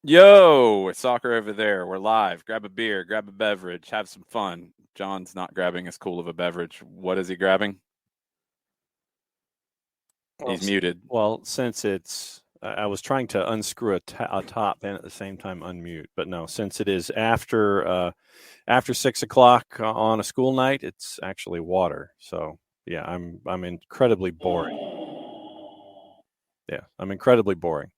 Yo, it's soccer over there. We're live. Grab a beer, grab a beverage, have some fun. John's not grabbing as cool of a beverage. What is he grabbing? Well, He's muted. since I was trying to unscrew a top and at the same time unmute, but no, since it is after 6 o'clock on a school night, it's actually water. So yeah, I'm incredibly boring. Yeah, I'm incredibly boring.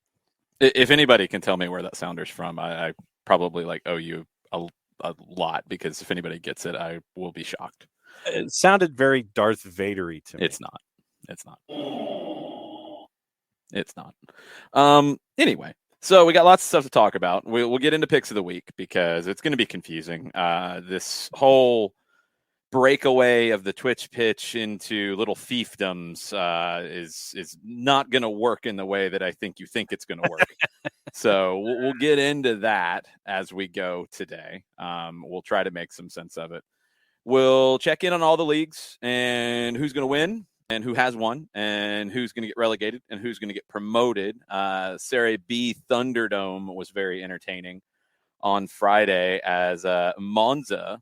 If anybody can tell me where that sounder's from, I probably owe you a lot because if anybody gets it, I will be shocked. It sounded very Darth Vadery to me. It's not. It's not. It's not. Anyway, so we got lots of stuff to talk about. We'll get into picks of the week because it's going to be confusing. This whole breakaway of the Twitch pitch into little fiefdoms is not going to work in the way that I think you think it's going to work. So we'll get into that as we go today. We'll try to make some sense of it. We'll check in on all the leagues and who's going to win and who has won and who's going to get relegated and who's going to get promoted. Serie B Thunderdome was very entertaining on Friday as Monza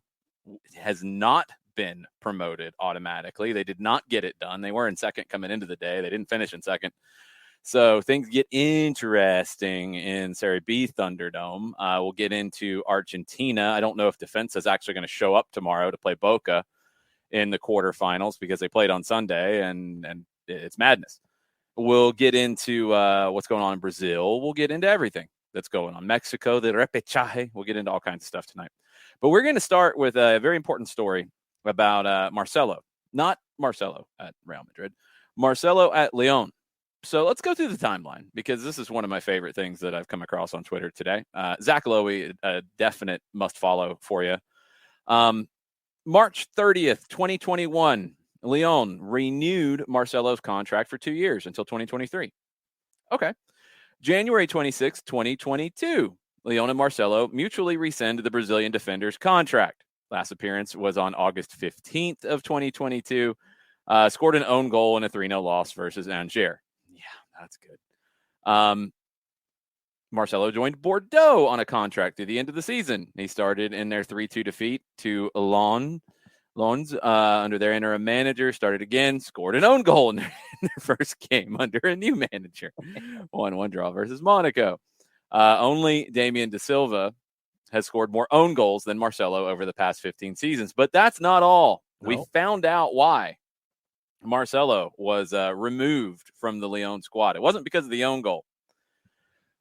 has not been promoted automatically. They did not get it done. They were in second coming into the day. They didn't finish in second. So things get interesting in Serie B Thunderdome. We'll get into Argentina. I don't know if Defensa is actually going to show up tomorrow to play Boca in the quarterfinals because they played on Sunday, and it's madness. We'll get into what's going on in Brazil. We'll get into everything that's going on. Mexico, the repechaje. We'll get into all kinds of stuff tonight. But we're going to start with a very important story about Marcelo. Not Marcelo at Real Madrid. Marcelo at Lyon. So let's go through the timeline because this is one of my favorite things that I've come across on Twitter today. Zach Lowy, a definite must follow for you. March 30th, 2021, Lyon renewed Marcelo's contract for 2 years until 2023. Okay. January 26th, 2022, Lyon and Marcelo mutually rescind the Brazilian defender's contract. Last appearance was on August 15th of 2022. Scored an own goal in a 3-0 loss versus Angers. Yeah, that's good. Marcelo joined Bordeaux on a contract through the end of the season. He started in their 3-2 defeat to Lons under their interim manager, started again, scored an own goal in their first game under a new manager. 1-1 draw versus Monaco. Only Damian De Silva has scored more own goals than Marcelo over the past 15 seasons. But that's not all. No. We found out why Marcelo was removed from the Lyon squad. It wasn't because of the own goal.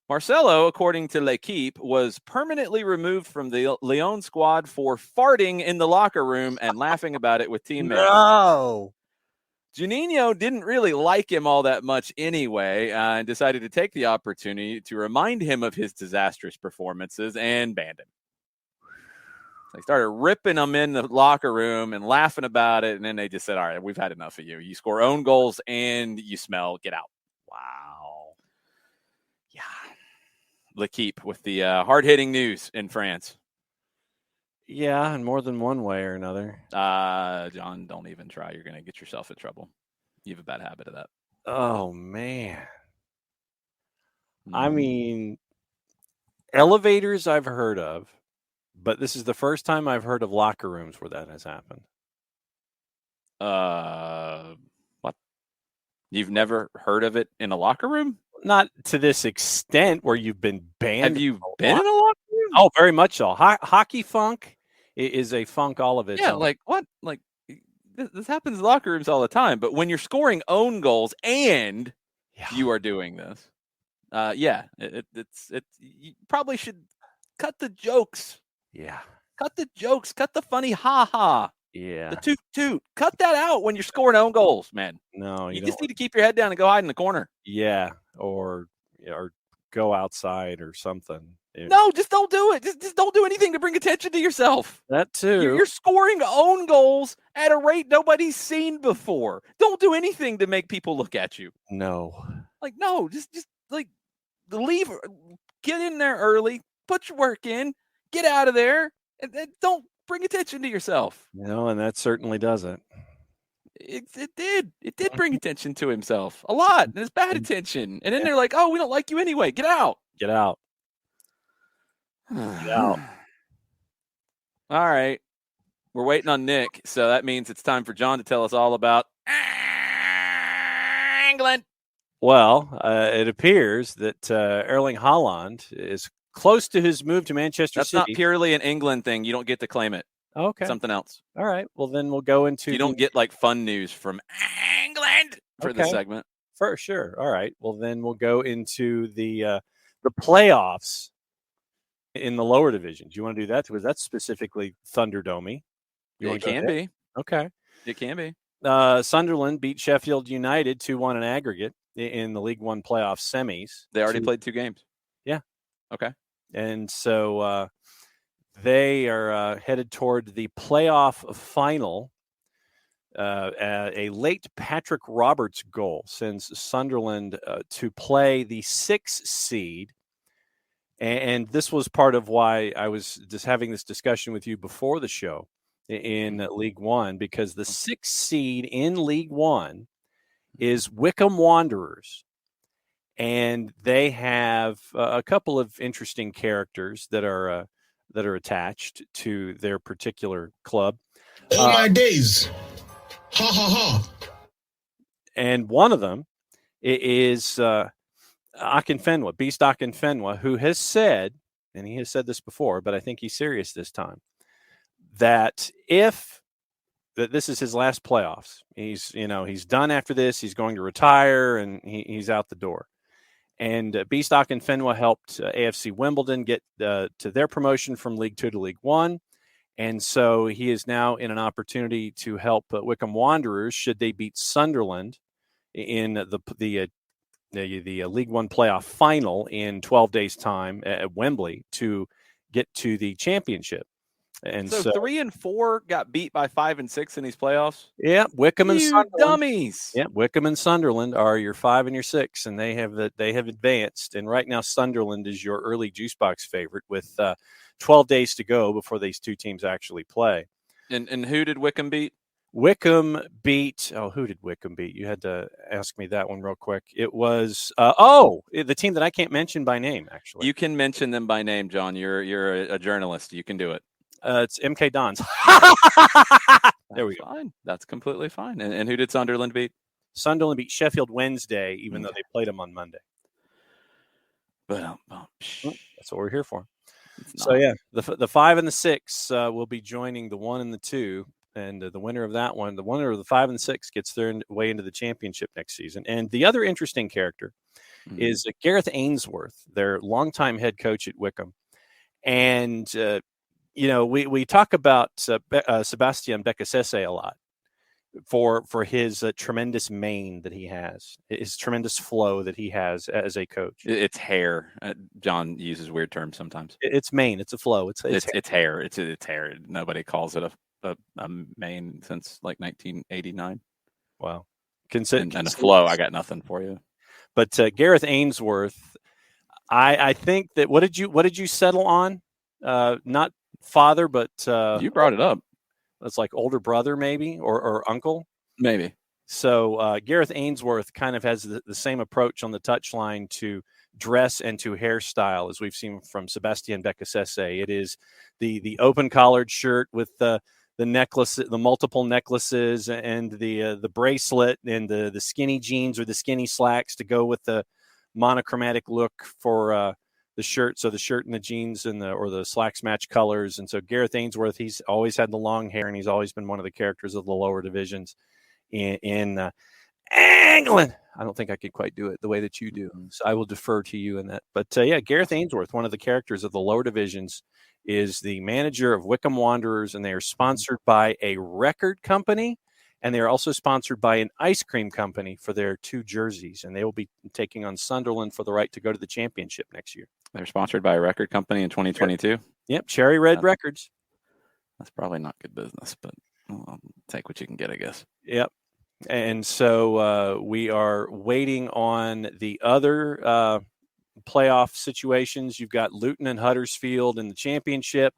Marcelo, according to L'Equipe, was permanently removed from the Lyon squad for farting in the locker room and laughing about it with teammates. No. Juninho didn't really like him all that much anyway and decided to take the opportunity to remind him of his disastrous performances and banned him. They started ripping him in the locker room and laughing about it, and then they just said, all right, we've had enough of you. You score own goals and you smell. Get out. Wow. Yeah. L'Equipe with the hard-hitting news in France. Yeah, in more than one way or another. John, don't even try. You're going to get yourself in trouble. You have a bad habit of that. Oh, man. I mean, elevators I've heard of, but this is the first time I've heard of locker rooms where that has happened. What? You've never heard of it in a locker room? Not to this extent where you've been banned. Have you been in a locker room? Oh, very much so. Hockey funk is a funk all of its own. Like what? Like this happens in locker rooms all the time. But when you're scoring own goals and you are doing this, it's you probably should cut the jokes. Yeah. Cut the jokes. Cut the funny ha-ha. Yeah. The toot-toot. Cut that out when you're scoring own goals, man. No, you just need to keep your head down and go hide in the corner. Yeah. Or go outside or something. No, just don't do it. Just don't do anything to bring attention to yourself. That too. You're scoring own goals at a rate nobody's seen before. Don't do anything to make people look at you. No. No, just leave. Get in there early. Put your work in. Get out of there. And don't bring attention to yourself. No, and that certainly doesn't. It did. It did bring attention to himself a lot. And it's bad attention. And then they're like, oh, we don't like you anyway. Get out. Get out. out. All right. We're waiting on Nick, so that means it's time for John to tell us all about England. Well, it appears that Erling Haaland is close to his move to Manchester That's City. not purely an England thing. You don't get to claim it. Okay. Something else. All right. Well, then we'll go into. You don't get like fun news from England for the segment. For sure. All right. Well, then we'll go into the playoffs in the lower divisions. You want to do that? Because that's specifically Thunderdomey. It can be. Okay. It can be. Sunderland beat Sheffield United 2-1 in aggregate in the League One playoff semis. They already played 2 games. Yeah. Okay. And so they are headed toward the playoff final. A late Patrick Roberts goal sends Sunderland to play the 6th seed. And this was part of why I was just having this discussion with you before the show in League One, because the 6th seed in League One is Wycombe Wanderers. And they have a couple of interesting characters that are attached to their particular club. Oh, my days. Ha, ha, ha. And one of them is Akinfenwa, Beast Akinfenwa, who has said, and he has said this before, but I think he's serious this time, that this is his last playoffs. He's done after this. He's going to retire, and he's out the door. And Beast Akinfenwa helped AFC Wimbledon get to their promotion from League Two to League One. And so he is now in an opportunity to help Wycombe Wanderers should they beat Sunderland in the League One playoff final in 12 days' time at Wembley to get to the championship. And so 3 and 4 got beat by 5 and 6 in these playoffs. Yeah, Wycombe and Sunderland. Dummies. Yeah, Wycombe and Sunderland are your 5 and your 6, and they have advanced. And right now, Sunderland is your early juice box favorite with 12 days to go before these two teams actually play. And who did Wycombe beat? Wycombe beat. Oh, who did Wycombe beat? You had to ask me that one real quick. It was the team that I can't mention by name. Actually, you can mention them by name, John. You're a journalist. You can do it. It's MK Dons. There we go. Fine. That's completely fine. And who did Sunderland beat? Sunderland beat Sheffield Wednesday, even though they played them on Monday. Well, that's what we're here for. So yeah, the 5 and the 6 will be joining the 1 and the 2, and the winner of that one, the winner of the 5 and the 6, gets their way into the championship next season. And the other interesting character is Gareth Ainsworth, their longtime head coach at Wycombe, and we talk about Sebastian Bekasese a lot for his tremendous mane that he has, his tremendous flow that he has as a coach. It's hair. John uses weird terms sometimes. It's mane. It's a flow. It's hair. It's hair. Nobody calls it a mane since like 1989. Wow. And a flow. I got nothing for you. But Gareth Ainsworth, I think that what did you settle on? Not father, but you brought it up. It's like older brother, maybe, or uncle, maybe. So Gareth Ainsworth kind of has the same approach on the touchline to dress and to hairstyle as we've seen from Sebastian Bekasese. It is the open collared shirt with the necklace, the multiple necklaces, and the bracelet, and the skinny jeans or the skinny slacks to go with the monochromatic look for the shirt. So the shirt and the jeans and the slacks match colors. And so Gareth Ainsworth, he's always had the long hair, and he's always been one of the characters of the lower divisions in England. I don't think I could quite do it the way that you do. So I will defer to you in that. But Gareth Ainsworth, one of the characters of the lower divisions, is the manager of Wycombe Wanderers, and they are sponsored by a record company, and they are also sponsored by an ice cream company for their 2 jerseys, and they will be taking on Sunderland for the right to go to the championship next year. They're sponsored by a record company in 2022? Yep, Cherry Red Records. That's probably not good business, but I'll take what you can get, I guess. Yep. And so we are waiting on the other playoff situations. You've got Luton and Huddersfield in the championship,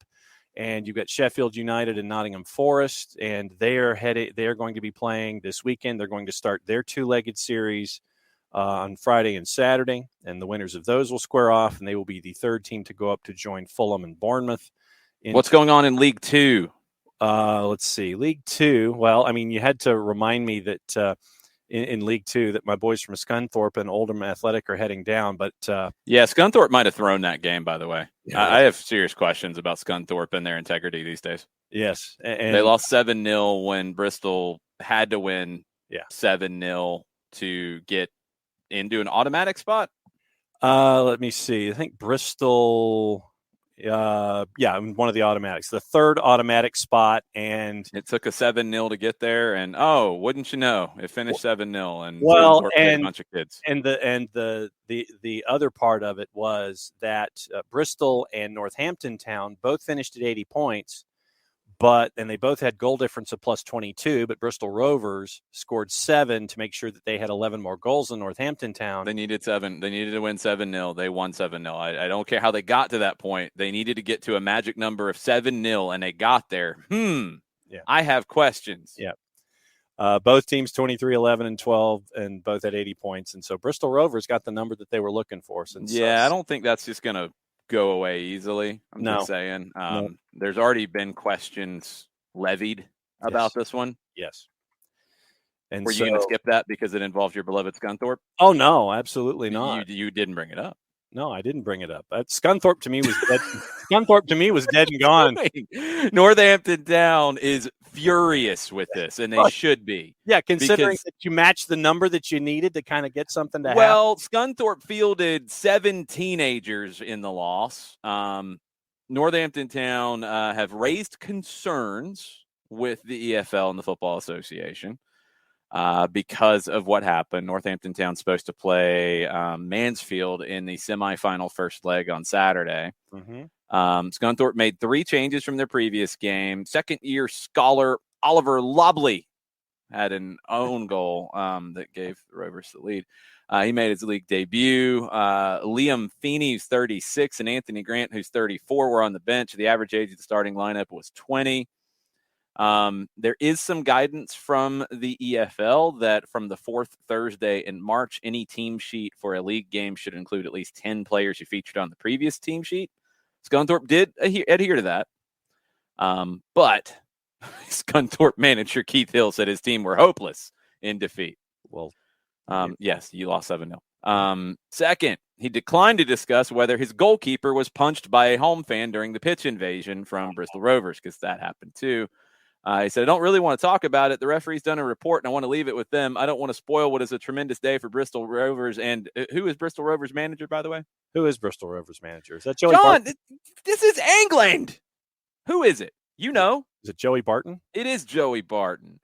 and you've got Sheffield United and Nottingham Forest, and they are going to be playing this weekend. They're going to start their 2-legged series on Friday and Saturday, and the winners of those will square off, and they will be the third team to go up to join Fulham and Bournemouth. What's going on in League Two? Let's see. League Two. Well, I mean, you had to remind me that in League Two that my boys from Scunthorpe and Oldham Athletic are heading down. But yeah, Scunthorpe might have thrown that game, by the way. Yeah, I have serious questions about Scunthorpe and their integrity these days. Yes. And they lost 7-0 when Bristol had to win 7-0 to get into an automatic spot. Let me see. I think Bristol... one of the automatics, the third automatic spot, and it took a 7-0 to get there. And wouldn't you know, it finished 7-0, and and a bunch of kids. And the other part of it was that Bristol and Northampton Town both finished at 80 points, and they both had goal difference of plus 22. But Bristol Rovers scored 7 to make sure that they had 11 more goals than Northampton Town. They needed 7. They needed to win 7-0. They won 7-0. I don't care how they got to that point. They needed to get to a magic number of 7-0, and they got there. Yeah. I have questions. Yeah. Both teams 23, 11, and 12, and both at 80 points. And so Bristol Rovers got the number that they were looking for. I don't think that's just going to go away easily. I'm just saying. There's already been questions levied about this one. Yes. And were you going to skip that because it involves your beloved Scunthorpe? Oh, no, absolutely not. You didn't bring it up. No, I didn't bring it up. Scunthorpe to me was dead. Scunthorpe to me was dead and gone. Northampton Town is furious with this, and they should be. Yeah, considering that you matched the number that you needed to kind of get something to happen. Well, Scunthorpe fielded 7 teenagers in the loss. Northampton Town have raised concerns with the EFL and the Football Association. Because of what happened. Northampton Town's supposed to play Mansfield in the semifinal first leg on Saturday. Mm-hmm. Scunthorpe made 3 changes from their previous game. Second-year scholar Oliver Lobley had an own goal that gave the Rovers the lead. He made his league debut. Liam Feeney, who's 36, and Anthony Grant, who's 34, were on the bench. The average age of the starting lineup was 20. There is some guidance from the EFL that from the 4th Thursday in March, any team sheet for a league game should include at least 10 players who featured on the previous team sheet. Scunthorpe did adhere to that. But Scunthorpe manager Keith Hill said his team were hopeless in defeat. Well, yes, you lost 7-0. Second, he declined to discuss whether his goalkeeper was punched by a home fan during the pitch invasion from Bristol Rovers, because that happened too. He said, I don't really want to talk about it. The referee's done a report, and I want to leave it with them. I don't want to spoil what is a tremendous day for Bristol Rovers. And who is Bristol Rovers manager, by the way? Who is Bristol Rovers manager? Is that Joey John, Barton? This is England. Who is it? You know. Is it Joey Barton? It is Joey Barton.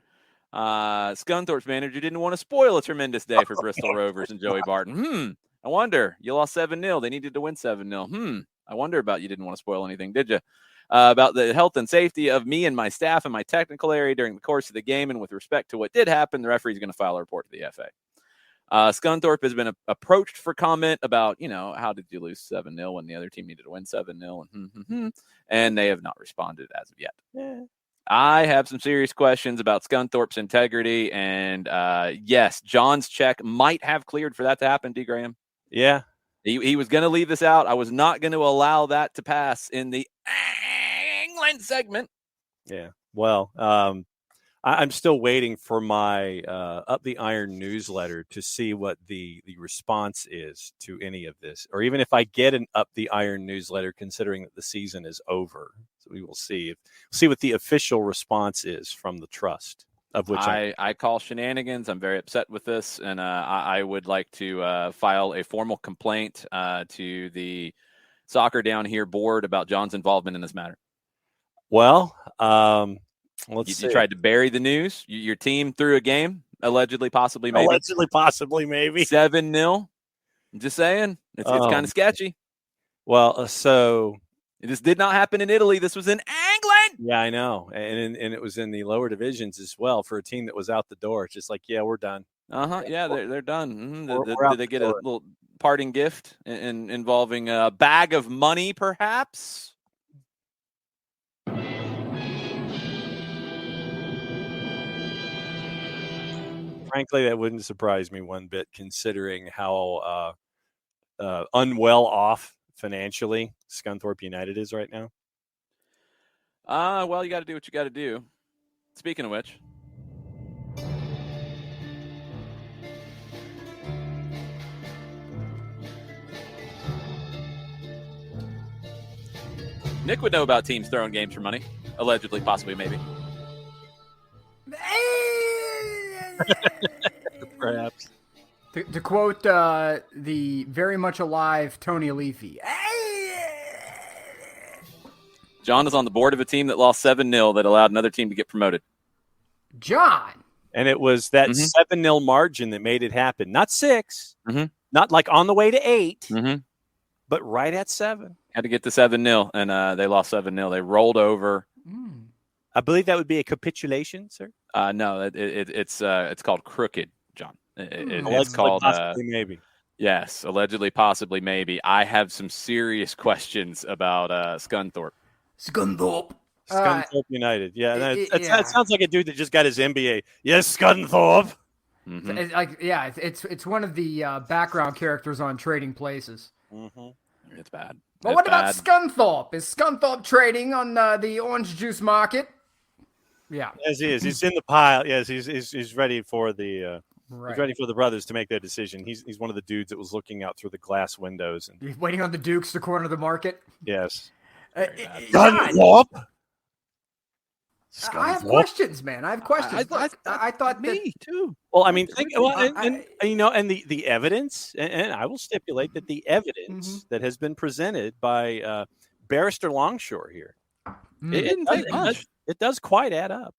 Scunthorpe's manager didn't want to spoil a tremendous day for Bristol Rovers and Joey Barton. I wonder. You lost 7-0. They needed to win 7-0. I wonder about you didn't want to spoil anything, did you? About the health and safety of me and my staff and my technical area during the course of the game, and with respect to what did happen, the referee is going to file a report to the FA. Scunthorpe has been approached for comment about, how did you lose 7-0 when the other team needed to win 7-0? And they have not responded as of yet. Yeah. I have some serious questions about Scunthorpe's integrity, and yes, John's check might have cleared for that to happen, D. Graham. Yeah. He was going to leave this out. I was not going to allow that to pass in the England segment. Yeah. Well, I'm still waiting for my Up the Iron newsletter to see what the response is to any of this, or even if I get an Up the Iron newsletter, considering that the season is over. So we will see what the official response is from the trust. Of which I call shenanigans. I'm very upset with this, and I would like to file a formal complaint to the Soccer Down Here board about John's involvement in this matter. Well, let's see. You tried to bury the news. Your team threw a game, allegedly, possibly, maybe. 7-0. I'm just saying. It's kind of sketchy. Well, so... This did not happen in Italy. This was in England. Yeah, I know. And it was in the lower divisions as well for a team that was out the door. It's just like, yeah, we're done. Yeah, they're done. We're did they get a little parting gift involving a bag of money, perhaps? frankly, that wouldn't surprise me one bit, considering how unwell off financially Scunthorpe United is right now. Well, you got to do what you got to do. Speaking of which, Nick would know about teams throwing games for money. Allegedly, possibly, maybe. Perhaps. To quote the very much alive Tony Leafy. John is on the board of a team that lost 7-0 that allowed another team to get promoted. John. And it was that 7-0 margin that made it happen. Not 6, not like on the way to 8, but right at 7. Had to get to 7-0, and they lost 7-0. They rolled over. I believe that would be a capitulation, sir. No, it's called crooked, John. It's Allegedly, called possibly, maybe. Yes, allegedly, possibly, maybe. I have some serious questions about Scunthorpe. Scunthorpe United. Yeah, that sounds like a dude that just got his MBA. Yes, Scunthorpe. It's one of the background characters on Trading Places. It's bad. But what about Scunthorpe? Is Scunthorpe trading on the orange juice market? Yeah. Yes, he is. He's in the pile. Yes, he's ready for the he's ready for the brothers to make their decision. He's one of the dudes that was looking out through the glass windows and he's waiting on the Dukes to corner the market. Yes. Scunthorpe. I have questions, man. I have questions. I thought me too. Well, I mean, and the evidence, and I will stipulate that the evidence that has been presented by Barrister Longshore here, it does quite add up.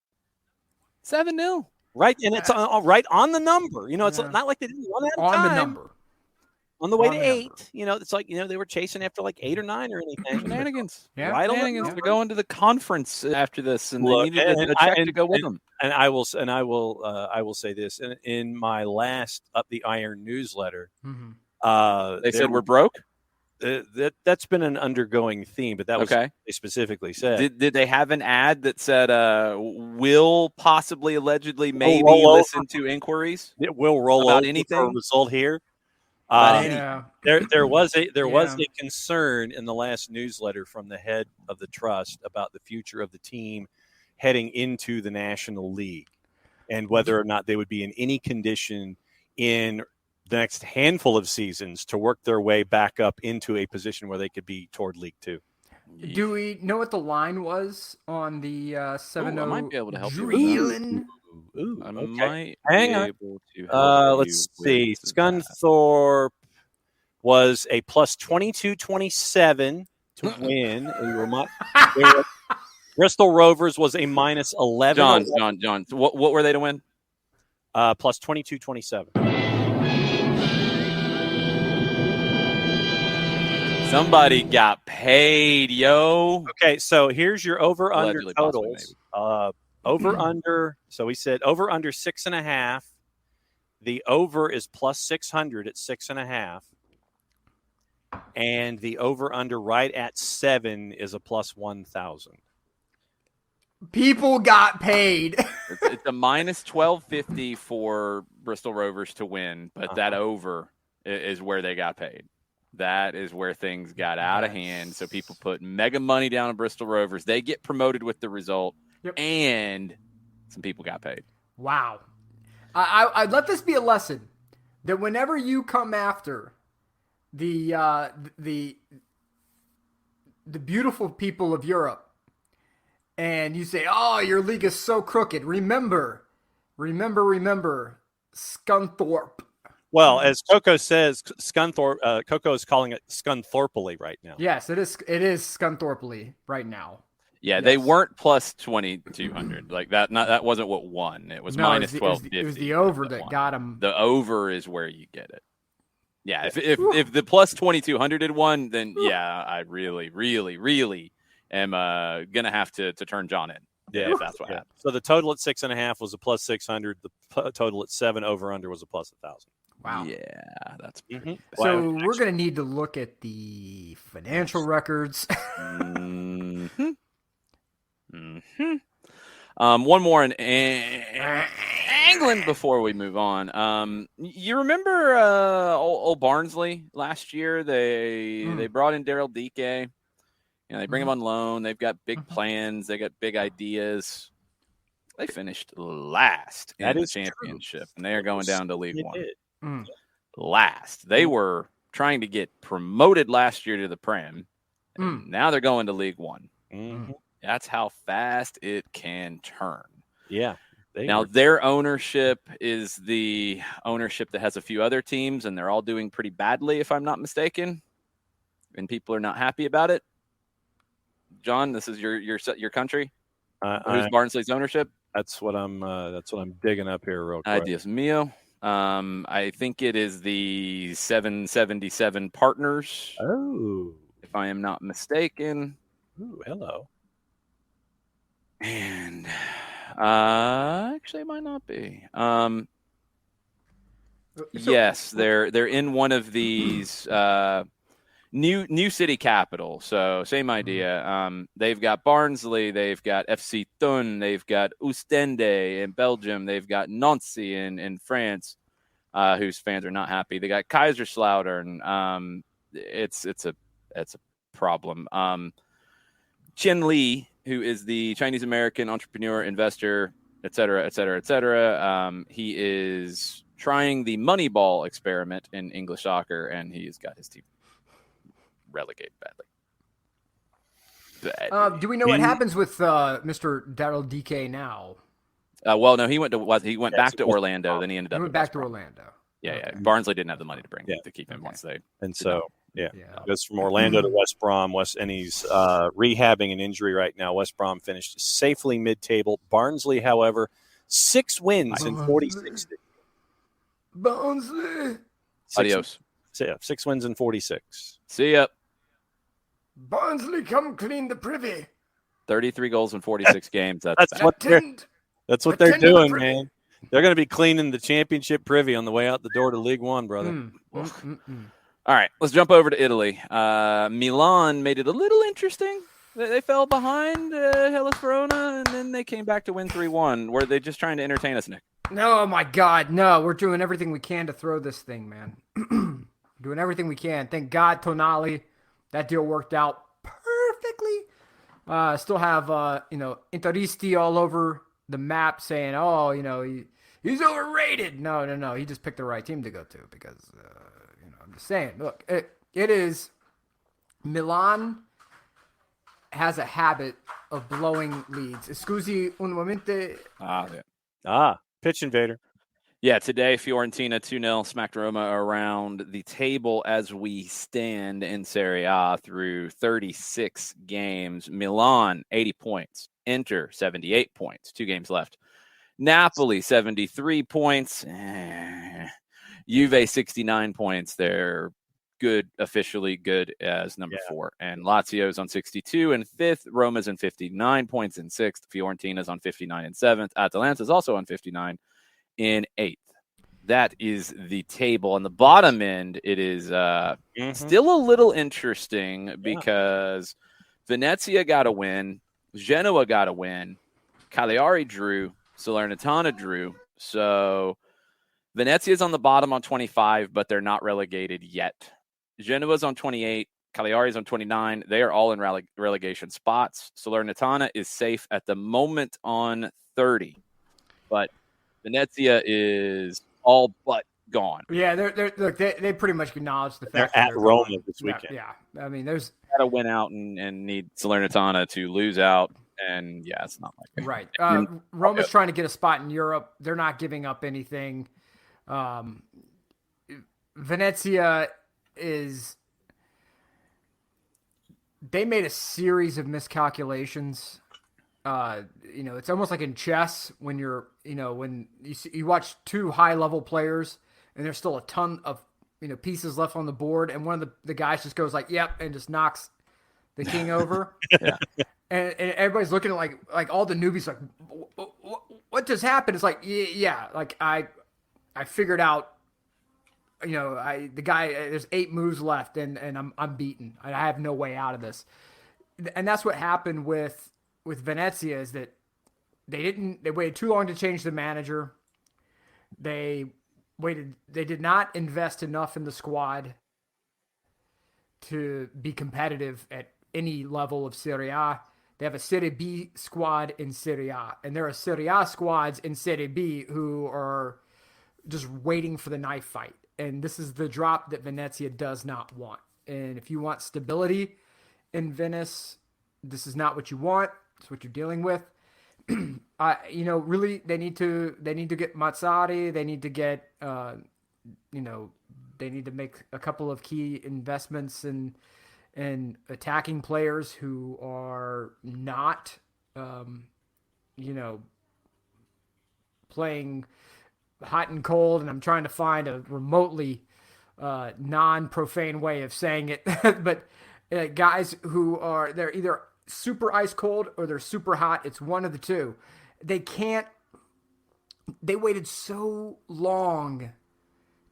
7-0, right? And it's right on the number. It's not like they didn't run out of time. On the number. On the way to 8, it's like, they were chasing after like 8 or 9 or anything. Shenanigans. Yeah. Right. Shenanigans. They're going to the conference after this, and they needed a check to go with them. And I will say this. In my last Up the Iron newsletter, they said we're broke. That's been an undergoing theme, but that was what they specifically said. Did they have an ad that said, will possibly, allegedly, maybe listen to inquiries? It will roll about over anything? for a result here. There was a concern in the last newsletter from the head of the trust about the future of the team heading into the National League and whether or not they would be in any condition in the next handful of seasons to work their way back up into a position where they could be toward League Two. Do we know what the line was on the 7-0? I might be able to help you. I might hang on. able to help let's see. Scunthorpe was a plus 22-27 to win. Bristol Rovers was a minus 11. John. What were they to win? Plus 22-27. Somebody got paid, yo. Okay, so here's your over/under totals. Over/under. So we said over/under 6.5. The over is plus 600 at 6.5, and the over/under right at 7 is a plus 1,000. People got paid. It's a minus 1250 for Bristol Rovers to win, but that over is where they got paid. That is where things got out of hand. So people put mega money down on Bristol Rovers. They get promoted with the result, and some people got paid. Wow. I'd let this be a lesson that whenever you come after the beautiful people of Europe and you say, "Oh, your league is so crooked," remember, Scunthorpe. Well, as Coco says, Scunthorpe. Coco is calling it Scunthorpely right now. Yes, it is. It is Scunthorpely right now. Yeah, they weren't plus 2,200 like that. That wasn't what won. It was minus 1250. It was the over that got them. The over is where you get it. Yeah, if the plus 2,200 had won, then I really, really, really am gonna have to turn John in. Yeah, if that's what happened. So the total at 6.5 was a plus 600. The total at 7 over/under was a plus 1,000. Wow. Yeah, that's so we're going to need to look at the financial records. One more, and hang England before we move on. You remember old Barnsley last year? They brought in Daryl Dike. They bring him on loan. They've got big plans. They got big ideas. They finished last in the championship, and they are going down to League One. Last. They were trying to get promoted last year to the Prem, and now they're going to League One. That's how fast it can turn. Yeah. Their ownership is the ownership that has a few other teams, and they're all doing pretty badly, if I'm not mistaken, and people are not happy about it. John, this is your country. Who's Barnsley's ownership? That's what I'm digging up here real quick. Dios mío. I think it is the 777 Partners. Oh, if I am not mistaken. Ooh, hello. And actually, it might not be. Yes, they're in one of these new city capital. So same idea. They've got Barnsley, they've got FC Thun, they've got Ostende in Belgium, they've got Nancy in France, whose fans are not happy. They got Kaiserslautern. It's a problem. Chen Li, who is the Chinese American entrepreneur, investor, et cetera. He is trying the Moneyball experiment in English soccer, and he's got his team relegated badly. Do we know what happens with Mr. Daryl Dike now? Well, no, he went back to Orlando. Then he ended up back to Orlando. Yeah, okay. Barnsley didn't have the money to bring him to keep him once they. And so, goes from Orlando to West Brom. And he's rehabbing an injury right now. West Brom finished safely mid-table. Barnsley, however, 6 wins in 46. Barnsley. Adios. 6 wins in 46. See ya. Barnsley, come clean the privy. 33 goals in 46 games. That's what they're doing, man. They're going to be cleaning the championship privy on the way out the door to League One, brother. All right, let's jump over to Italy. Milan made it a little interesting. They fell behind Hellas Verona, and then they came back to win 3-1. Were they just trying to entertain us, Nick? No, oh my God, no. We're doing everything we can to throw this thing, man. Doing everything we can. Thank God, Tonali, that deal worked out perfectly. Still have, Interisti all over the map saying, he's overrated. No. He just picked the right team to go to because, I'm just saying. Look, it is Milan has a habit of blowing leads. Scusi un momento. Pitch invader. Yeah, today Fiorentina 2-0 smacked Roma around the table as we stand in Serie A through 36 games. Milan, 80 points. Inter, 78 points. 2 games left. Napoli, 73 points. Juve, 69 points. They're good, officially good as number 4. And Lazio's on 62 and 5th. Roma's on 59 points in 6th. Fiorentina's on 59 and 7th. Atalanta's also on 59 in 8th. That is the table. On the bottom end, it is still a little interesting because Venezia got a win. Genoa got a win. Cagliari drew. Salernitana drew. So Venezia's on the bottom on 25, but they're not relegated yet. Genoa's on 28. Cagliari's on 29. They are all in relegation spots. Salernitana is safe at the moment on 30. But Venezia is all but gone. Yeah, they pretty much acknowledge the fact they're at Roma this weekend. Yeah, I mean, there's got to win out and need Salernitana to lose out, and it's not like that. Right. Roma's trying to get a spot in Europe. They're not giving up anything. Venezia they made a series of miscalculations. It's almost like in chess when when you watch 2 high-level players and there's still a ton of, pieces left on the board, and one of the guys just goes like, yep, and just knocks the king over. And everybody's looking at like all the newbies like, what just happened? It's like, like I figured out, the guy, there's 8 moves left and I'm beaten. I have no way out of this. And that's what happened with Venezia is that they waited too long to change the manager. They waited. They did not invest enough in the squad to be competitive at any level of Serie A. They have a Serie B squad in Serie A, and there are Serie A squads in Serie B who are just waiting for the knife fight. And this is the drop that Venezia does not want. And if you want stability in Venice, this is not what you want. It's what you're dealing with. Really, they need to get Mazzari. They need to get, they need to make a couple of key investments in attacking players who are not, playing hot and cold. And I'm trying to find a remotely non-profane way of saying it, but guys who are, they're either super ice cold or they're super hot. It's one of the two. They waited so long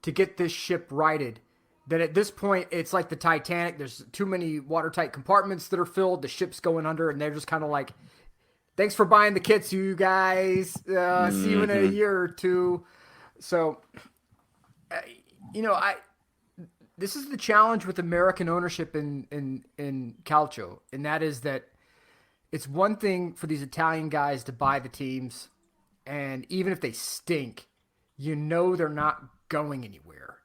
to get this ship righted that at this point it's like the Titanic. There's too many watertight compartments that are filled. The ship's going under, and they're just kind of like, thanks for buying the kits, you guys. See you in a year or two. So, this is the challenge with American ownership in Calcio, and that is that it's one thing for these Italian guys to buy the teams, and even if they stink, they're not going anywhere.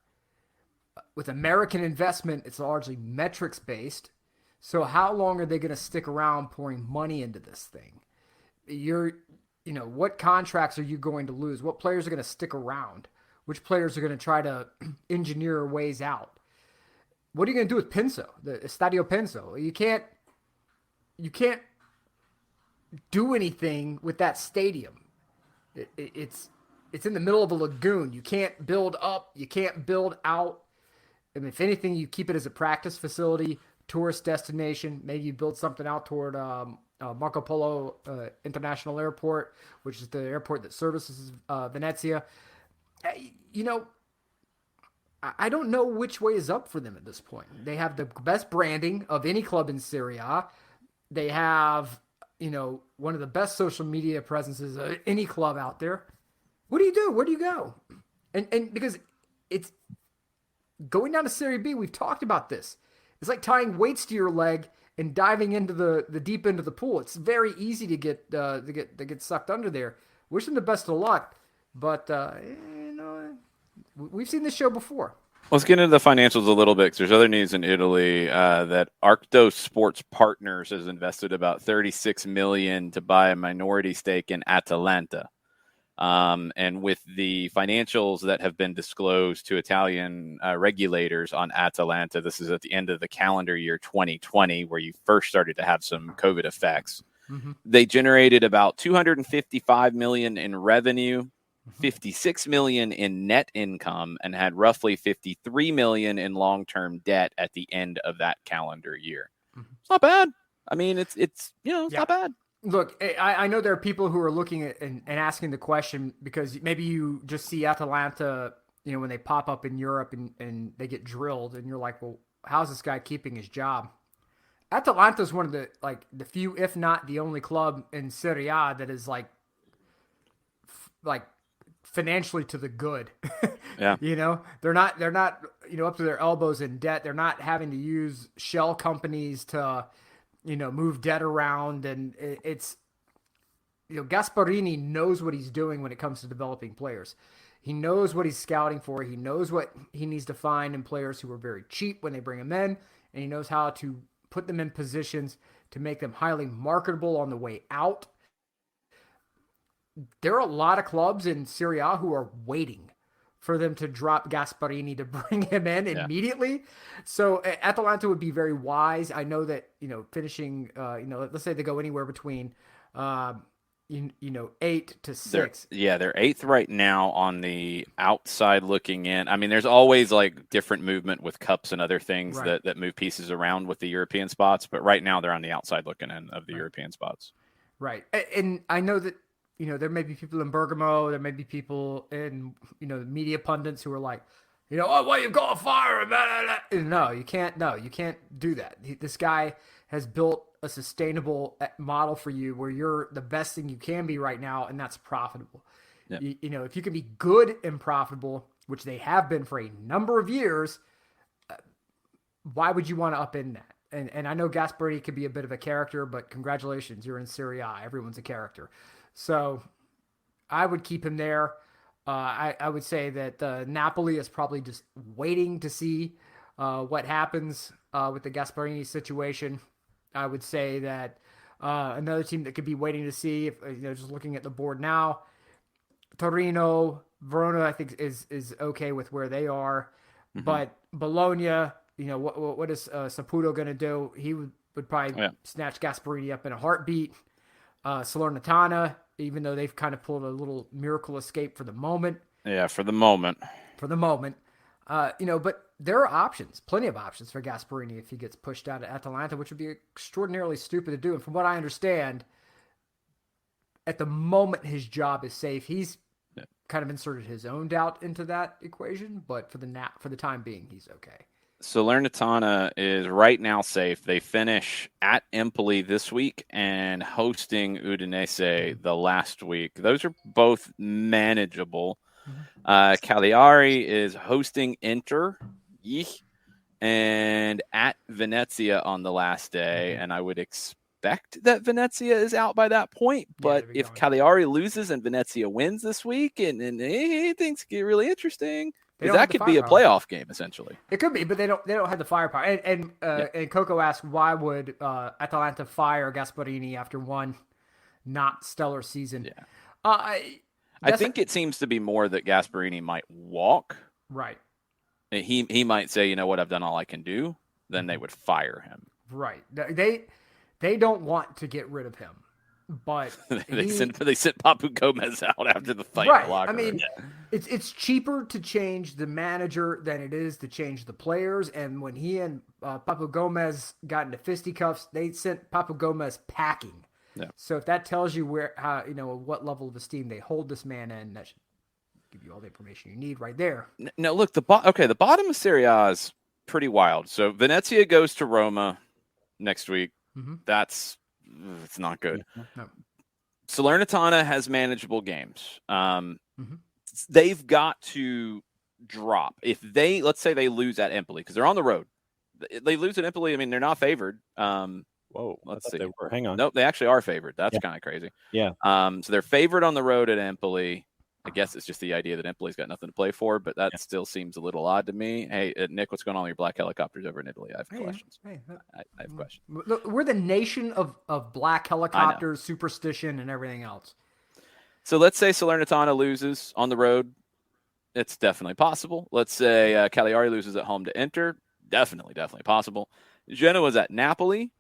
With American investment, it's largely metrics based. So how long are they going to stick around pouring money into this thing? What contracts are you going to lose? What players are going to stick around? Which players are going to try to engineer ways out? What are you going to do with Pinso, the Estadio Pinso? You can't do anything with that stadium. It's in the middle of a lagoon. You can't build up. You can't build out. I mean, if anything, you keep it as a practice facility, tourist destination. Maybe you build something out toward Marco Polo International Airport, which is the airport that services Venezia. I don't know which way is up for them at this point. They have the best branding of any club in Serie A. They have, one of the best social media presences of any club out there. What do you do? Where do you go? And because it's going down to Serie B, we've talked about this. It's like tying weights to your leg and diving into the deep end of the pool. It's very easy to get sucked under there. Wish them the best of luck, but we've seen this show before. Let's get into the financials a little bit, because there's other news in Italy that Arctos Sports Partners has invested about $36 million to buy a minority stake in Atalanta. And with the financials that have been disclosed to Italian regulators on Atalanta, this is at the end of the calendar year 2020, where you first started to have some COVID effects. Mm-hmm. They generated about $255 million in revenue, $56 million in net income, and had roughly $53 million in long-term debt at the end of that calendar year. Mm-hmm. It's not bad. I mean, it's not bad. Look, I know there are people who are looking at and asking the question because maybe you just see Atalanta, when they pop up in Europe and they get drilled, and you're like, well, how's this guy keeping his job? Atalanta is one of the few, if not the only club in Serie A that is like financially to the good. Yeah. They're not up to their elbows in debt. They're not having to use shell companies to move debt around, and it's Gasparini knows what he's doing when it comes to developing players. He knows what he's scouting for. He knows what he needs to find in players who are very cheap when they bring them in, and he knows how to put them in positions to make them highly marketable on the way out. There are a lot of clubs in Serie A who are waiting for them to drop Gasparini to bring him in immediately. So Atalanta would be very wise. I know that, finishing, let's say they go anywhere between, 8 to 6. They're 8th right now on the outside looking in. I mean, there's always different movement with cups and other things that move pieces around with the European spots. But right now they're on the outside looking in of the European spots. Right. And I know that, there may be people in Bergamo, there may be people in, media pundits who are like, why you got fire? No, you can't do that. This guy has built a sustainable model for you where you're the best thing you can be right now, and that's profitable. Yep. You know, if you can be good and profitable, which they have been for a number of years, why would you want to upend that? And I know Gasperini could be a bit of a character, but congratulations, you're in Serie A. Everyone's a character. So I would keep him there. I would say that Napoli is probably just waiting to see what happens with the Gasperini situation. I would say that another team that could be waiting to see, if just looking at the board now, Torino, Verona, I think is okay with where they are, but Bologna, what is Saputo going to do? He would probably snatch Gasperini up in a heartbeat. Salernitana, even though they've kind of pulled a little miracle escape for the moment. Yeah, for the moment. But there are options, plenty of options for Gasperini if he gets pushed out of Atalanta, which would be extraordinarily stupid to do. And from what I understand, at the moment his job is safe. He's kind of inserted his own doubt into that equation, but for the time being, he's okay. Salernitana is right now safe. They finish at Empoli this week and hosting Udinese the last week. Those are both manageable. Cagliari is hosting Inter and at Venezia on the last day, and I would expect that Venezia is out by that point. But if Cagliari loses and Venezia wins this week, and things get really interesting, because that could be a playoff game essentially. It could be, but they don't have the firepower. And Coco asked, why would Atalanta fire Gasperini after one not stellar season? Yeah, I think it seems to be more that Gasperini might walk. Right. He might say, you know what, I've done all I can do. Then they would fire him. Right. They don't want to get rid of him, but they sent Papu Gomez out after the fight. Right. In the locker room. It's cheaper to change the manager than it is to change the players. And when he and Papu Gomez got into fisticuffs, they sent Papu Gomez packing. Yeah. So if that tells you what level of esteem they hold this man in, that should give you all the information you need right there. No, look, the bottom of Serie A is pretty wild. So Venezia goes to Roma next week. It's not good. No. Salernitana has manageable games. They've got to drop. If let's say they lose at Empoli, because they're on the road. They lose at Empoli. I mean, they're not favored. Whoa, let's see. Hang on. Nope, they actually are favored. That's kind of crazy. Yeah. So they're favored on the road at Empoli. I guess it's just the idea that Empoli's got nothing to play for, but that still seems a little odd to me. Hey, Nick, what's going on with your black helicopters over in Italy? I have questions. I have questions. Look, we're the nation of black helicopters, superstition, and everything else. So let's say Salernitana loses on the road. It's definitely possible. Let's say Cagliari loses at home to Inter. Definitely possible. Genoa's at Napoli.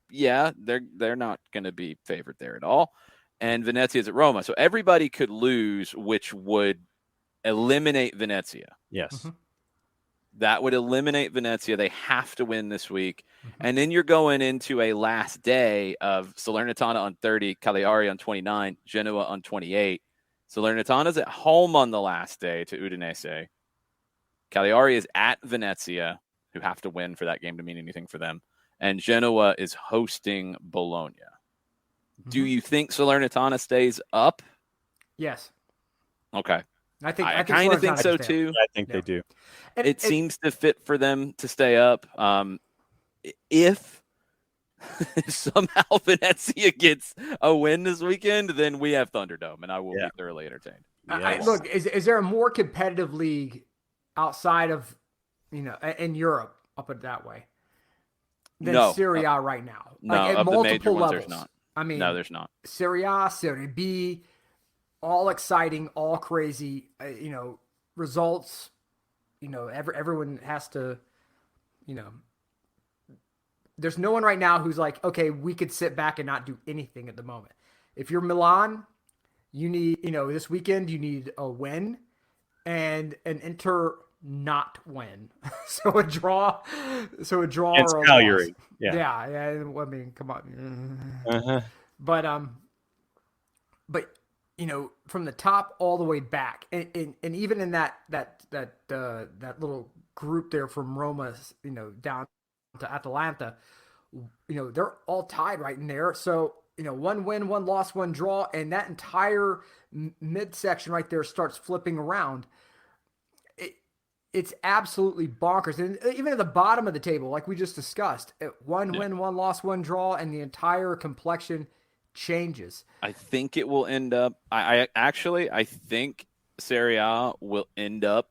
Yeah, they're not going to be favored there at all. And Venezia's at Roma. So everybody could lose, which would eliminate Venezia. Yes. That would eliminate Venezia. They have to win this week. And then you're going into a last day of Salernitana on 30, Cagliari on 29, Genoa on 28. Salernitana's at home on the last day to Udinese. Cagliari is at Venezia, who have to win for that game to mean anything for them. And Genoa is hosting Bologna. Do you think Salernitana stays up? Yes. Okay. I kind of think so too. I think they do. It seems to fit for them to stay up. If somehow Venezia gets a win this weekend, then we have Thunderdome, and I will be thoroughly entertained. Yes. Look, is there a more competitive league outside of, in Europe, I'll put it that way, than Serie A right now? Like at multiple levels. There's not. I mean, no, there's not. Serie A, Serie B, all exciting, all crazy, results, everyone has to, there's no one right now who's like, okay, we could sit back and not do anything at the moment. If you're Milan, you need, this weekend, you need a win and an Inter not win. so a draw It's or a Cagliari. loss. Yeah. I mean, come on. But from the top all the way back, and even in that little group there from Roma, down to Atalanta, they're all tied right in there. So one win, one loss, one draw, and that entire midsection right there starts flipping around. It's absolutely bonkers. And even at the bottom of the table, like we just discussed, one win, one loss, one draw, and the entire complexion changes. I think it will end up. I think Serie A will end up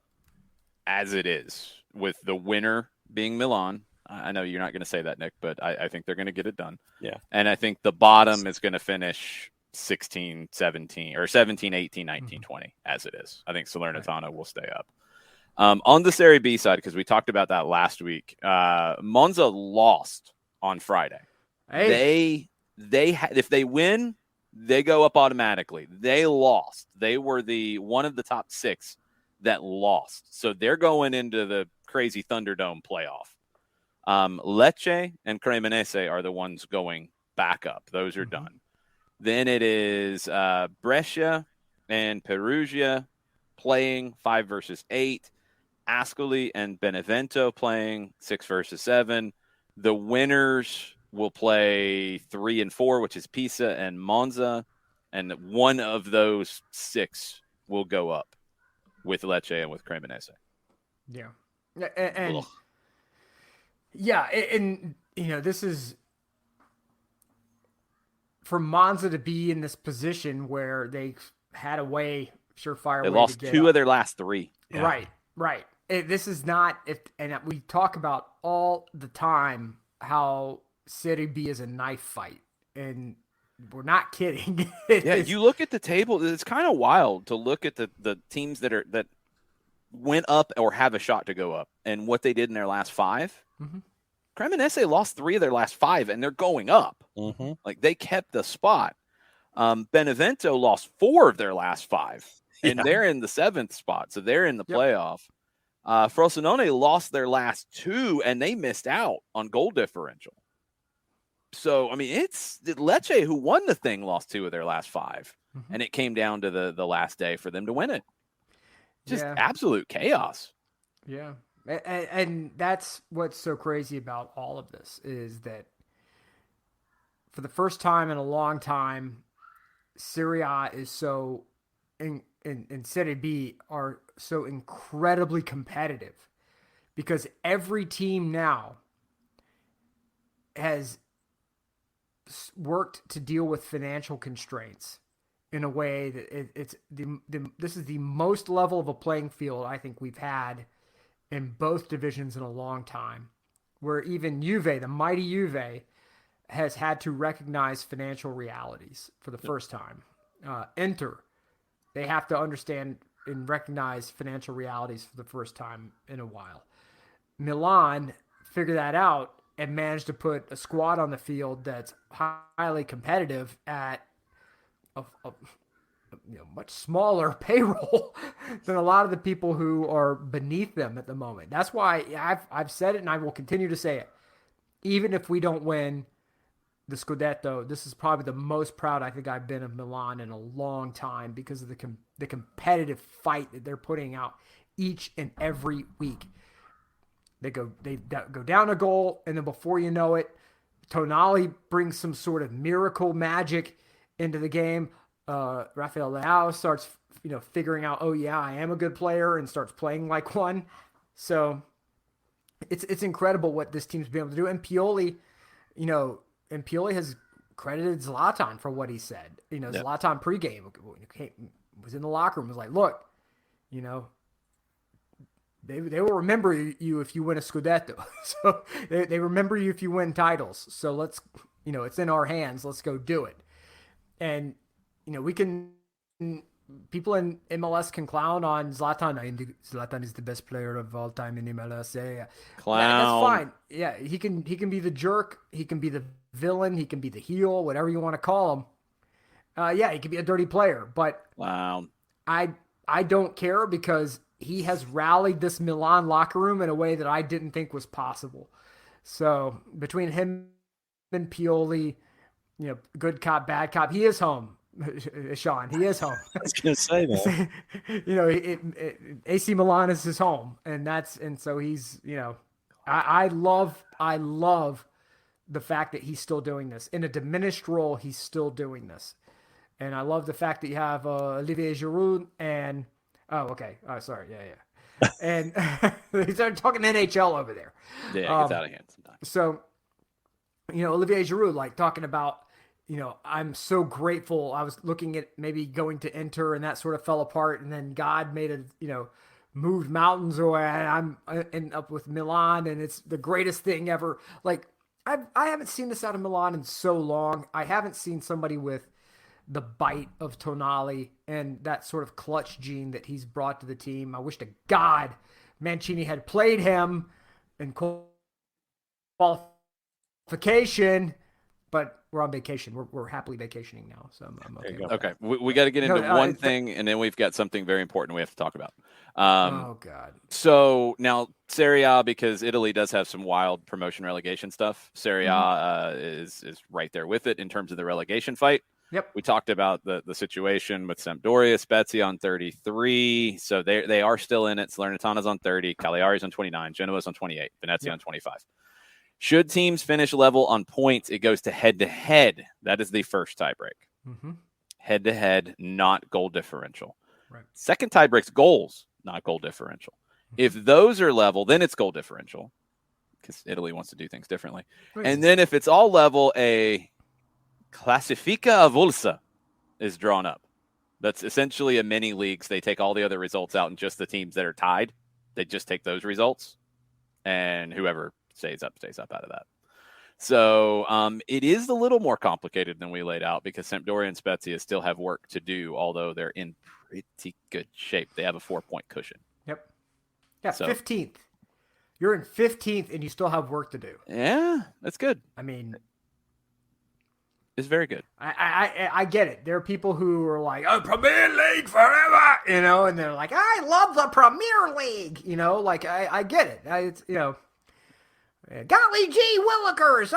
as it is, with the winner being Milan. I know you're not going to say that, Nick, but I think they're going to get it done. Yeah. And I think the bottom is going to finish 16, 17, or 17, 18, 19, 20 as it is. I think Salernitana will stay up. On the Serie B side, because we talked about that last week, Monza lost on Friday. Hey. If they win, they go up automatically. They lost. They were one of the top 6 that lost. So they're going into the crazy Thunderdome playoff. Lecce and Cremonese are the ones going back up. Those are done. Then it is Brescia and Perugia playing 5 versus 8. Ascoli and Benevento playing 6 versus 7. The winners will play 3 and 4, which is Pisa and Monza, and one of those 6 will go up with Lecce and with Cremonese. Yeah, and this is for Monza to be in this position where they had a surefire. They lost 2 of their last 3. Yeah. Right. This is not and we talk about all the time how Serie B is a knife fight, and we're not kidding. You look at the table; it's kind of wild to look at the teams that went up or have a shot to go up, and what they did in their last 5. Mm-hmm. Cremonese lost 3 of their last 5, and they're going up. Mm-hmm. Like, they kept the spot. Benevento lost 4 of their last 5, and they're in the 7th spot, so they're in the playoff. Frosinone lost their last 2, and they missed out on goal differential. So, I mean, it's Lecce, who won the thing, lost 2 of their last 5, and it came down to the last day for them to win it. Just absolute chaos. Yeah. And that's what's so crazy about all of this, is that for the first time in a long time, Serie A is so in Serie B are so incredibly competitive, because every team now has worked to deal with financial constraints in a way that this is the most level of a playing field I think we've had in both divisions in a long time, where even Juve, the mighty Juve, has had to recognize financial realities for the first time. Inter, they have to understand and recognize financial realities for the first time in a while. Milan figured that out and managed to put a squad on the field that's highly competitive at a much smaller payroll than a lot of the people who are beneath them at the moment. That's why I've said it, and I will continue to say it. Even if we don't win the Scudetto, this is probably the most proud I think I've been of Milan in a long time, because of the competitive fight that they're putting out each and every week. They go down a goal, and then before you know it, Tonali brings some sort of miracle magic into the game. Rafael Leao starts, figuring out, oh yeah, I am a good player, and starts playing like one. So it's incredible what this team's been able to do. And Pioli, has credited Zlatan for what he said. Zlatan pregame was in the locker room, was like, look, they will remember you if you win a Scudetto. So they remember you if you win titles. So let's, it's in our hands. Let's go do it. And, people in MLS can clown on Zlatan. Zlatan is the best player of all time in MLS. Yeah. Clown. That's fine. Yeah, he can be the jerk. He can be the villain. He can be the heel, whatever you want to call him. He can be a dirty player. But wow, I don't care, because he has rallied this Milan locker room in a way that I didn't think was possible. So between him and Pioli, good cop, bad cop, he is home. Sean, he is home. I was going to say that. AC Milan is his home, and so he's, I love the fact that he's still doing this in a diminished role. He's still doing this, and I love the fact that you have Olivier Giroud and sorry, and they started talking NHL over there. Yeah, it gets out of hand sometimes. So, Olivier Giroud, like talking about, I'm so grateful. I was looking at maybe going to Inter and that sort of fell apart. And then God made moved mountains away. I'm end up with Milan and it's the greatest thing ever. Like I haven't seen this out of Milan in so long. I haven't seen somebody with the bite of Tonali and that sort of clutch gene that he's brought to the team. I wish to God Mancini had played him in qualification, but we're on vacation. We're happily vacationing now, so I'm okay. Okay, we got to get into one thing, and then we've got something very important we have to talk about. Oh God! So now Serie A, because Italy does have some wild promotion relegation stuff. Serie A is right there with it in terms of the relegation fight. Yep. We talked about the situation with Sampdoria, Spezia on 33. So they are still in it. Salernitana's on 30. Cagliari's on 29. Genoa's on 28. Venezia on 25. Should teams finish level on points, it goes to head-to-head. That is the first tiebreak. Head-to-head, not goal differential. Right. Second tiebreak's goals, not goal differential. If those are level, then it's goal differential because Italy wants to do things differently. Right. And then if it's all level, a Classifica Avulsa is drawn up. That's essentially a mini leagues. They take all the other results out and just the teams that are tied. They just take those results, and whoever stays up out of that. So it is a little more complicated than we laid out because Sampdoria and Spezia still have work to do, although they're in pretty good shape. They have a 4-point cushion. Yep. Yeah, So- 15th. You're in 15th and you still have work to do. Yeah, that's good. I mean, It's very good. I get it. There are people who are like, "Oh, Premier League forever," and they're like, "I love the Premier League," like I get it. Golly gee willikers,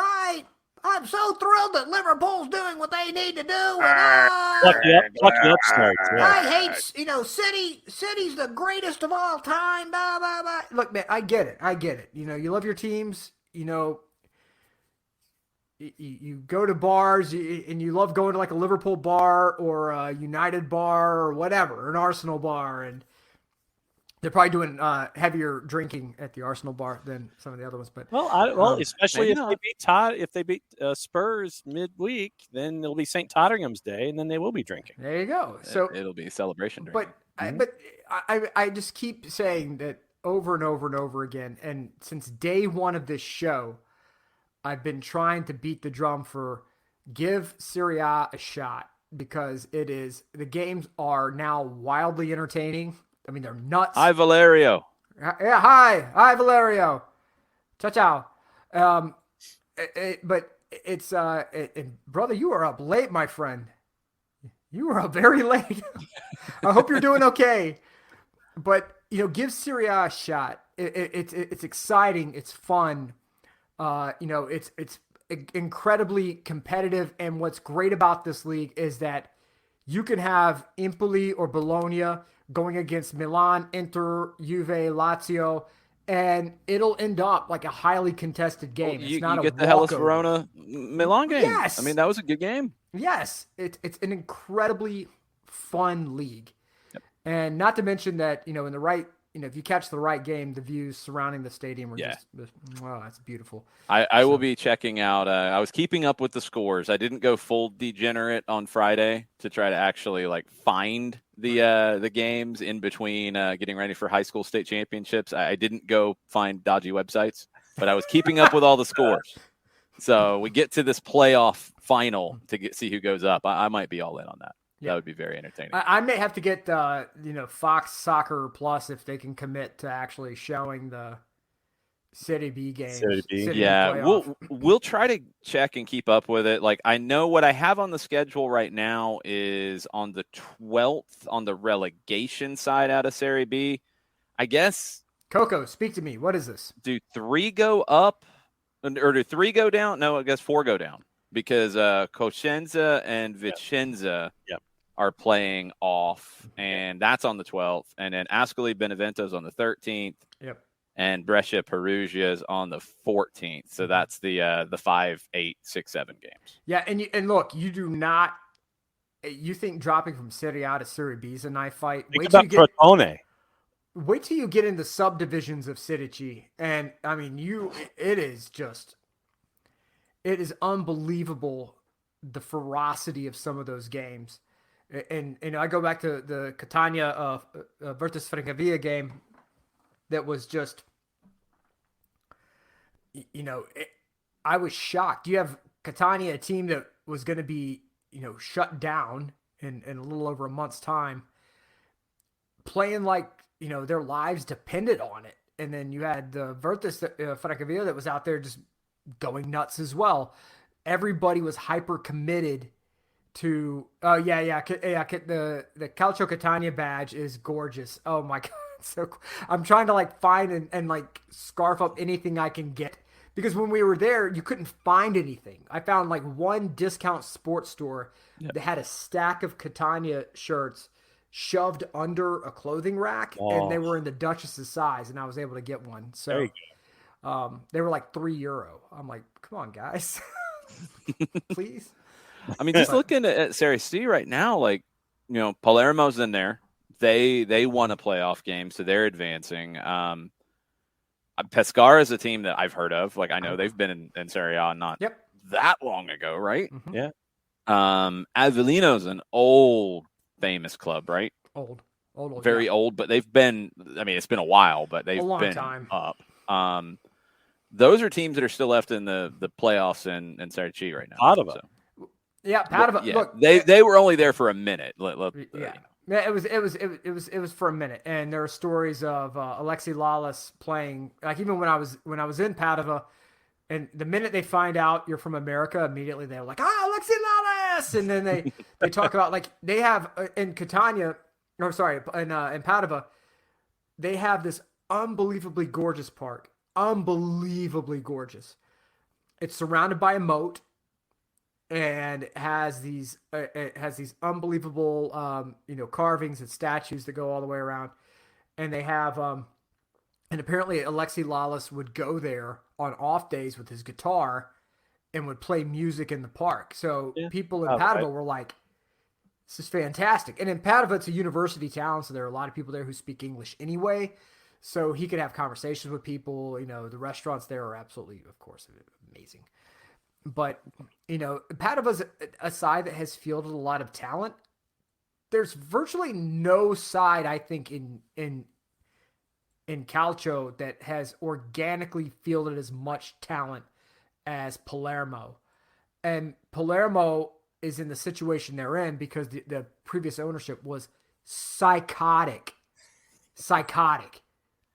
I'm so thrilled that Liverpool's doing what they need to do. Lucky upstarts. Yeah. I hate, City's the greatest of all time. Blah, blah, blah. Look, man, I get it. You love your teams. You go to bars and you love going to like a Liverpool bar or a United bar or whatever, an Arsenal bar, and they're probably doing heavier drinking at the Arsenal bar than some of the other ones. But especially if they beat Spurs midweek, then it'll be St. Tottenham's Day, and then they will be drinking. There you go. So it'll be a celebration drinking. But I just keep saying that over and over and over again, and since day one of this show, I've been trying to beat the drum for give Serie A a shot because the games are now wildly entertaining. I mean, they're nuts. Hi, Valerio. Yeah, hi, Valerio. Ciao. But it's brother, you are up late, my friend. You are up very late. I hope you're doing okay. But give Serie A a shot. It's exciting. It's fun. It's incredibly competitive. And what's great about this league is that you can have Empoli or Bologna going against Milan, Inter, Juve, Lazio, and it'll end up like a highly contested game. You get the Hellas Verona Milan game. Yes. I mean, that was a good game. Yes. It's an incredibly fun league. Yep. And not to mention that, in the right, if you catch the right game, the views surrounding the stadium are just, wow, that's beautiful. I will be checking out. I was keeping up with the scores. I didn't go full degenerate on Friday to try to actually find the games in between getting ready for high school state championships. I didn't go find dodgy websites, but I was keeping up with all the scores. So we get to this playoff final to see who goes up. I might be all in on that. Yeah. That would be very entertaining. I may have to get Fox Soccer Plus if they can commit to actually showing the City B games. Yeah, we'll try to check and keep up with it. I know what I have on the schedule right now is on the 12th on the relegation side out of Serie B. I guess. Coco, speak to me. What is this? Do 3 go up or do 3 go down? No, I guess 4 go down because Cosenza and Vicenza are playing off, and that's on the 12th. And then Ascoli Benevento's on the 13th. Yep. and Brescia Perugia is on the 14th. So that's the 5, 8, 6, 7 games. Yeah, and look, you do not. You think dropping from Serie A to Serie B is a knife fight? Think about Crotone. Wait till you get into subdivisions of Serie C, and I mean, it is unbelievable the ferocity of some of those games. And I go back to the Catania Virtus Francavilla game that was just, I was shocked. You have Catania, a team that was going to be, shut down in a little over a month's time, playing like, their lives depended on it. And then you had the Virtus Francavilla that was out there just going nuts as well. Everybody was hyper committed to, the Calcio Catania badge is gorgeous. Oh my God. So I'm trying to find and scarf up anything I can get, because when we were there, you couldn't find anything. I found one discount sports store that had a stack of Catania shirts shoved under a clothing rack, and they were in the Duchess's size, and I was able to get one. So they were like €3. I'm like, come on, guys, please. I mean, just looking at Serie C right now, Palermo's in there. They won a playoff game, so they're advancing. Pescara is a team that I've heard of. I know they've been in Serie A not that long ago, right? Mm-hmm. Yeah. Avellino's an old famous club, right? Old, very old, but they've been. I mean, it's been a while, but they've been time. Up. Those are teams that are still left in the playoffs in Serie C right now. Padova. So. Yeah, Padova. Yeah, look, they were only there for a minute. Yeah, it was for a minute, and there were stories of Alexi Lalas playing. Even when I was in Padova, and the minute they find out you're from America, immediately they're like, Alexi Lalas, and then they talk about they have in Catania, in Padova, they have this unbelievably gorgeous park, unbelievably gorgeous. It's surrounded by a moat. And it has these unbelievable carvings and statues that go all the way around, and they have and apparently Alexi Lalas would go there on off days with his guitar and would play music in the park. So people in Padova were like, "This is fantastic." And in Padova, it's a university town, so there are a lot of people there who speak English anyway. So he could have conversations with people. The restaurants there are absolutely, of course, amazing. But, Padova's a side that has fielded a lot of talent. There's virtually no side, I think, in Calcio that has organically fielded as much talent as Palermo. And Palermo is in the situation they're in because the previous ownership was psychotic.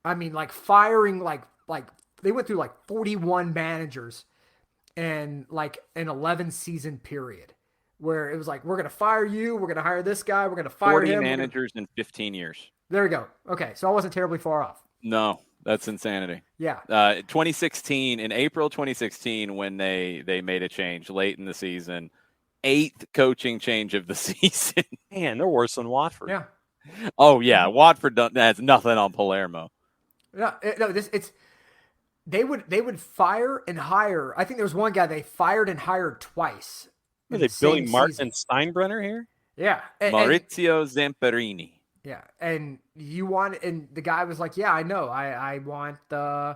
I mean, firing, they went through 41 managers and an 11 season period where it was we're going to fire you. We're going to hire this guy. We're going to fire 40 him. managers in 15 years. There we go. Okay. So I wasn't terribly far off. No, that's insanity. Yeah. 2016, in April 2016, when they made a change late in the season, 8th coaching change of the season. Man, they're worse than Watford. Yeah. Oh yeah. Watford has nothing on Palermo. No, They would fire and hire. I think there was one guy they fired and hired twice. Are they Billy Martin and Steinbrenner here? Yeah. Maurizio Zamperini. Yeah. And the guy was like, yeah, I know. I want I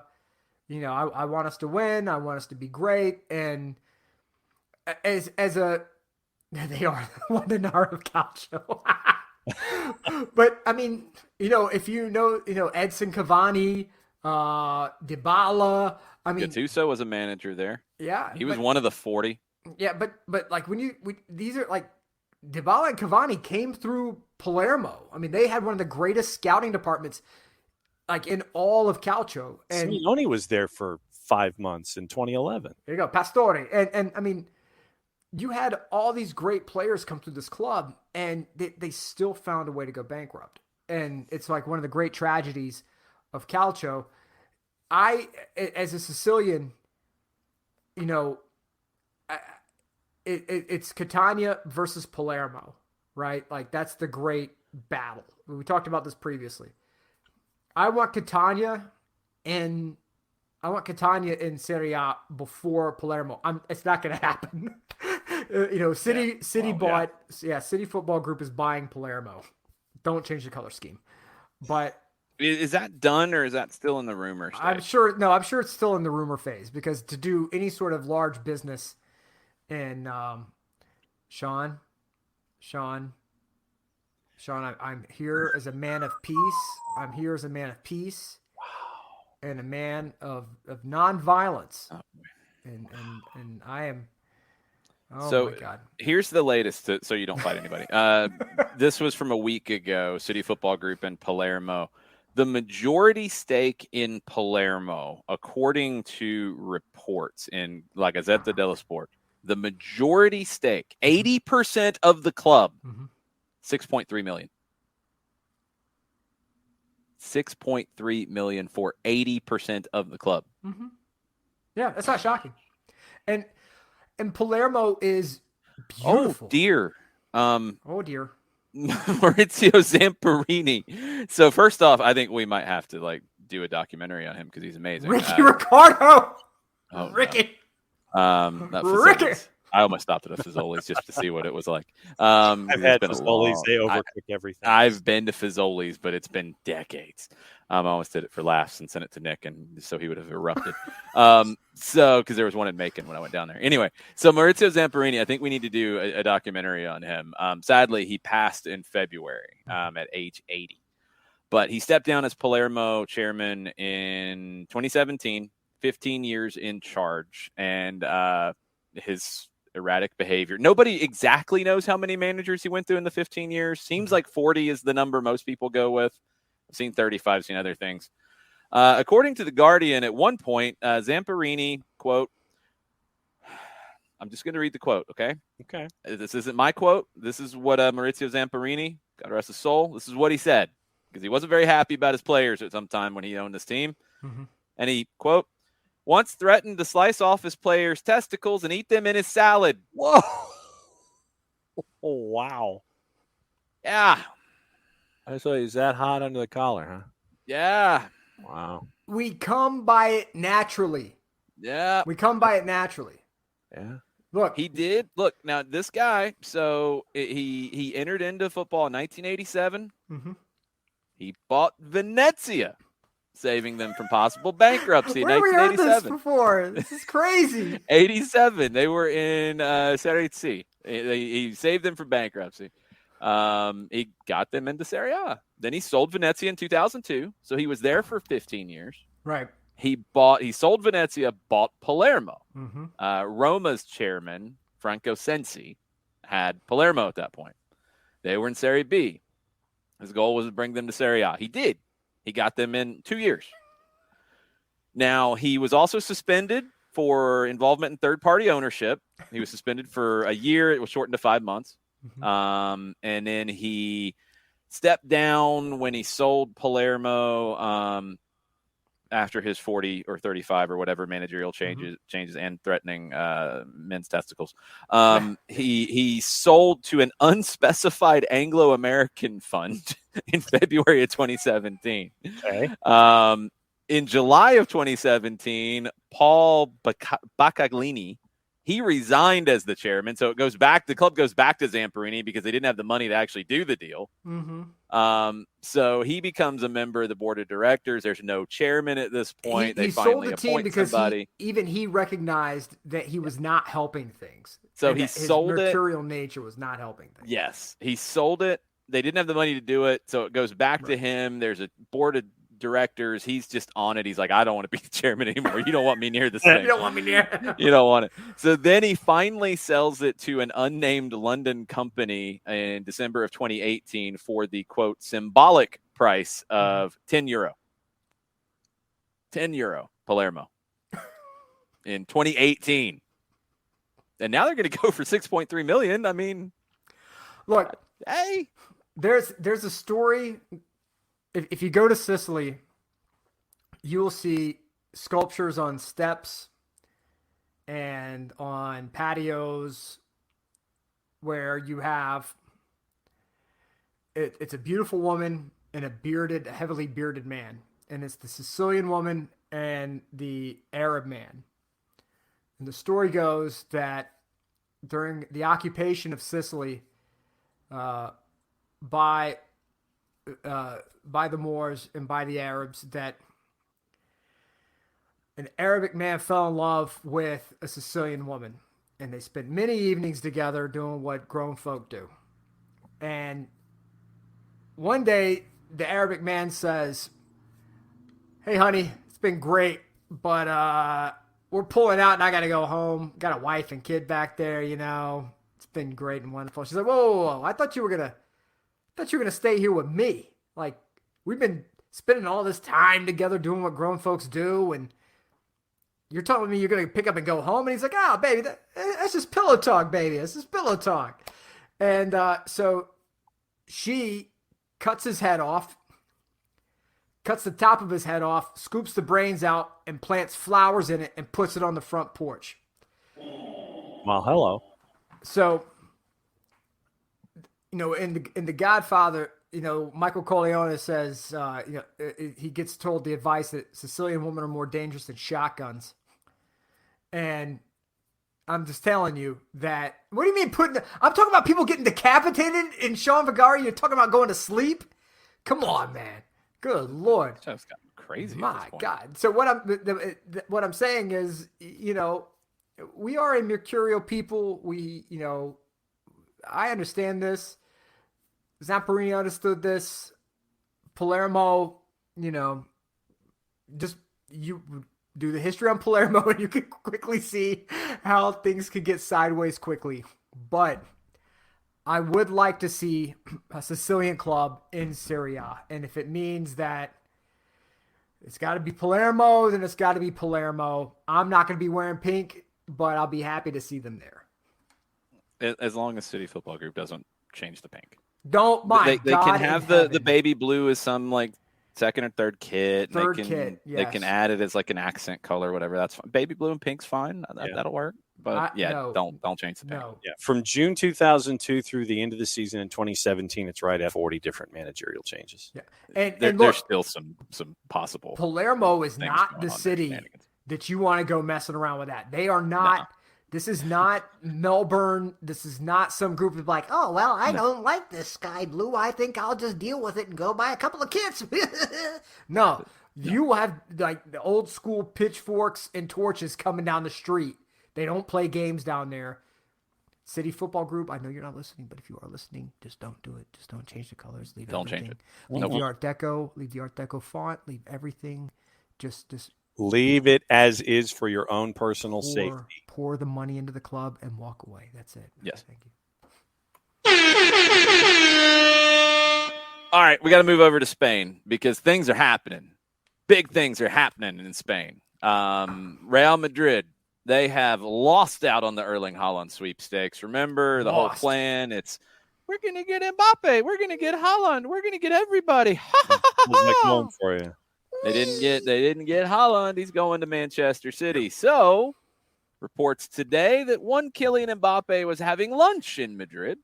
want us to win. I want us to be great. And they are the Londonara of Calcio. But I mean, if Edson Cavani, Dybala. I mean, Gattuso was a manager there. Yeah, he was one of the 40. Yeah, but these are Dybala and Cavani came through Palermo. I mean, they had one of the greatest scouting departments in all of Calcio. And Simeone was there for 5 months in 2011. There you go, Pastore, and I mean, you had all these great players come through this club, and they still found a way to go bankrupt. And it's one of the great tragedies of Calcio. As a Sicilian, it's Catania versus Palermo, right? That's the great battle. We talked about this previously. I want Catania Catania in Serie A before Palermo. It's not going to happen. City Football Group is buying Palermo. Don't change the color scheme. But is that done or is that still in the rumor stage? I'm sure it's still in the rumor phase, because to do any sort of large business in Sean, I'm here as a man of peace. I'm here as a man of peace. Wow. And a man of nonviolence. Oh. And I am. Oh my God. Here's the latest, so you don't fight anybody. This was from a week ago. City Football Group in Palermo. The majority stake in Palermo, according to reports in La Gazzetta dello Sport, the majority stake, 80% of the club, $6.3 million. $6.3 million for 80% of the club. Mm-hmm. Yeah, that's not shocking. And Palermo is beautiful. Oh dear. Maurizio Zamparini. So first off, I think we might have to do a documentary on him because he's amazing. Ricky Ricardo. Oh, Ricky. No. Ricky. I almost stopped at a Fazoli's just to see what it was like. I've had Fazoli's. They overcook everything. I've been to Fazoli's, but it's been decades. I almost did it for laughs and sent it to Nick, and so he would have erupted. Because there was one in Macon when I went down there. Anyway, so Maurizio Zamparini, I think we need to do a documentary on him. Sadly, he passed in February at age 80. But he stepped down as Palermo chairman in 2017, 15 years in charge, and his erratic behavior. Nobody exactly knows how many managers he went through in the 15 years. Seems like 40 is the number most people go with. I've seen 35, seen other things. According to The Guardian, at one point, Zamparini, quote, I'm just going to read the quote, okay? Okay. This isn't my quote. This is what Maurizio Zamparini, God rest his soul, this is what he said, because he wasn't very happy about his players at some time when he owned this team. Mm-hmm. And he, quote, once threatened to slice off his players' testicles and eat them in his salad. Whoa. Oh, wow. Yeah. So he's that hot under the collar, huh? Yeah. Wow. We come by it naturally. Yeah. We come by it naturally. Yeah. Look. He did. Look, now this guy, so he entered into football in 1987. Mm-hmm. He bought Venezia, saving them from possible bankruptcy in 1987. Where have we heard this before? This is crazy. 87. They were in Serie C. He saved them from bankruptcy. He got them into Serie A. Then he sold Venezia in 2002. So he was there for 15 years. Right. He sold Venezia, bought Palermo. Mm-hmm. Roma's chairman, Franco Sensi, had Palermo at that point. They were in Serie B. His goal was to bring them to Serie A. He did. He got them in 2 years. Now, he was also suspended for involvement in third-party ownership. He was suspended for a year. It was shortened to 5 months. Mm-hmm. And then he stepped down when he sold Palermo after his 40 or 35 or whatever managerial changes and threatening men's testicles. He sold to an unspecified Anglo-American fund in February of 2017. Okay. In July of 2017, Paul Baccaglini, he resigned as the chairman. So the club goes back to Zamparini because they didn't have the money to actually do the deal. Mm-hmm. So he becomes a member of the board of directors. There's no chairman at this point. They finally appoint somebody. He recognized that he was not helping things. So he sold it. His mercurial nature was not helping things. Yes, he sold it. They didn't have the money to do it. So it goes back to him. There's a board of directors. He's just on it. He's like, I don't want to be the chairman anymore. You don't want me near this thing. You don't want me near. You don't want it. So then he finally sells it to an unnamed London company in December of 2018 for the, quote, symbolic price of €10. €10, Palermo. In 2018. And now they're going to go for $6.3 million. I mean, look, hey, there's a story. If you go to Sicily, you will see sculptures on steps and on patios where you have it's a beautiful woman and a heavily bearded man. And it's the Sicilian woman and the Arab man. And the story goes that during the occupation of Sicily by the Moors and by the Arabs, that an Arabic man fell in love with a Sicilian woman, and they spent many evenings together doing what grown folk do. And one day, the Arabic man says, "Hey, honey, it's been great, but we're pulling out and I got to go home. Got a wife and kid back there, you know. It's been great and wonderful." She's like, whoa. I thought you were going to stay here with me. Like, we've been spending all this time together doing what grown folks do, and you're telling me you're going to pick up and go home? And he's like, "Oh, baby, that's just pillow talk, baby. That's just pillow talk." And so she cuts his head off, cuts the top of his head off, scoops the brains out, and plants flowers in it and puts it on the front porch. Well, hello. So, you know, in the Godfather, you know, Michael Corleone says, he gets told the advice that Sicilian women are more dangerous than shotguns. And I'm just telling you that. What do you mean I'm talking about people getting decapitated in Sean Vigari. You're talking about going to sleep? Come on, man. Good Lord. That's got crazy. My God. So what I'm saying is, you know, we are a mercurial people. We, you know, I understand this. Zamperini understood this. Palermo, you know, just you do the history on Palermo and you can quickly see how things could get sideways quickly. But I would like to see a Sicilian club in Serie A. And if it means that it's got to be Palermo, then it's got to be Palermo. I'm not going to be wearing pink, but I'll be happy to see them there. As long as City Football Group doesn't change the pink. Don't mind. They can have the baby blue as some like second or third kit. Yes. They can add it as like an accent color, whatever. That's fine. Baby blue and pink's fine. That'll work. But don't change the pink. No. Yeah, from June 2002 through the end of the season in 2017, it's right at 40 different managerial changes. Yeah, and look, there's still some possible. Palermo is not the city that you want to go messing around with that. They are not. No. This is not Melbourne. This is not some group of like, oh, well, I don't like this sky blue. I think I'll just deal with it and go buy a couple of kits. No, you have like the old school pitchforks and torches coming down the street. They don't play games down there. City Football Group, I know you're not listening, but if you are listening, just don't do it. Just don't change the colors. Don't change it. Leave the Art Deco. Leave the Art Deco font. Leave everything. Just leave it as is for your own personal safety. Pour the money into the club and walk away. That's it. Yes. Thank you. All right, we got to move over to Spain because things are happening. Big things are happening in Spain. Real Madrid, they have lost out on the Erling Haaland sweepstakes. Remember the whole plan? It's we're going to get Mbappe. We're going to get Haaland. We're going to get everybody. Home for you. They didn't get Haaland. He's going to Manchester City. So, reports today that one Kylian Mbappe was having lunch in Madrid.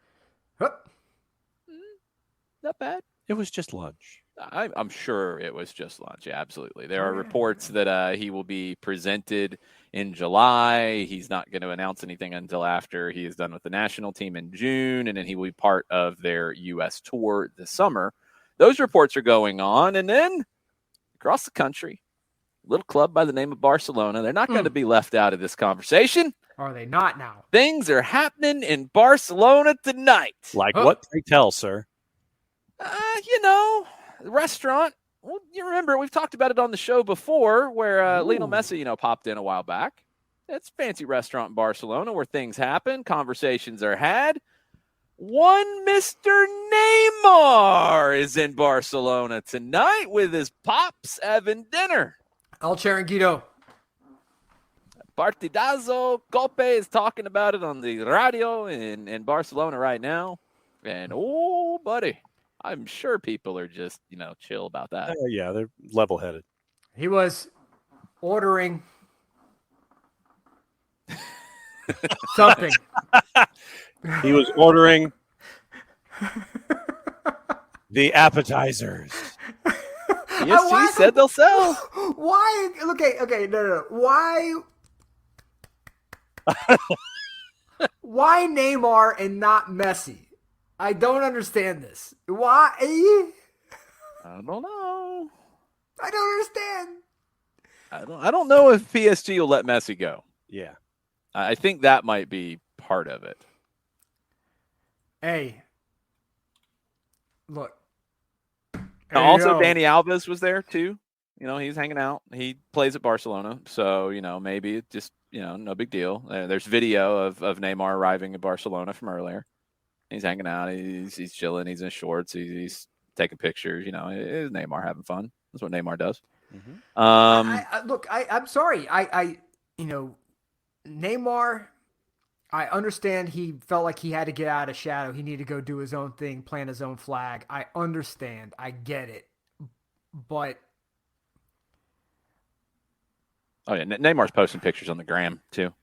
Not bad. It was just lunch. I'm sure it was just lunch. Yeah, absolutely. There are reports that he will be presented in July. He's not going to announce anything until after he is done with the national team in June, and then he will be part of their U.S. tour this summer. Those reports are going on, and then across the country, a little club by the name of Barcelona. They're not going to be left out of this conversation. Are they not now? Things are happening in Barcelona tonight. Like what? Pray tell, sir. Restaurant. Well, you remember we've talked about it on the show before where Lionel Messi, popped in a while back. It's a fancy restaurant in Barcelona where things happen. Conversations are had. One Mr. Neymar is in Barcelona tonight with his pops having dinner. El Chiringuito. Partidazo. Cope is talking about it on the radio in Barcelona right now. And, oh, buddy, I'm sure people are just, chill about that. Yeah, they're level-headed. He was ordering something. He was ordering the appetizers. PSG said they'll sell. Why? Okay, no. Why Neymar and not Messi? I don't understand this. Why? I don't know. I don't understand. I don't know if PSG will let Messi go. Yeah. I think that might be part of it. Hey, look. Also, Dani Alves was there too. He's hanging out. He plays at Barcelona, so maybe it just no big deal. There's video of Neymar arriving at Barcelona from earlier. He's hanging out. He's chilling. He's in shorts. He's taking pictures. It's Neymar having fun. That's what Neymar does. Mm-hmm. Look, I'm sorry. Neymar. I understand he felt like he had to get out of shadow. He needed to go do his own thing, plant his own flag. I understand. I get it. But oh yeah, Neymar's posting pictures on the gram too.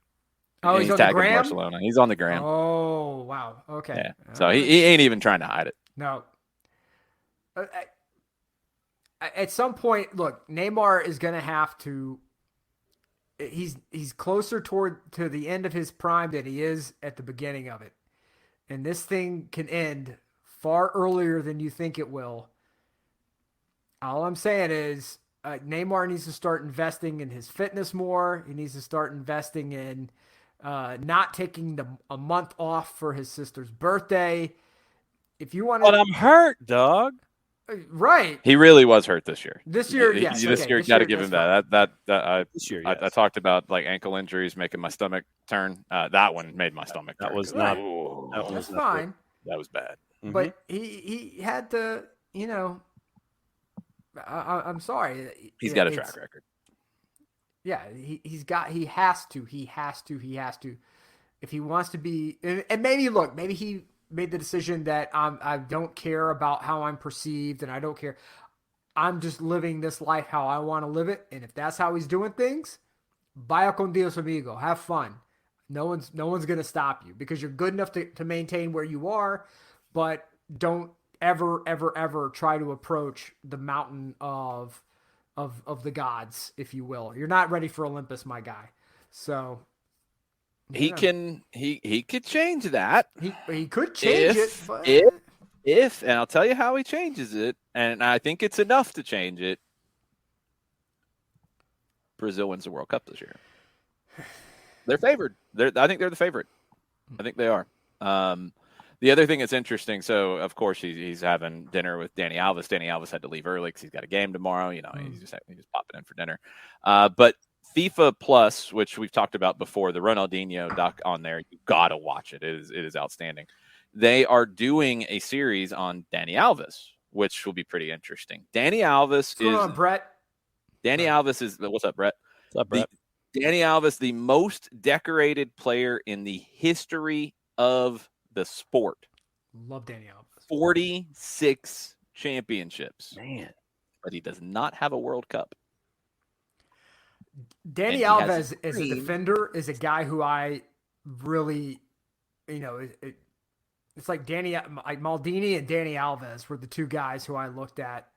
Oh, he's on the gram? Barcelona. He's on the gram. Oh, wow. Okay. Yeah. So he ain't even trying to hide it. No. At some point, look, Neymar is going to have to. He's closer to the end of his prime than he is at the beginning of it, and this thing can end far earlier than you think it will. All I'm saying is Neymar needs to start investing in his fitness more. He needs to start investing in not taking a month off for his sister's birthday. If you want to, but I'm hurt, dog. Right. He really was hurt this year. This year, yes. This year, got to give him that. This year, yes. I talked about like ankle injuries making my stomach turn. That one made my stomach turn. That was not. That's fine. That was bad. But he had to, I'm sorry. He's got a track record. Yeah, he has to. If he wants to be, and maybe he made the decision that I don't care about how I'm perceived and I don't care. I'm just living this life how I want to live it. And if that's how he's doing things, vaya con Dios, amigo. Have fun. No one's going to stop you because you're good enough to maintain where you are, but don't ever try to approach the mountain of the gods, if you will. You're not ready for Olympus, my guy. So he could change that. He could change it. But... If, and I'll tell you how he changes it, and I think it's enough to change it. Brazil wins the World Cup this year. They're favored. I think they're the favorite. I think they are. The other thing that's interesting, so of course he's having dinner with Dani Alves. Dani Alves had to leave early because he's got a game tomorrow. He's just popping in for dinner. But FIFA Plus, which we've talked about before, the Ronaldinho doc on there, you gotta watch it. It is outstanding. They are doing a series on Dani Alves, which will be pretty interesting. Dani Alves Brett. Dani Alves is what's up, Brett? What's up, Brett? Dani Alves, the most decorated player in the history of the sport. Love Dani Alves. 46 championships. Man. But he does not have a World Cup. Dani Alves as a defender is a guy who I really, it's like Maldini and Dani Alves were the two guys who I looked at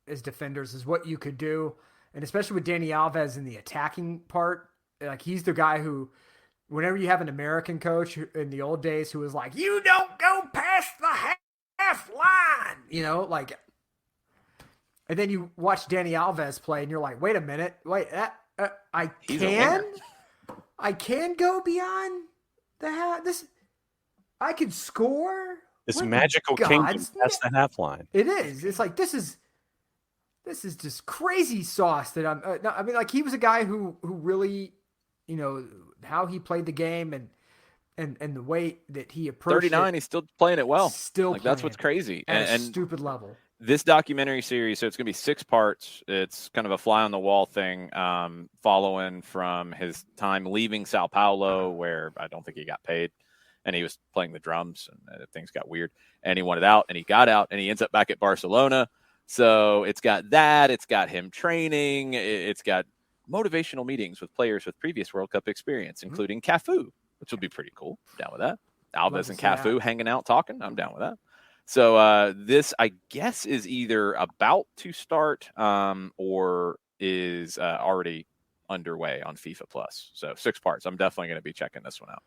as defenders, is what you could do. And especially with Dani Alves in the attacking part, like he's the guy who, whenever you have an American coach in the old days who was like, you don't go past the half line, and then you watch Dani Alves play and you're like, wait a minute, I can go beyond the half. I can score. It's magical kingdom past the half line. It is. It's like this is just crazy sauce that he was a guy who really, how he played the game and the way that he approached 39, he's still playing it well. That's what's crazy. At a stupid level. This documentary series, so it's going to be 6 parts. It's kind of a fly on the wall thing, following from his time leaving Sao Paulo, where I don't think he got paid, and he was playing the drums, and things got weird, and he wanted out, and he got out, and he ends up back at Barcelona. So it's got that. It's got him training. It's got motivational meetings with players with previous World Cup experience, including Cafu, which will be pretty cool. Down with that. Alves and Cafu hanging out, talking. I'm down with that. So this, I guess, is either about to start or is already underway on FIFA Plus. So 6 parts. I'm definitely going to be checking this one out.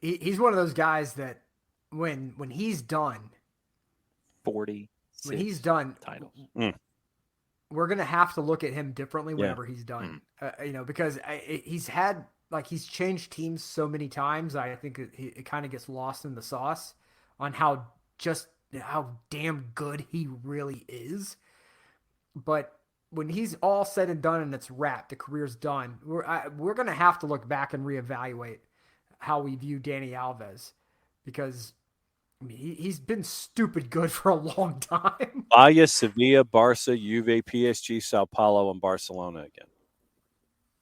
He's one of those guys that when he's done, 40. When he's done, titles. We're gonna have to look at him differently whenever he's done. Because he's changed teams so many times. I think it kind of gets lost in the sauce on how damn good he really is. But when he's all said and done and it's wrapped, the career's done. We're gonna have to look back and reevaluate how we view Dani Alves, because he's been stupid good for a long time. Bayern, Sevilla, Barca, Juve, PSG, Sao Paulo, and Barcelona again.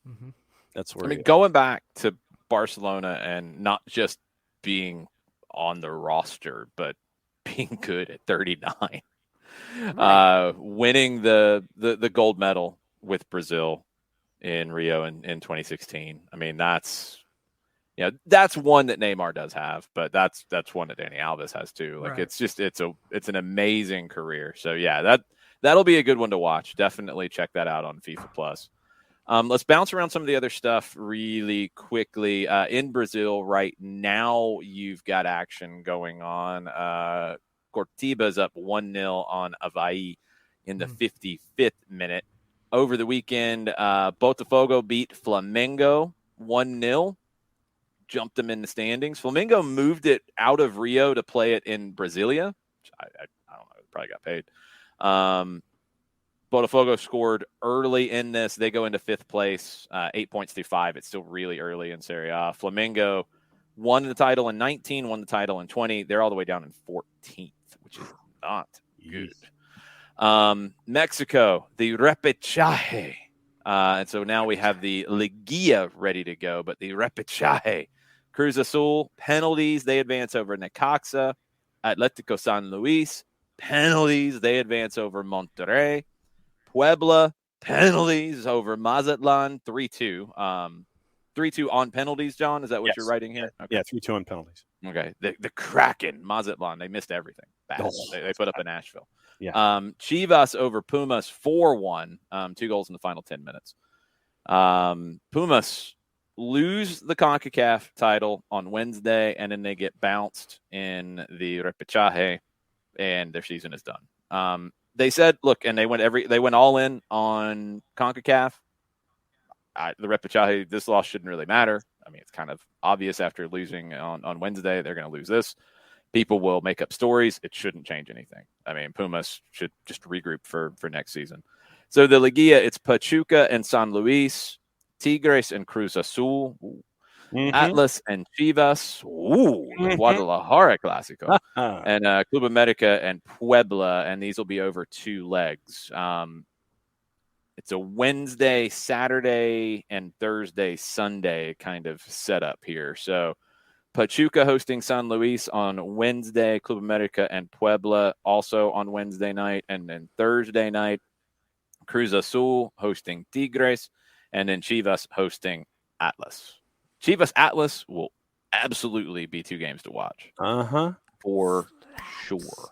Mm-hmm. That's where going back to Barcelona and not just being on the roster, but being good at 39. Right. Winning the gold medal with Brazil in Rio in 2016. I mean, that's one that Neymar does have, but that's one that Dani Alves has too. Like, right. It's an amazing career. So yeah, that'll be a good one to watch. Definitely check that out on FIFA Plus. Let's bounce around some of the other stuff really quickly. In Brazil right now, you've got action going on. Coritiba's up 1-0 on Avaí in the 55th minute. Over the weekend, Botafogo beat Flamengo 1-0. Jumped them in the standings. Flamengo moved it out of Rio to play it in Brasilia. Which I don't know. Probably got paid. Botafogo scored early in this. They go into 5th place, 8 points through 5. It's still really early in Serie A. Flamengo won the title in 19, won the title in 20. They're all the way down in 14th, which is not good. Mexico, the repechaje. And so now we have the Liguilla ready to go, but the repechaje. Cruz Azul, penalties, they advance over Necaxa. Atlético San Luis, penalties, they advance over Monterrey. Puebla, penalties over Mazatlan, 3-2. 3-2 on penalties, John? Is that what you're writing here? Okay. Yeah, 3-2 on penalties. Okay. The Kraken, Mazatlan, they missed everything. They put up in Nashville. Yeah. Chivas over Pumas, 4-1. 2 goals in the final 10 minutes. Pumas lose the CONCACAF title on Wednesday, and then they get bounced in the repechaje, and their season is done. They said, look, and they went all in on CONCACAF. The repechaje, this loss shouldn't really matter. I mean, it's kind of obvious after losing on Wednesday, they're going to lose this. People will make up stories. It shouldn't change anything. I mean, Pumas should just regroup for next season. So the Liguilla, it's Pachuca and San Luis, Tigres and Cruz Azul, Atlas and Chivas, Guadalajara Clásico, and Club America and Puebla, and these will be over 2 legs. It's a Wednesday, Saturday, and Thursday, Sunday kind of setup here. So Pachuca hosting San Luis on Wednesday, Club America and Puebla also on Wednesday night, and then Thursday night, Cruz Azul hosting Tigres, and then Chivas hosting Atlas. Chivas Atlas will absolutely be 2 games to watch. For sure.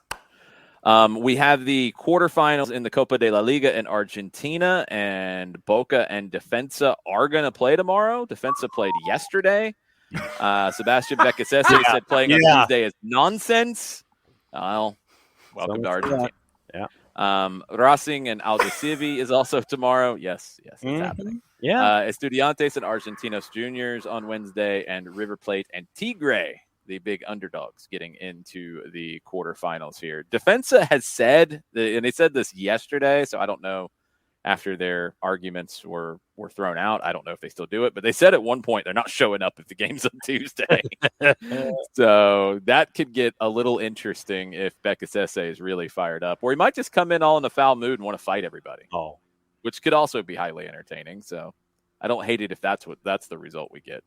We have the quarterfinals in the Copa de la Liga in Argentina, and Boca and Defensa are going to play tomorrow. Defensa played yesterday. Sebastian Becasese said playing on Tuesday is nonsense. Well, welcome to Argentina. Racing and Aldosivi is also tomorrow. Yes, it's happening. Estudiantes and Argentinos Juniors on Wednesday, and River Plate and Tigre, the big underdogs, getting into the quarterfinals here. Defensa has said, and they said this yesterday, so I don't know, after their arguments were thrown out, I don't know if they still do it, but they said at one point they're not showing up if the game's on Tuesday. So that could get a little interesting if Becasese is really fired up, or he might just come in all in a foul mood and want to fight everybody. Which could also be highly entertaining. So I don't hate it if that's the result we get.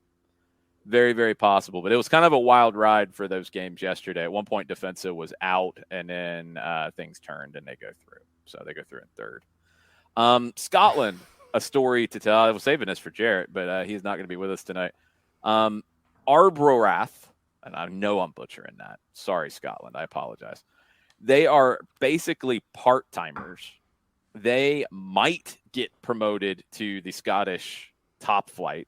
Very, very possible. But it was kind of a wild ride for those games yesterday. At one point, Defensa was out, and then things turned and they go through. So they go through in third. Scotland, a story to tell. I was saving this for Jarrett, but he's not going to be with us tonight. Arbroath, and I know I'm butchering that. Sorry, Scotland. I apologize. They are basically part-timers. They might get promoted to the Scottish top flight.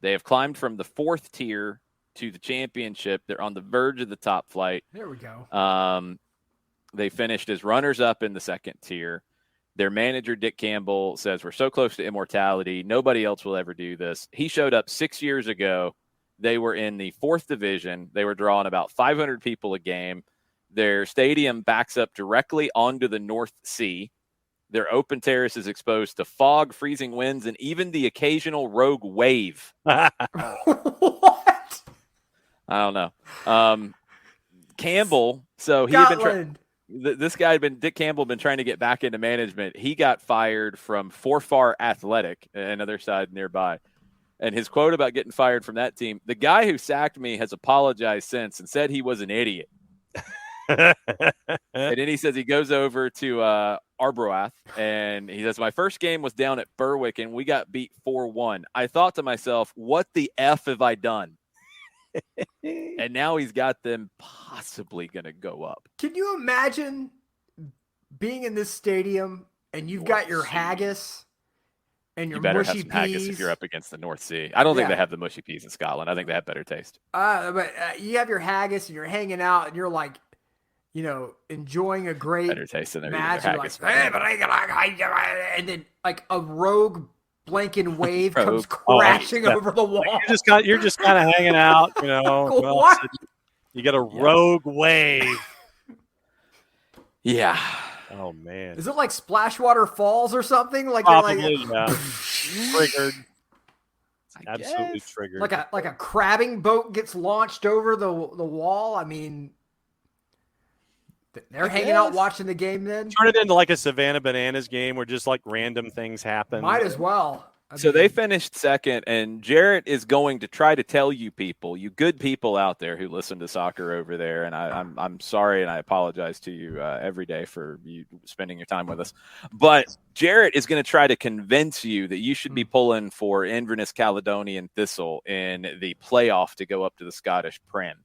They have climbed from the 4th tier to the championship. They're on the verge of the top flight. There we go. They finished as runners-up in the 2nd tier. Their manager, Dick Campbell, says, we're so close to immortality. Nobody else will ever do this. He showed up 6 years ago. They were in the 4th division. They were drawing about 500 people a game. Their stadium backs up directly onto the North Sea. Their open terrace is exposed to fog, freezing winds, and even the occasional rogue wave. What? I don't know. Campbell, so he had been this guy Dick Campbell, been trying to get back into management. He got fired from Forfar Athletic, another side nearby. And his quote about getting fired from that team, the guy who sacked me has apologized since and said he was an idiot. And then he says he goes over to Arbroath, and he says, my first game was down at Berwick, and we got beat 4-1. I thought to myself, what the F have I done? And now he's got them possibly going to go up. Can you imagine being in this stadium and you've got your haggis and your you better mushy have some haggis peas? if you're up against the North Sea. I don't think they have the mushy peas in Scotland. I think they have better taste. But you have your haggis and you're hanging out and you're like, enjoying a great better taste than match. You're like, hey, but and then like a rogue blanking wave comes crashing over the wall. You're just kind of hanging out, What? You get a rogue wave. Yeah. Oh man. Is it like Splashwater Falls or something? Like Probably, triggered. Absolutely triggered. Like a crabbing boat gets launched over the wall. I mean, they're hanging out watching the game then? Turn it into like a Savannah Bananas game where just like random things happen. Might as well. So they finished 2nd, and Jarrett is going to try to tell you people, you good people out there who listen to soccer over there, and I'm sorry and I apologize to you every day for you spending your time with us. But Jarrett is going to try to convince you that you should be pulling for Inverness Caledonian Thistle in the playoff to go up to the Scottish Prem.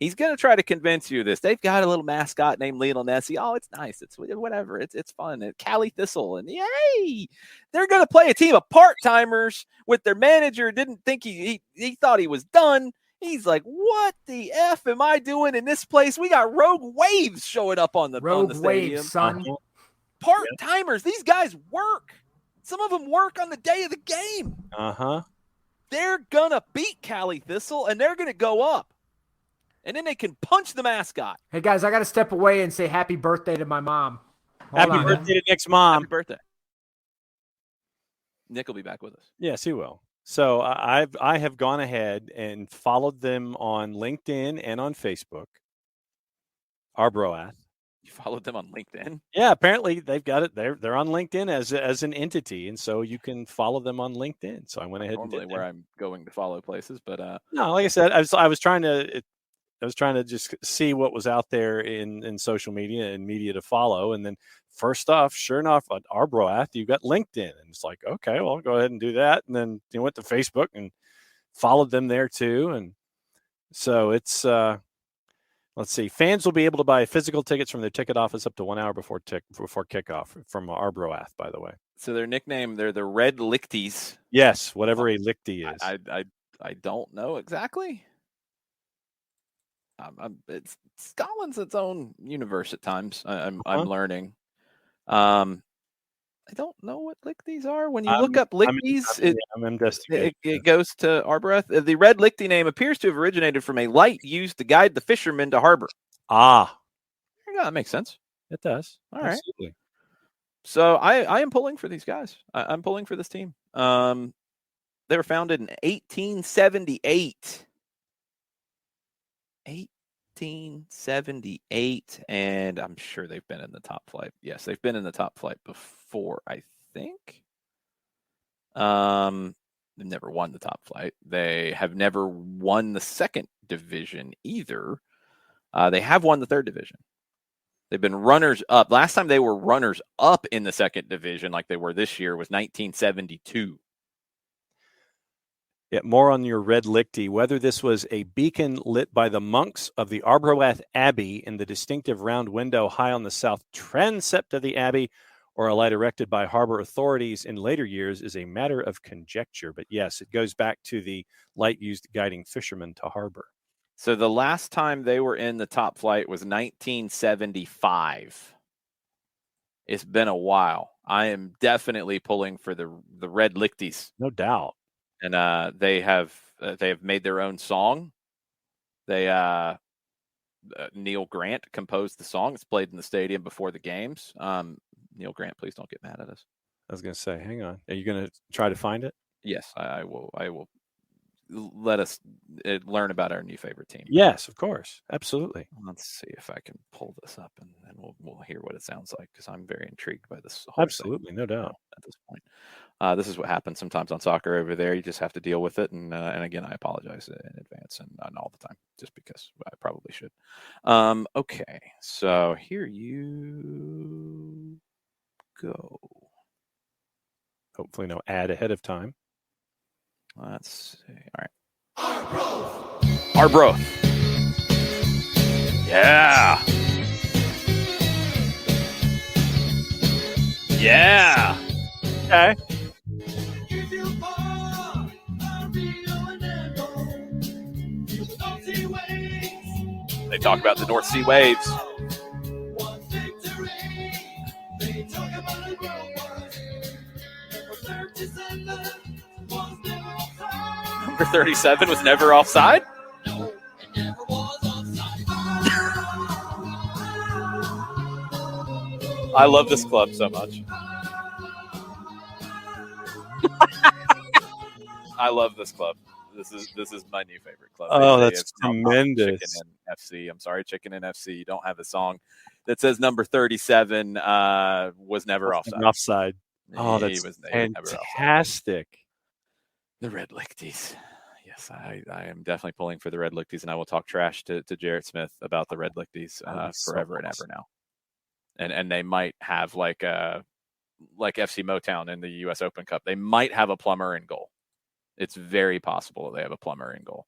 He's going to try to convince you of this. They've got a little mascot named Lionel Messi. Oh, it's nice. It's whatever. It's fun. Cali Thistle. And yay! They're going to play a team of part-timers with their manager. Didn't think he thought he was done. He's like, what the F am I doing in this place? We got rogue waves showing up on the stadium. Waves, son. Part-timers. These guys work. Some of them work on the day of the game. They're going to beat Cali Thistle, and they're going to go up. And then they can punch the mascot. Hey, guys, I got to step away and say happy birthday to my mom. Happy birthday to Nick's mom. Happy birthday. Nick will be back with us. Yes, he will. So I have gone ahead and followed them on LinkedIn and on Facebook. Arbroath. You followed them on LinkedIn? Yeah, apparently they've got it. They're on LinkedIn as an entity, and so you can follow them on LinkedIn. So I went ahead and did where I'm going to follow places, but no, like I said, I was trying to just see what was out there in social media and media to follow. And then first off, sure enough, at Arbroath, you got LinkedIn. And it's like, okay, well, I'll go ahead and do that. And then you went to Facebook and followed them there too. And so it's, let's see, fans will be able to buy physical tickets from their ticket office up to 1 hour before kickoff from Arbroath, by the way. So their nickname, they're the Red Lichties. Yes, whatever a Lichty is. I don't know exactly. It's Scotland's its own universe at times. I'm learning. I don't know what Lichties are. When you look up Lichties, it goes to Arbroath. The Red Lichty name appears to have originated from a light used to guide the fishermen to harbor. Ah, yeah, that makes sense. It does. All right. Absolutely. So I am pulling for these guys. I'm pulling for this team. They were founded in 1878. 1878, and I'm sure they've been in the top flight. Yes, they've been in the top flight before, I think. They've never won the top flight. They have never won the 2nd division either. They have won the 3rd division. They've been runners up. Last time they were runners up in the second division, like they were this year, was 1972. Yeah, more on your Red Lichty. Whether this was a beacon lit by the monks of the Arbroath Abbey in the distinctive round window high on the south transept of the Abbey, or a light erected by harbor authorities in later years, is a matter of conjecture. But yes, it goes back to the light used guiding fishermen to harbor. So the last time they were in the top flight was 1975. It's been a while. I am definitely pulling for the Red Lichties. No doubt. And they have made their own song. They Neil Grant composed the song. It's played in the stadium before the games. Neil Grant, please don't get mad at us. I was going to say, hang on. Are you going to try to find it? Yes, I will. I will. Let us learn about our new favorite team. Yes, of course. Absolutely. Let's see if I can pull this up and we'll hear what it sounds like, because I'm very intrigued by this whole Absolutely, thing, no doubt. At this point. This is what happens sometimes on soccer over there. You just have to deal with it. And again, I apologize in advance and all the time, just because I probably should. Okay, so here you go. Hopefully no ad ahead of time. Let's see. All right. Arbroath. Yeah. Yeah. Okay. They talk about the North Sea waves. Number 37 was never offside? I love this club so much. I love this club. This is my new favorite club. Oh, They that's have now bought tremendous. Chicken and FC. I'm sorry, Chicken and FC. You don't have a song that says number 37 was never offside. Offside. Oh, He that's was never offside. fantastic. The Red Lichties. Yes, I am definitely pulling for the Red Lichties, and I will talk trash to Jarrett Smith about the Red Lichties forever and ever now. And they might have like FC Motown in the U.S. Open Cup. They might have a plumber in goal. It's very possible that they have a plumber in goal.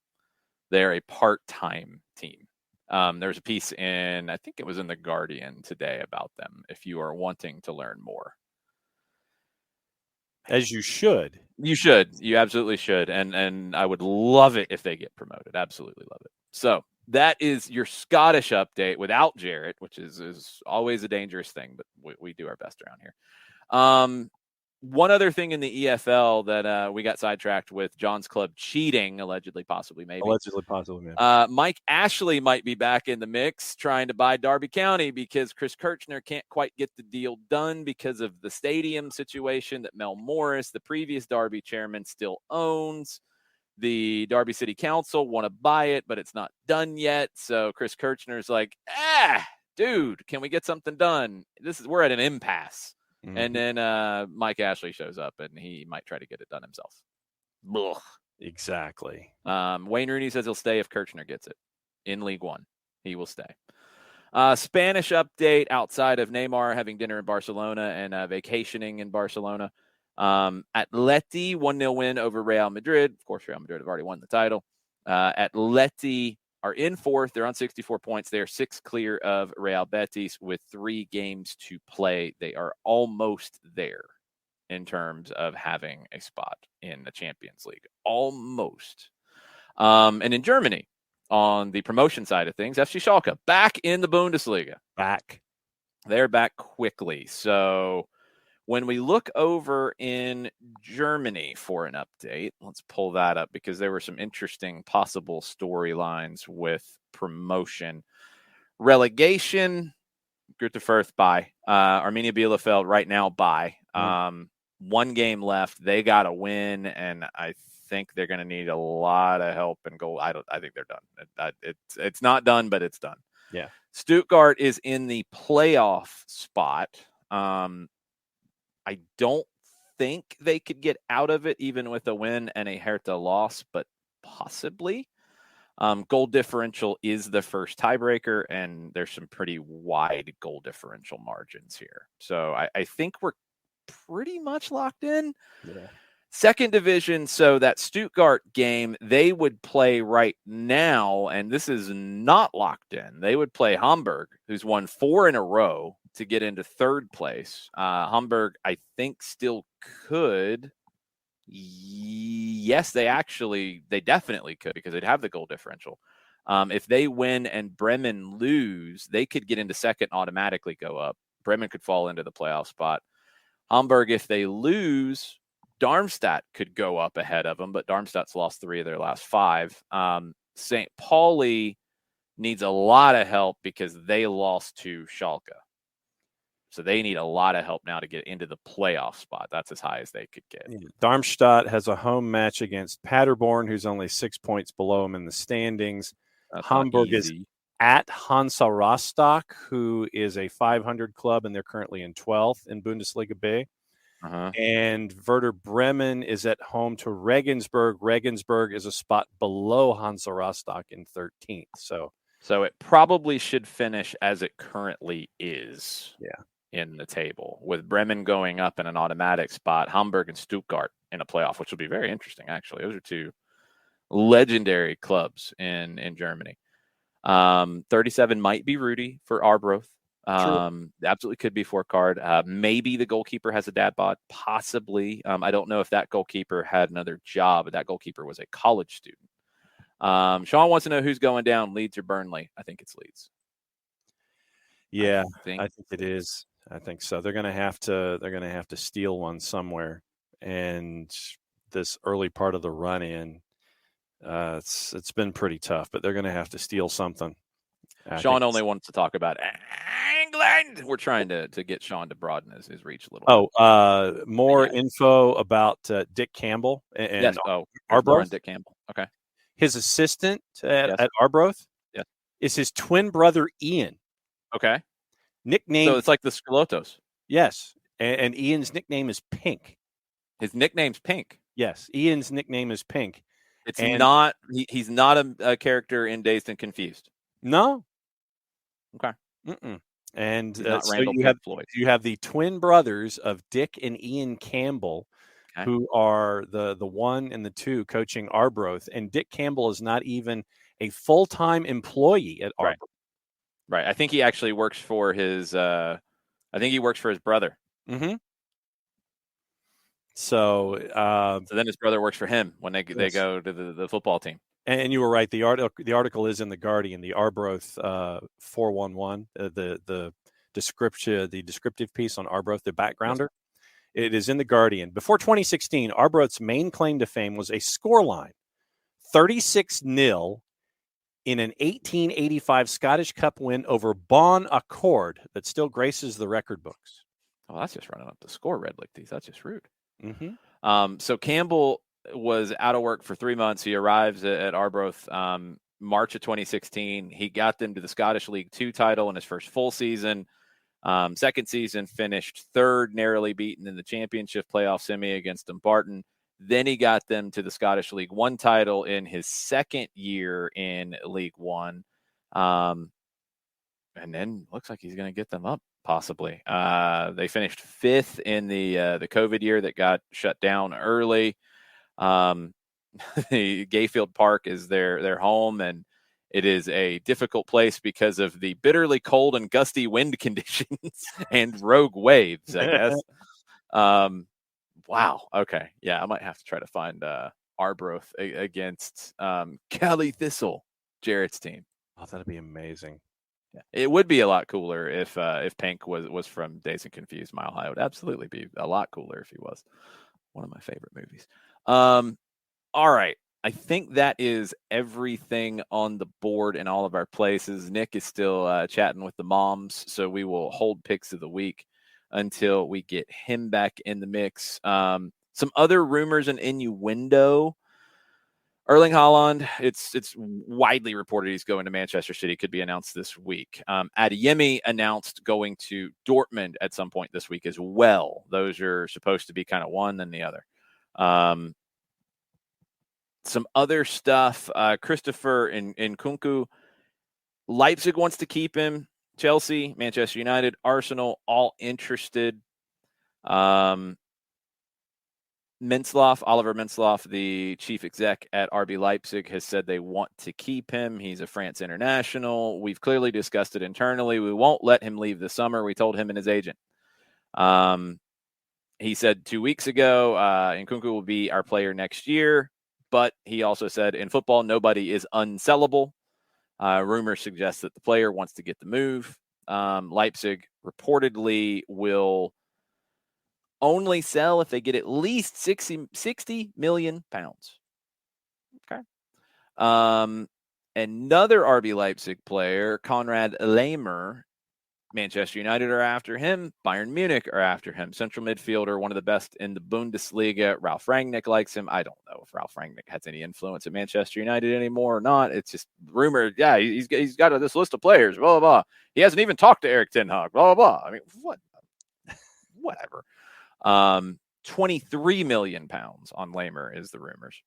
They're a part-time team. There's a piece in, I think it was in The Guardian today about them, if you are wanting to learn more. As you should. You should. You absolutely should. And I would love it if they get promoted. Absolutely love it. So that is your Scottish update without Jarrett, which is always a dangerous thing, but we do our best around here. One other thing in the EFL that we got sidetracked with John's club cheating, allegedly, possibly, maybe. Mike Ashley might be back in the mix trying to buy Derby County because Chris Kirchner can't quite get the deal done because of the stadium situation that Mel Morris, the previous Derby chairman, still owns. The Derby City Council want to buy it, but it's not done yet. So Chris Kirchner's like, dude, can we get something done? We're at an impasse. Mm-hmm. And then Mike Ashley shows up, and he might try to get it done himself. Ugh. Exactly. Wayne Rooney says he'll stay if Kirchner gets it in League One. He will stay. Spanish update outside of Neymar having dinner in Barcelona and vacationing in Barcelona. Atleti 1-0 win over Real Madrid. Of course, Real Madrid have already won the title. Atleti are in fourth. They're on 64 points. They are 6 clear of Real Betis with 3 games to play. They are almost there in terms of having a spot in the Champions League. Almost. And in Germany, on the promotion side of things, FC Schalke back in the Bundesliga. They're back quickly. So when we look over in Germany for an update, let's pull that up because there were some interesting possible storylines with promotion. Relegation, Greuther Fürth, bye. Arminia Bielefeld right now, bye. 1 game left. They got a win, and I think they're going to need a lot of help and goal. I think they're done. It's not done, but it's done. Yeah. Stuttgart is in the playoff spot. I don't think they could get out of it even with a win and a Hertha loss, but possibly. Goal differential is the first tiebreaker, and there's some pretty wide goal differential margins here. So I think we're pretty much locked in. Yeah. Second division, so that Stuttgart game, they would play right now, and this is not locked in. They would play Hamburg, who's won 4 in a row to get into third place. Hamburg, I think, still could. Yes, they definitely could because they'd have the goal differential. If they win and Bremen lose, they could get into second, automatically go up. Bremen could fall into the playoff spot. Hamburg, if they lose, Darmstadt could go up ahead of them, but Darmstadt's lost 3 of their last 5. St. Pauli needs a lot of help because they lost to Schalke. So they need a lot of help now to get into the playoff spot. That's as high as they could get. Darmstadt has a home match against Paderborn, who's only 6 points below them in the standings. That's Hamburg is at Hansa Rostock, who is a 500 club, and they're currently in 12th in Bundesliga B. And Werder Bremen is at home to Regensburg. Regensburg is a spot below Hansa Rostock in 13th. So it probably should finish as it currently is. Yeah. In the table, with Bremen going up in an automatic spot, Hamburg and Stuttgart in a playoff, which will be very interesting, actually. Those are 2 legendary clubs in Germany. 37 might be Rudy for Arbroath. Absolutely could be Fourcard. Maybe the goalkeeper has a dad bod, possibly. I don't know if that goalkeeper had another job, but that goalkeeper was a college student. Sean wants to know who's going down, Leeds or Burnley. I think it's Leeds. Yeah, I think it is. I think so. They're going to have to steal one somewhere, and this early part of the run in, it's been pretty tough. But they're going to have to steal something. Sean only wants to talk about England. We're trying to get Sean to broaden his reach a little. More info about Dick Campbell and yes. Arbroath. Dick Campbell. Okay. His assistant at Arbroath is his twin brother Ian. Okay. Nickname. So it's like the Scolotos. Yes. And Ian's nickname is Pink. His nickname's Pink. Yes. Ian's nickname is Pink. He's not a character in Dazed and Confused. No. Okay. Mm-mm. And so you have the twin brothers of Dick and Ian Campbell, who are the 1 and the 2 coaching Arbroath. And Dick Campbell is not even a full-time employee at Arbroath. Right. I think he actually works for his brother. Mm-hmm. So then his brother works for him when they go to the football team. And you were right. The article is in the Guardian. The Arbroath 411, the descriptive piece on Arbroath, the backgrounder. Yes. It is in the Guardian. Before 2016, Arbroath's main claim to fame was a scoreline, 36-0. In an 1885 Scottish Cup win over Bon Accord that still graces the record books. Oh, that's just running up the score, Red Lick These. That's just rude. Mm-hmm. So Campbell was out of work for 3 months. He arrives at Arbroath March of 2016. He got them to the Scottish League 2 title in his first full season. Second season, finished 3rd, narrowly beaten in the championship playoff semi against Dumbarton. Then he got them to the Scottish League 1 title in his second year in League 1. And then looks like he's going to get them up, possibly. They finished 5th in the COVID year that got shut down early. The Gayfield Park is their home, and it is a difficult place because of the bitterly cold and gusty wind conditions and rogue waves, I guess. Wow. Okay. Yeah, I might have to try to find Arbroath against Cali Thistle, Jarrett's team. Oh, that'd be amazing. Yeah. It would be a lot cooler if Pink was from Dazed and Confused Mile High. It would absolutely be a lot cooler if he was. One of my favorite movies. All right. I think that is everything on the board in all of our places. Nick is still chatting with the moms, so we will hold picks of the week until we get him back in the mix. Some other rumors and innuendo. Erling Haaland, it's widely reported he's going to Manchester City, could be announced this week. Adeyemi announced going to Dortmund at some point this week as well. Those are supposed to be kind of one then the other. some other stuff. Christopher Nkunku, Leipzig wants to keep him. Chelsea, Manchester United, Arsenal, all interested. Oliver Mintzlaff, the chief exec at RB Leipzig, has said they want to keep him. He's a France international. We've clearly discussed it internally. We won't let him leave this summer. We told him and his agent. He said 2 weeks ago, Nkunku will be our player next year. But he also said in football, nobody is unsellable. Rumors suggest that the player wants to get the move. Leipzig reportedly will only sell if they get at least 60 million pounds. Okay. Another RB Leipzig player, Konrad Laimer, Manchester United are after him. Bayern Munich are after him. Central midfielder, one of the best in the Bundesliga. Ralf Rangnick likes him. I don't know if Ralf Rangnick has any influence at Manchester United anymore or not. It's just rumored. Yeah, he's got this list of players, blah, blah, blah. He hasn't even talked to Eric Ten Hag, blah, blah, blah. I mean, what? Whatever. 23 million pounds on Laimer is the rumors.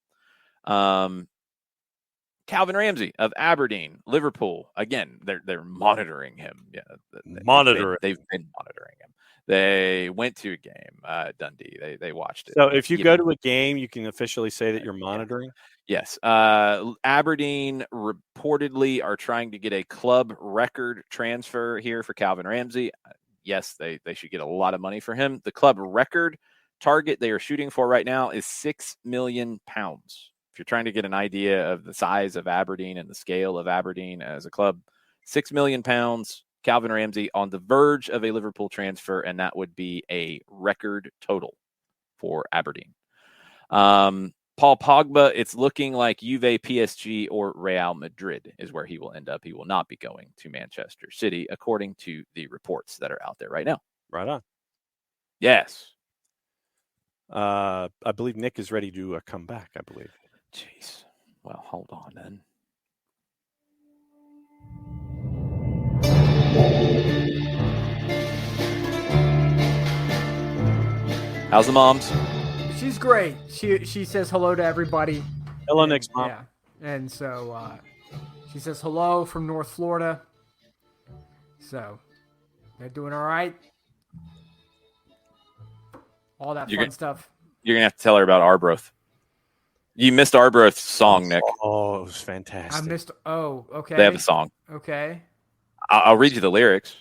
Calvin Ramsey of Aberdeen, Liverpool. Again, they're monitoring him. Yeah, they've been monitoring him. They went to a game, Dundee. They watched it. So if you go to a game, you can officially say that you're monitoring? Yes. Aberdeen reportedly are trying to get a club record transfer here for Calvin Ramsey. Yes, they should get a lot of money for him. The club record target they are shooting for right now is 6 million pounds. If you're trying to get an idea of the size of Aberdeen and the scale of Aberdeen as a club, 6 million pounds, Calvin Ramsey on the verge of a Liverpool transfer, and that would be a record total for Aberdeen. Paul Pogba, it's looking like Juve, PSG, or Real Madrid is where he will end up. He will not be going to Manchester City, according to the reports that are out there right now. Right on. Yes. I believe Nick is ready to come back, I believe. Jeez. Well, hold on then. How's the moms? She's great. She says hello to everybody. Hello, Nick's mom. Yeah. And so she says hello from North Florida. So they're doing all right. All that fun stuff. You're going to have to tell her about Arbroath. You missed Arbroath's song, Nick. Oh, it was fantastic. I missed. Oh, okay. They have a song. Okay. I'll read you the lyrics.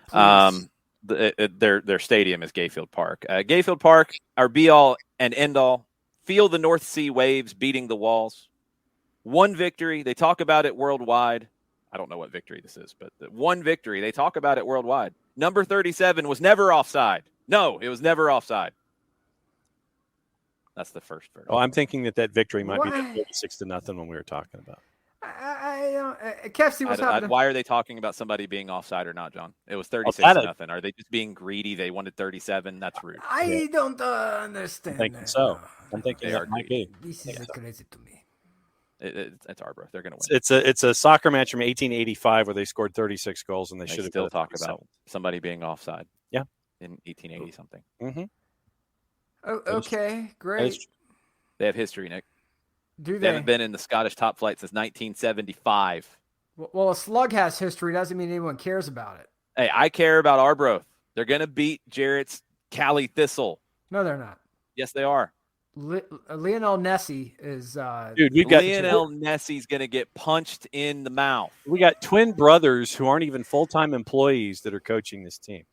Please. Their stadium is Gayfield Park. Gayfield Park, our be-all and end-all. Feel the North Sea waves beating the walls. One victory. They talk about it worldwide. I don't know what victory this is, but one victory. They talk about it worldwide. Number 37 was never offside. No, it was never offside. That's the first verse. Oh, I'm thinking that victory might be 36-0 when we were talking about. Kefsy, what's happening? Why are they talking about somebody being offside or not, John? It was 36-0. Are they just being greedy? They wanted 37. That's rude. I don't understand. I'm thinking so. I'm thinking they are might be. This is crazy to me. It's Arbroath. They're going to win. It's a soccer match from 1885 where they scored 36 goals and they should have still talk about somebody being offside. Yeah, in 1880 something. Mm-hmm. Oh, okay, great. They have history, Nick. Do they? They haven't been in the Scottish top flight since 1975. Well, a slug has history doesn't mean anyone cares about it. Hey, I care about Arbroath. They're going to beat Jarrett's Cali Thistle. No, they're not. Yes, they are. Lionel Nessie is. Dude, we've got Lionel Nessie's going to get punched in the mouth. We got twin brothers who aren't even full-time employees that are coaching this team.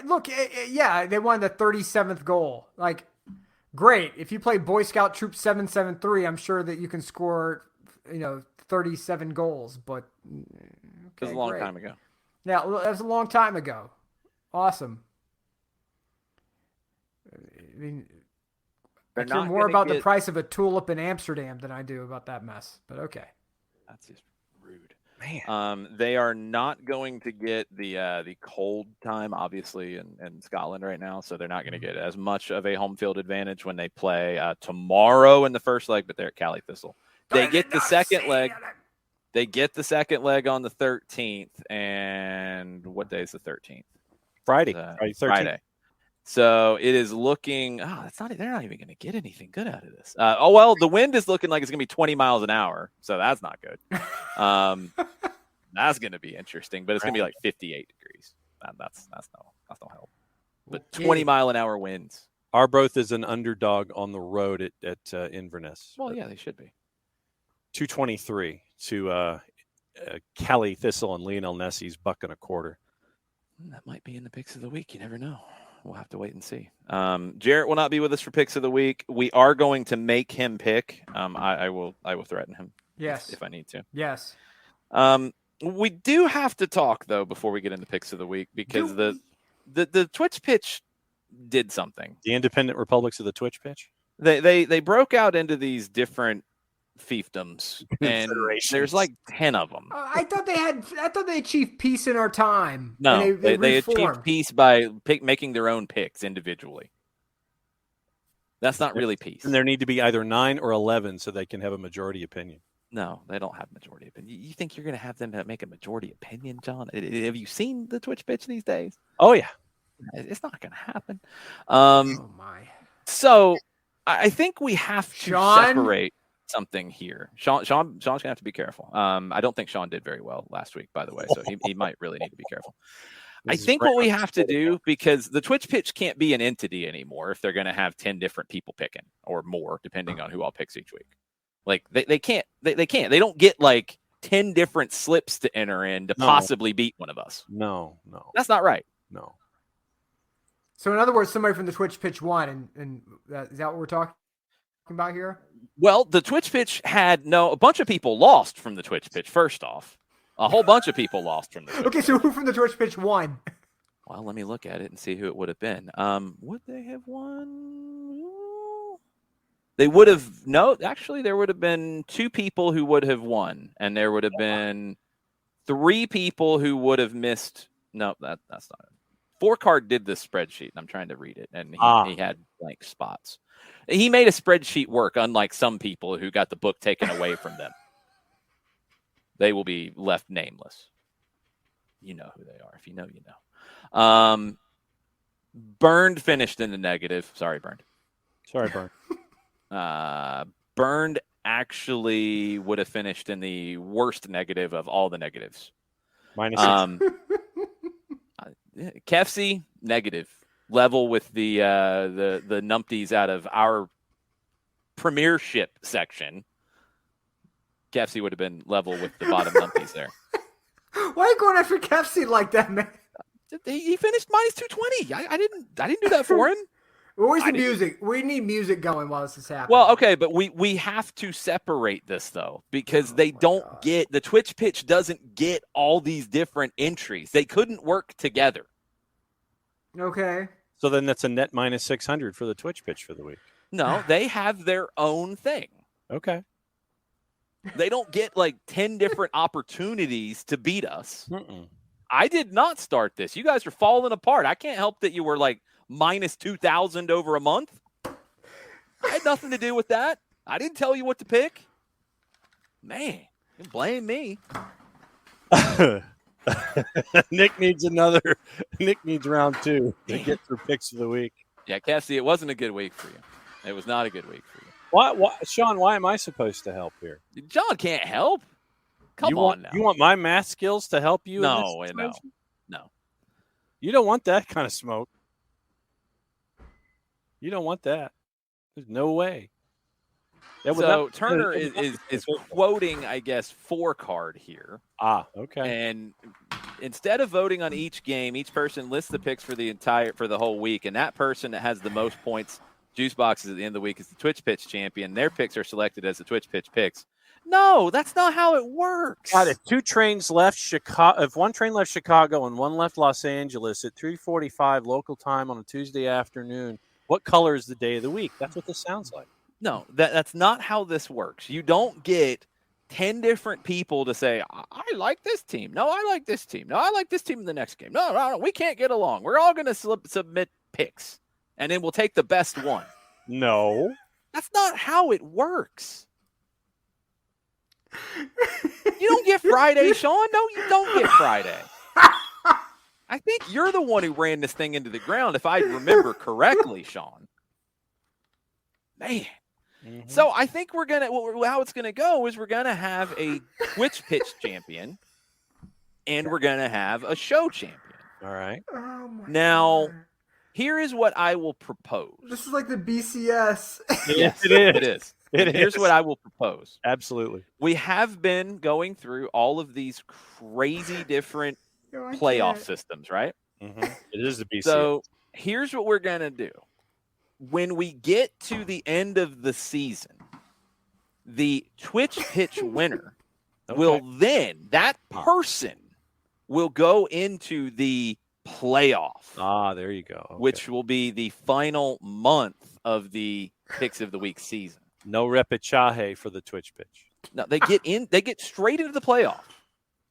Look, yeah, they won the 37th goal. Like, great. If you play Boy Scout Troop 773, I'm sure that you can score, 37 goals. But it was a long time ago. Yeah, that was a long time ago. Awesome. I mean, I care more about the price of a tulip in Amsterdam than I do about that mess. But okay. That's just rude. Man. They are not going to get the cold time, obviously, in Scotland right now, so they're not going to get as much of a home field advantage when they play tomorrow in the first leg, but they're at Cali Thistle. They get the second leg. They get the second leg on the 13th, and what day is the 13th? Friday. Friday. So it is looking. Oh, that's not. They're not even going to get anything good out of this. Oh well, the wind is looking like it's going to be 20 miles an hour, so that's not good. That's going to be interesting, but it's going to be like 58 degrees. That's no help. But 20-mile-an-hour winds. Arbroath is an underdog on the road at Inverness. Well, yeah, they should be. 223 to Cali Thistle and Lionel Nessie's $1.25. That might be in the picks of the week. You never know. We'll have to wait and see. Jarrett will not be with us for picks of the week. We are going to make him pick. I will threaten him. Yes, if I need to. Yes. We do have to talk though before we get into picks of the week because the Twitch pitch did something. The independent republics of the Twitch pitch. They broke out into these different fiefdoms, and there's like 10 of them. I thought they achieved peace in our time. No, they achieved peace by making their own picks individually. That's not really peace. And there need to be either 9 or 11 so they can have a majority opinion. No, they don't have majority opinion. You think you're going to have them make a majority opinion, John? Have you seen the Twitch pitch these days? Oh yeah, it's not going to happen. Oh my! So I think we have to separate something here. Sean's gonna have to be careful. I don't think Sean did very well last week, by the way, so he might really need to be careful. I think what we have to do, because the Twitch pitch can't be an entity anymore if they're going to have 10 different people picking or more, depending on who all picks each week. Like they can't. They don't get like 10 different slips to enter in to possibly beat one of us. No, that's not right. No. So in other words, somebody from the Twitch pitch won, and is that what we're talking about here? Well, the Twitch pitch had a bunch of people lost from the Twitch pitch. First off, a whole bunch of people lost from the Twitch pitch. So who from the Twitch pitch won? Well, let me look at it and see who it would have been. Would they have won? They would have actually there would have been 2 people who would have won, and there would have been 3 people who would have missed. No, that's not it. 4Card did this spreadsheet, and I'm trying to read it, and he had blank spots. He made a spreadsheet work, unlike some people who got the book taken away from them. They will be left nameless. You know who they are. If you know, you know. Burned finished in the negative. Sorry, Burned. Burned actually would have finished in the worst negative of all the negatives. -6. Kefsey, negative. Level with the numpties out of our premiership section. Kefsey would have been level with the bottom numpties there. Why are you going after Kefsey like that, man? He finished -220. I didn't do that for him. Where's the music? We need music going while this is happening. Well, okay, but we have to separate this though, because they don't get the Twitch pitch doesn't get all these different entries. They couldn't work together. Okay. So then that's a net -600 for the Twitch pitch for the week. No, they have their own thing. Okay. They don't get like 10 different opportunities to beat us. Mm-mm. I did not start this. You guys are falling apart. I can't help that you were like -2,000 over a month. I had nothing to do with that. I didn't tell you what to pick. Man, you blame me. Nick needs round 2 to get through picks of the week. Yeah, Cassie, it wasn't a good week for you. It was not a good week for you. Why, Sean? Why am I supposed to help here? John can't help. Come on now. You want my math skills to help you? No. You don't want that kind of smoke. You don't want that. There's no way. So Turner is quoting, I guess, 4Card here. Okay. And instead of voting on each game, each person lists the picks for the whole week, and that person that has the most points, juice boxes at the end of the week, is the Twitch pitch champion. Their picks are selected as the Twitch pitch picks. No, that's not how it works. God, if 2 trains left Chicago, if 1 train left Chicago and 1 left Los Angeles at 3:45 local time on a Tuesday afternoon, what color is the day of the week? That's what this sounds like. No, that's not how this works. You don't get 10 different people to say, I like this team. No, I like this team. No, I like this team in the next game. No, we can't get along. We're all going to submit picks, and then we'll take the best one. No. That's not how it works. You don't get Friday, Sean. No, you don't get Friday. I think you're the one who ran this thing into the ground, if I remember correctly, Sean. Man. Mhm. So I think how it's gonna go is we're gonna have a Twitch pitch champion, and we're gonna have a show champion. All right. Oh my Now, God. here is what I will propose. This is like the BCS. Yes, it is. it is. It And here's is. what I will propose. Absolutely. We have been going through all of these crazy different Yo, I playoff can't. systems, right? It is the BCS. So here's what we're gonna do. When we get to the end of the season, the Twitch pitch winner will then, that person will go into the playoff, there you go. Okay. which will be the final month of the Picks of the Week season. No repechaje for the Twitch pitch. No, they get straight into the playoff.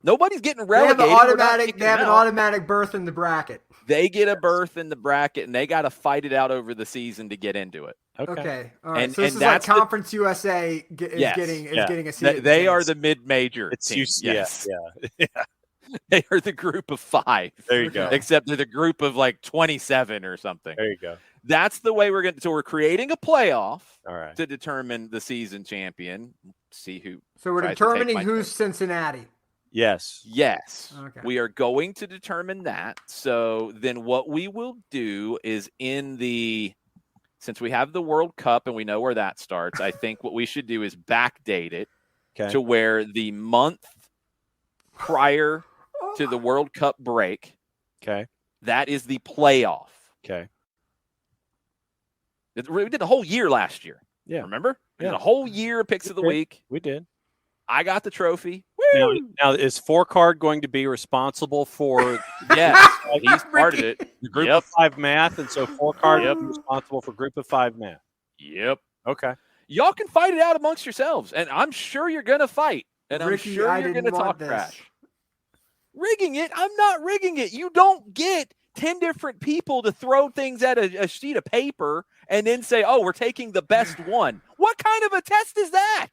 Nobody's getting They have, relegated. an automatic berth in the bracket. They get a berth in the bracket, and they got to fight it out over the season to get into it. Okay. All right. And- So this and is like that's the- Conference USA is Yes. getting a seat. They are the mid-major It's team. UCS. Yeah. They are the group of 5. There you go. Except they're the group of like 27 or something. There you go. That's the way we're going to. So we're creating a playoff All right. to determine the season champion. See who. So we're tries to take determining my who's pick. Cincinnati. Yes. Yes. Okay. We are going to determine that. So then what we will do is since we have the World Cup and we know where that starts, I think what we should do is backdate it Okay. to where the month prior to the World Cup break, Okay. that is the playoff. Okay. We did a whole year last year. Yeah. Remember? We did Yeah. a whole year of Picks of the did. Week. We did. I got the trophy. Now, Woo! now, is 4Card going to be responsible for Yes, he started it. the group Yep. of 5 math, and so 4Card Yep. will be responsible for group of 5 math? Yep. Okay. Y'all can fight it out amongst yourselves, and I'm sure you're going to fight, and Ricky, I'm sure I you're didn't going to talk want this. trash. Rigging it? I'm not rigging it. You don't get 10 different people to throw things at a sheet of paper and then say, oh, we're taking the best one. What kind of a test is that?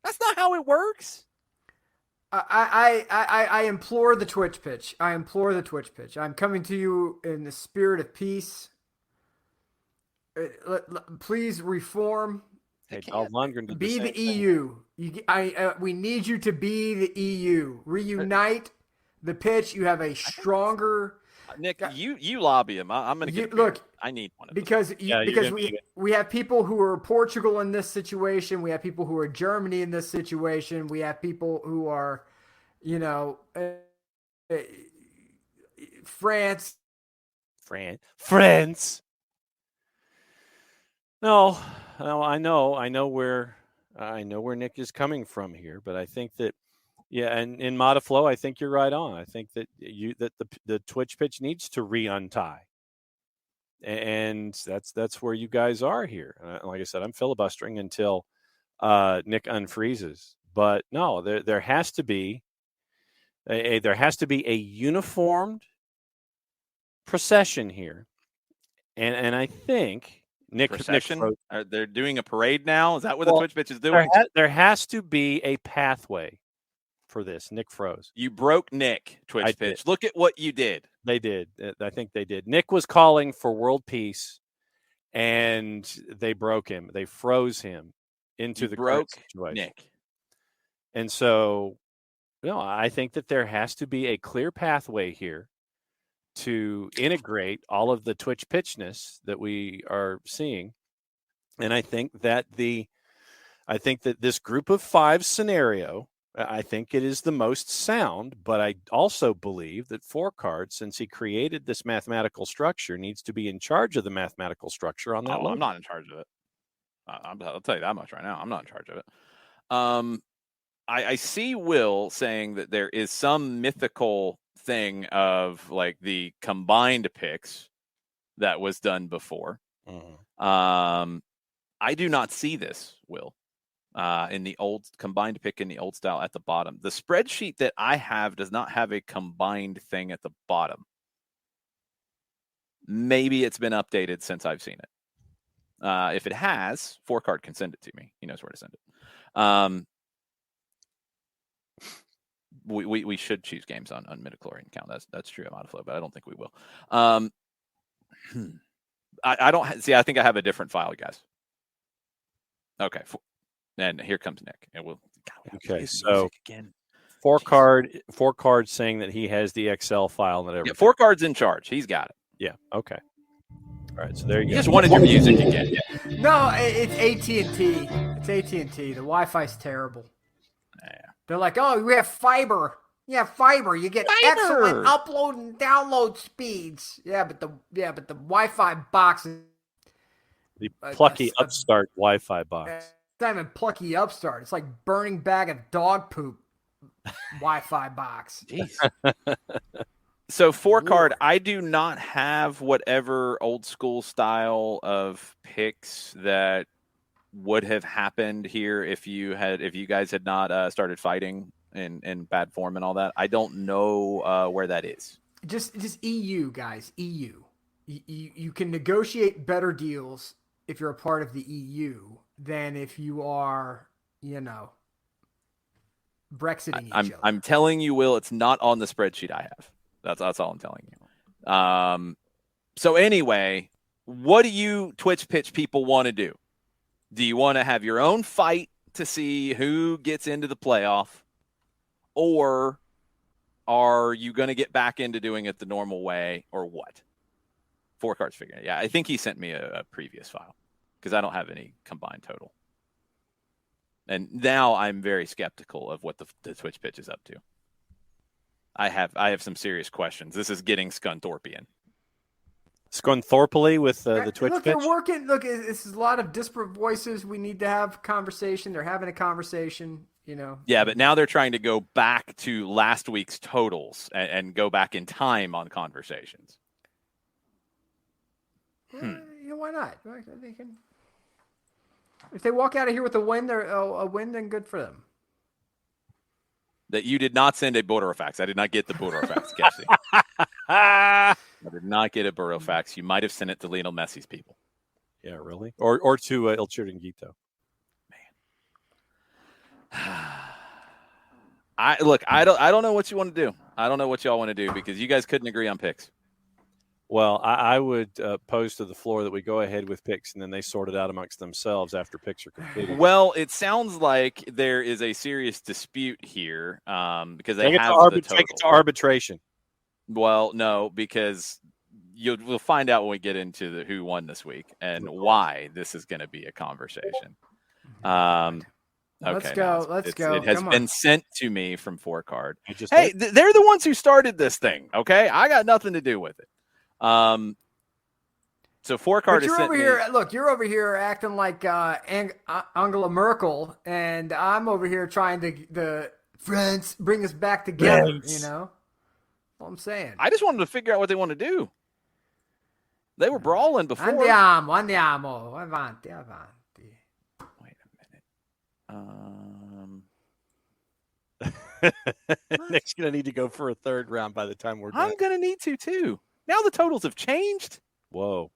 That's not how it works. I implore the Twitch pitch. I implore the Twitch pitch. I'm coming to you in the spirit of peace. Please reform. Hey, Dolph Lundgren did Be the the same thing. EU. We need you to be the EU. Reunite the pitch. You have a stronger Nick, you lobby him. I'm going to get a beer. look. I need one of Because you're because gonna need it. we have people who are Portugal in this situation. We have people who are Germany in this situation. We have people who are, France. France. No, I know where Nick is coming from here, but I think that, yeah, and in Modiflow, I think you're right on. I think that the Twitch pitch needs to untie, and that's where you guys are here. Like I said, I'm filibustering until Nick unfreezes. But no, there has to be a uniformed procession here, and I think Nick procession. Nick They're doing a parade now. Is that what the Twitch pitch is doing? there has to be a pathway for this. Nick froze. You broke Nick, Twitch I pitch. did. Look at what you did. They did. I think they did. Nick was calling for world peace, and they broke him. They froze him into You the broke current situation. Nick. And so, I think that there has to be a clear pathway here to integrate all of the Twitch pitchness that we are seeing. And I think that this group of 5 scenario, I think it is the most sound, but I also believe that 4Card, since he created this mathematical structure, needs to be in charge of the mathematical structure on that level. I'm not in charge of it. I'll tell you that much right now. I'm not in charge of it. I see Will saying that there is some mythical thing of like the combined picks that was done before. Mhm. I do not see this, Will, in the old combined pick in the old style at the bottom. The spreadsheet that I have does not have a combined thing at the bottom. Maybe it's been updated since I've seen it. If it has, 4Card can send it to me. He knows where to send it. we should choose games on midichlorian count. That's true. I'm out of flow, but I don't think we will. I don't see. I think I have a different file, guys. Okay, and here comes Nick, and we'll. God, okay, so again. Four card saying that he has the Excel file and everything. Yeah, 4 cards in charge. He's got it. Yeah. Okay. All right. So there you go. Just wanted your music again. Yeah. No, it's AT&T. It's AT&T. The Wi-Fi's terrible. Yeah. They're like, oh, we have fiber. Yeah, fiber. You get excellent upload and download speeds. Yeah, but the Wi-Fi box is the plucky upstart Wi-Fi box. It's not even plucky upstart. It's like burning bag of dog poop Wi-Fi box. Jeez. So 4 card, I do not have whatever old school style of picks that would have happened here if you guys had not started fighting in bad form and all that. I don't know where that is. Just EU, guys. EU. You can negotiate better deals if you're a part of the EU than if you are, Brexiting each other. I'm telling you, Will, it's not on the spreadsheet I have. That's all I'm telling you. So anyway, what do you Twitch pitch people want to do? Do you want to have your own fight to see who gets into the playoff? Or are you going to get back into doing it the normal way or what? 4 cards figuring it. Yeah, I think he sent me a previous file because I don't have any combined total. And now I'm very skeptical of what the Twitch pitch is up to. I have some serious questions. This is getting Scunthorpian. Scunthorpally with the Twitch pitch? They're working. Look, this is a lot of disparate voices. We need to have conversation. They're having a conversation, Yeah, but now they're trying to go back to last week's totals and go back in time on conversations. Why not? They can. If they walk out of here with a win, then good for them. That you did not send a Borofax. I did not get the Borofax, Cassie. I did not get a Borofax. You might have sent it to Lionel Messi's people. Yeah, really? Or to Il Chiringuito. Man. I don't know what you want to do. I don't know what y'all want to do because you guys couldn't agree on picks. Well, I would pose to the floor that we go ahead with picks and then they sort it out amongst themselves after picks are completed. Well, it sounds like there is a serious dispute here because they have the total. Take it to arbitration. Well, no, because we'll find out when we get into who won this week and why this is going to be a conversation. Okay, let's go. It has been sent to me from 4 card. Hey, they're the ones who started this thing. Okay, I got nothing to do with it. So 4 card is over here. Look, you're over here acting like Angela Merkel, and I'm over here trying to friends bring us back together. What I'm saying. I just wanted to figure out what they want to do. They were brawling before. Andiamo, avanti. Wait a minute. Nick's gonna need to go for a 3rd round by the time we're done. I'm gonna need to too. Now the totals have changed. Whoa.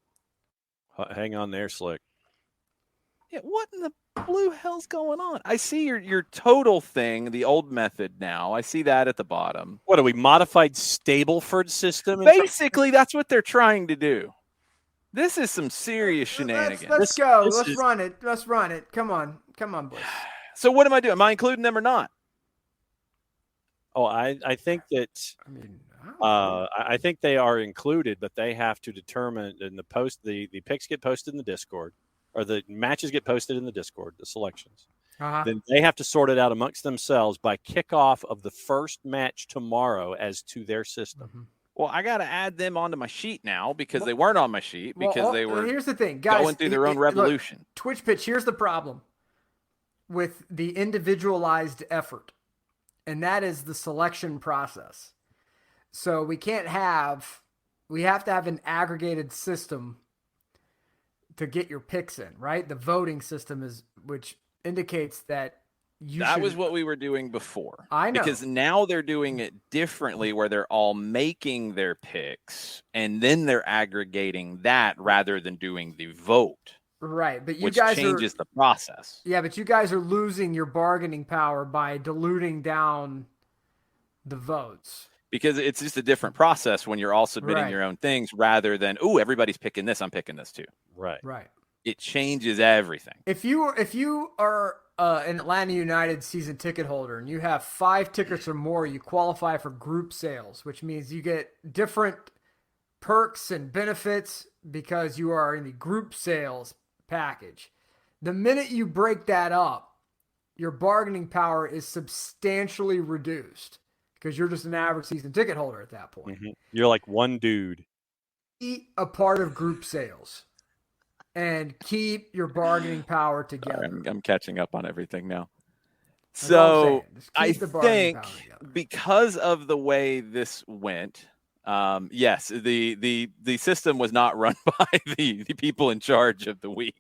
Hang on there, Slick. Yeah, what in the blue hell's going on? I see your total thing, the old method now. I see that at the bottom. What are we, modified Stableford system? Basically, that's what they're trying to do. This is some serious shenanigans. Let's go. Let's run it. Come on, boys. So what am I doing? Am I including them or not? Oh, I think that I think they are included, but they have to determine in the post the picks get posted in the Discord, or the matches get posted in the Discord, the selections. Then they have to sort it out amongst themselves by kickoff of the first match tomorrow as to their system. Mm-hmm. Well, I got to add them onto my sheet now because they weren't on my sheet because they were. Here's the thing, guys, going through their own revolution. Look, Twitch pitch. Here's the problem with the individualized effort, and that is the selection process. So we have to have an aggregated system to get your picks in, right? The voting system which indicates that that was what we were doing before. I know. Because now they're doing it differently where they're all making their picks and then they're aggregating that rather than doing the vote. Right, but which changes the process. Yeah, but you guys are losing your bargaining power by diluting down the votes. Because it's just a different process when you're all submitting Right. your own things rather than, oh, everybody's picking this, I'm picking this too. Right. It changes everything. If you are an Atlanta United season ticket holder and you have 5 tickets or more, you qualify for group sales, which means you get different perks and benefits because you are in the group sales package. The minute you break that up, your bargaining power is substantially reduced because you're just an average season ticket holder at that point. Mm-hmm. You're like one dude. Be a part of group sales and keep your bargaining power together. I'm catching up on everything now. That's all I'm So saying. Just keep I the bargaining think power together. because of the way this went, yes, the system was not run by the people in charge of the week.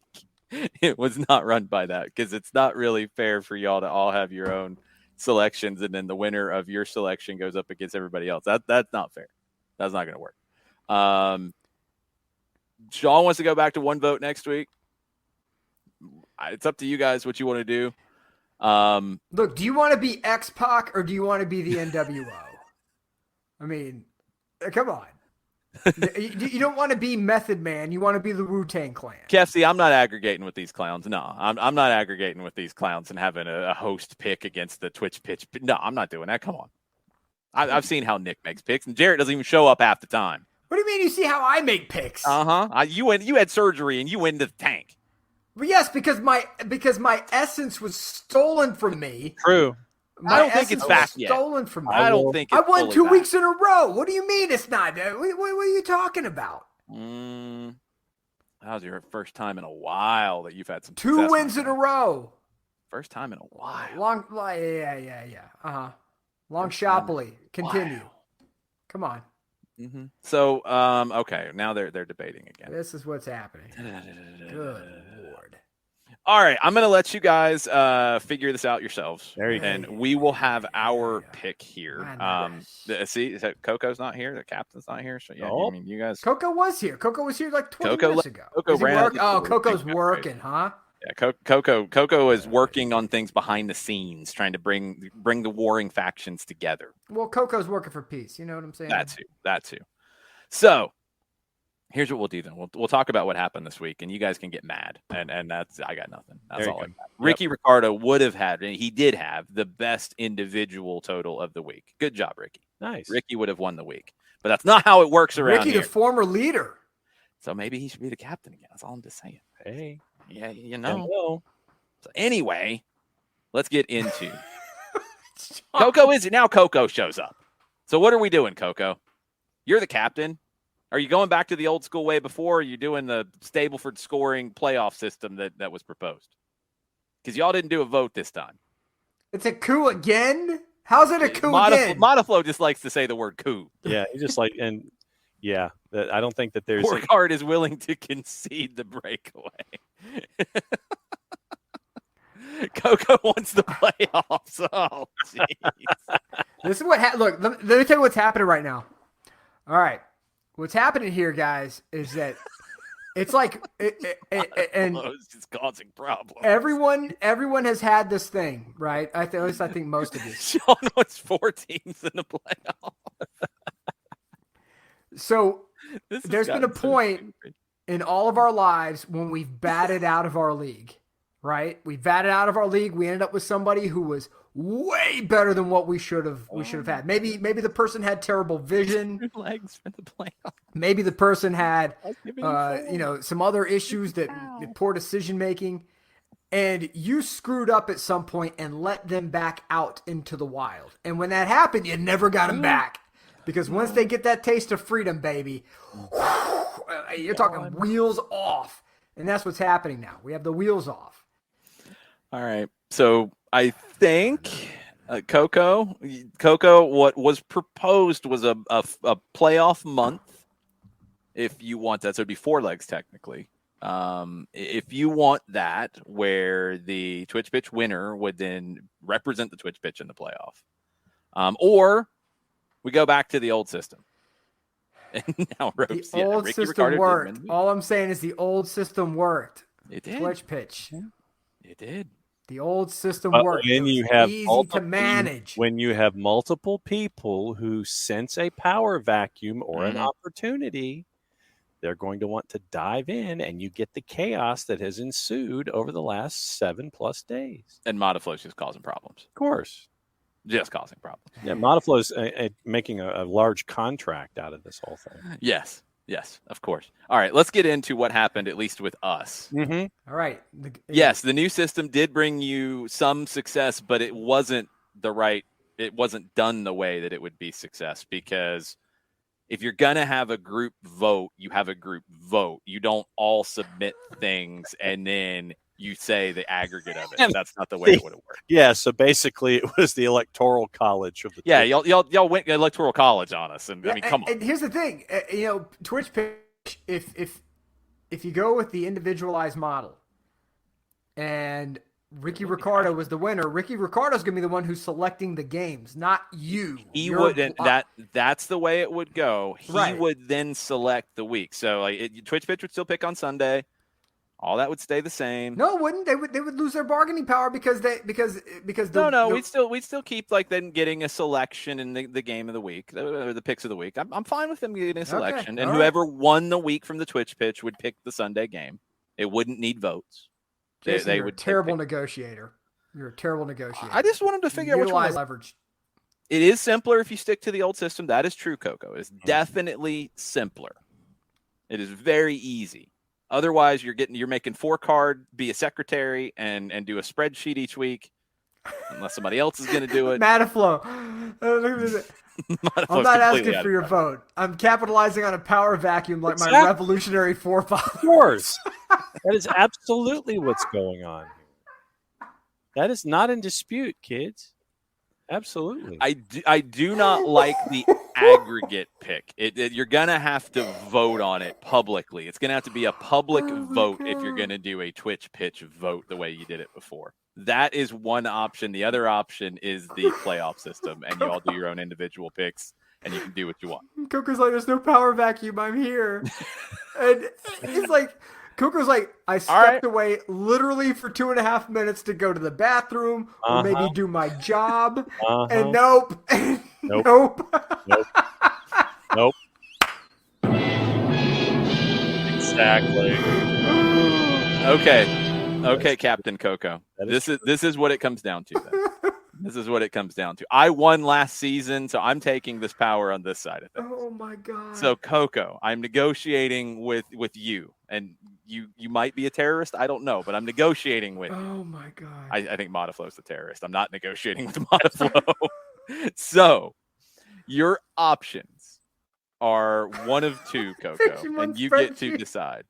It was not run by that because it's not really fair for y'all to all have your own selections and then the winner of your selection goes up against everybody else. That's not fair. That's not going to work. Sean wants to go back to one vote next week. It's up to you guys what you want to do. Look, do you want to be X-Pac or do you want to be the NWO? I mean, come on. You don't want to be Method Man. You want to be the Wu-Tang Clan. Kefsey, I'm not aggregating with these clowns. No, I'm not aggregating with these clowns and having a host pick against the Twitch pitch. No, I'm not doing that. Come on. I've seen how Nick makes picks, and Jarrett doesn't even show up half the time. What do you mean you see how I make picks? You had surgery and you went into the tank. Well, yes, because my essence was stolen from me. True. I don't think it's back yet. Stolen from me. I don't think it's I won fully 2 back. weeks in a row. What do you mean it's not? What are you talking about? That was your first time in a while that you've had some 2 success, wins in a row. First time in a while. Yeah. Long Shopley. Continue. Wow. Come on. Mm-hmm. So, okay, now they're debating again. This is what's happening. Good Lord. All right, I'm going to let you guys figure this out yourselves. There you go. And we will have our pick here. Nice. See, is that Coco's not here? The captain's not here? So, yeah, No. I mean, you guys. Coco was here. Coco was here like 20 Coco minutes ago. Coco Is he ran- work- Oh, Coco's working, huh? Yeah, Coco is working on things behind the scenes, trying to bring the warring factions together. Well, Coco's working for peace. You know what I'm saying? That too. So, here's what we'll do then. We'll talk about what happened this week, and you guys can get mad. And that's I got nothing. That's There you all I go. got. Ricky Ricardo would have had, and he did have the best individual total of the week. Good job, Ricky. Nice. Ricky would have won the week, but that's not how it works around Ricky, here. the former leader. So maybe he should be the captain again. That's all I'm just saying. Hey. Yeah, you I know. know. So anyway, let's get into Coco. Now Coco shows up. So what are we doing, Coco? You're the captain. Are you going back to the old school way before? Or are you doing the Stableford scoring playoff system that was proposed? Because y'all didn't do a vote this time. It's a coup again? How's it a coup again? Modiflow just likes to say the word coup. Yeah, he just like I don't think that there's Borgard is willing to concede the breakaway. Coco wants the playoffs. Oh, jeez. This is what look. Let me tell you what's happening right now. All right, what's happening here, guys, is that it's like and It's just causing problems. everyone has had this thing, right? At least I think most of you. Sean was 4 teams in the playoff. So This has there's been a gotten so point stupid. in all of our lives when we've batted out of our league, right? We batted out of our league. We ended up with somebody who was way better than what we should have had. Maybe the person had terrible vision. 2 legs for the playoff. Maybe the person had Giving him four. some other issues that poor decision making, and you screwed up at some point and let them back out into the wild. And when that happened, you never got them back. Because once they get that taste of freedom, baby, you're talking wheels off. And that's what's happening now. We have the wheels off. All right. So I think Coco, what was proposed was a playoff month. If you want that, so it'd be 4 legs technically. If you want that, where the Twitch pitch winner would then represent the Twitch pitch in the playoff, or we go back to the old system. And now Ropes, The old Ricky system Ricardo worked. did win. All I'm saying is the old system worked. It did. Twitch pitch. It did. The old system But worked. when It was you have easy to manage. when you have multiple people who sense a power vacuum or an opportunity, they're going to want to dive in, and you get the chaos that has ensued over the last 7+ days. And Modiflow's just causing problems. Of course. Just causing problems. Yeah, Modiflow's making a large contract out of this whole thing. Yes, of course. All right, let's get into what happened, at least with us. Mm-hmm. All right. Yes, the new system did bring you some success, but it wasn't done the way that it would be success, because if you're going to have a group vote, you have a group vote. You don't all submit things and then you say the aggregate of it. That's not the way it would have worked. Yeah, so basically it was the electoral college of the Yeah, y'all went electoral college on us, and I mean, come on. And here's the thing, Twitch pitch. If you go with the individualized model, and Ricky Ricardo was the winner, Ricky Ricardo's gonna be the one who's selecting the games, not you. That's the way it would go. He would then select the week. So Twitch pitch would still pick on Sunday. All that would stay the same. No, it wouldn't. They would lose their bargaining power because we'd still keep them getting a selection in the game of the week, or the picks of the week. I'm fine with them getting a selection, and whoever won the week from the Twitch pitch would pick the Sunday game. It wouldn't need votes. Jason, you're a terrible negotiator. You're a terrible negotiator. I just want them to figure out which one. Leverage. It is simpler if you stick to the old system. That is true, Coco. It's definitely simpler. It is very easy. Otherwise, you're making 4-card, be a secretary, and do a spreadsheet each week, unless somebody else is going to do it. Mataflow. I'm not asking for your vote. I'm capitalizing on a power vacuum like my revolutionary forefathers. Of course. That is absolutely what's going on here. That is not in dispute, kids. Absolutely. I do not like the aggregate pick. You're going to have to vote on it publicly. It's going to have to be a public vote if you're going to do a Twitch pitch vote the way you did it before. That is one option. The other option is the playoff system, and you all do your own individual picks, and you can do what you want. Coco's like, there's no power vacuum. I'm here. And it's like, Coco's like, I stepped away literally for 2.5 minutes to go to the bathroom or maybe do my job. And nope. Exactly. Okay, Captain Coco. This is what it comes down to, then. This is what it comes down to. I won last season, so I'm taking this power on this side of things. Oh my God. So Coco, I'm negotiating with you, and you might be a terrorist. I don't know, but I'm negotiating with you. Oh my God. I think Modiflow's the terrorist. I'm not negotiating with Modiflow. So your options are one of two, Coco, and you get to decide.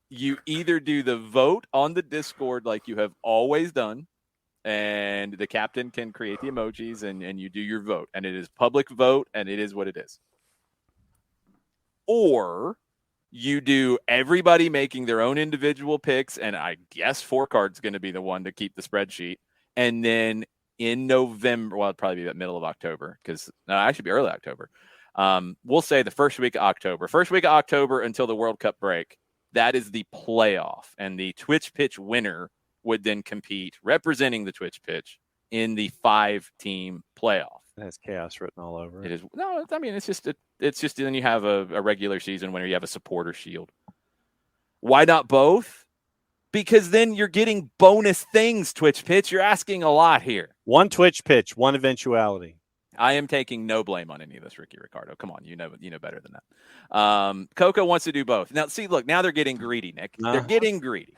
You either do the vote on the Discord like you have always done, and the captain can create the emojis, and you do your vote, and it is public vote, and it is what it is. Or you do everybody making their own individual picks, and I guess 4-card's going to be the one to keep the spreadsheet. And then in November, well, it'd probably be the middle of October, because actually be early October. We'll say the first week of October until the World Cup break. That is the playoff, and the Twitch pitch winner would then compete, representing the Twitch pitch, in the 5-team playoff. It has chaos written all over it. It is no. I mean, it's just then you have a regular season winner. You have a supporter shield. Why not both? Because then you're getting bonus things. Twitch pitch. You're asking a lot here. One Twitch pitch, one eventuality. I am taking no blame on any of this, Ricky Ricardo. Come on, you know better than that. Coco wants to do both. Now, see, look, now they're getting greedy, Nick. They're getting greedy.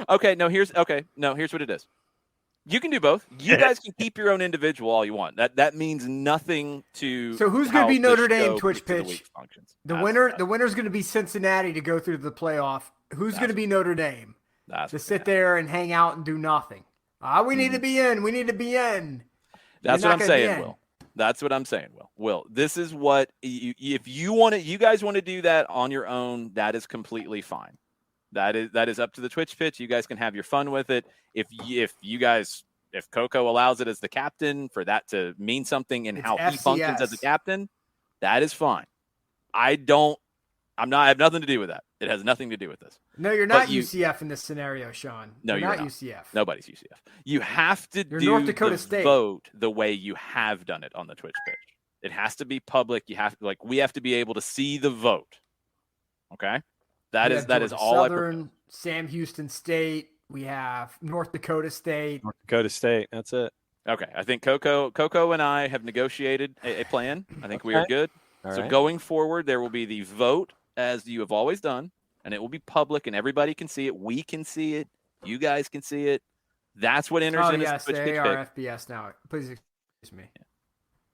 Here's what it is. You can do both. You guys can keep your own individual all you want. That means nothing to. So who's going to be Notre Dame Twitch pitch? The winner's going to be Cincinnati to go through the playoff. Who's going to be Notre Dame? To sit there and hang out and do nothing. We need to be in. We need to be in. That's what I'm saying, Will. That's what I'm saying, Will. Will, this is what if you want to. You guys want to do that on your own. That is completely fine. That is up to the Twitch pitch. You guys can have your fun with it. If Coco allows it as the captain for that to mean something in how he functions as a captain, that is fine. I don't I have nothing to do with that. It has nothing to do with this. No, you're not UCF in this scenario, Sean. No, you're not UCF. Nobody's UCF. You have to You're do North Dakota the State. vote the way you have done it on the Twitch pitch. It has to be public. We have to be able to see the vote. Okay? That is all Southern, Sam Houston State. We have North Dakota State. North Dakota State. That's it. Okay. I think Coco and I have negotiated a plan. I think we are good. All so right. going forward, there will be the vote as you have always done, and it will be public, and everybody can see it. We can see it. You guys can see it. That's what enters in as the Twitch they pitch are pick. FBS now. Please excuse me. Yeah.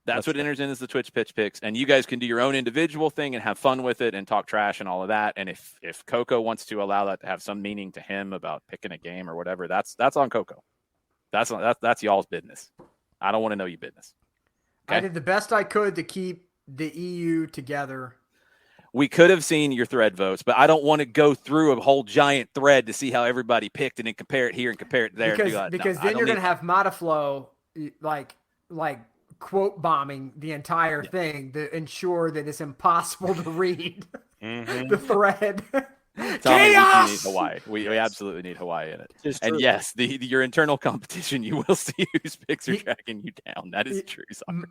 That's what enters in as the Twitch pitch picks, and you guys can do your own individual thing and have fun with it and talk trash and all of that. And if Coco wants to allow that to have some meaning to him about picking a game or whatever, that's on Coco. That's y'all's business. I don't want to know your business. Okay? I did the best I could to keep the EU together. We could have seen your thread votes, but I don't want to go through a whole giant thread to see how everybody picked and then compare it here and compare it there. Because then you're going to have Mataflow like quote bombing the entire thing to ensure that it's impossible to read the thread. Chaos! We need Hawaii. We absolutely need Hawaii in it. It's and true. yes, your internal competition, you will see whose picks are tracking you down. That is true.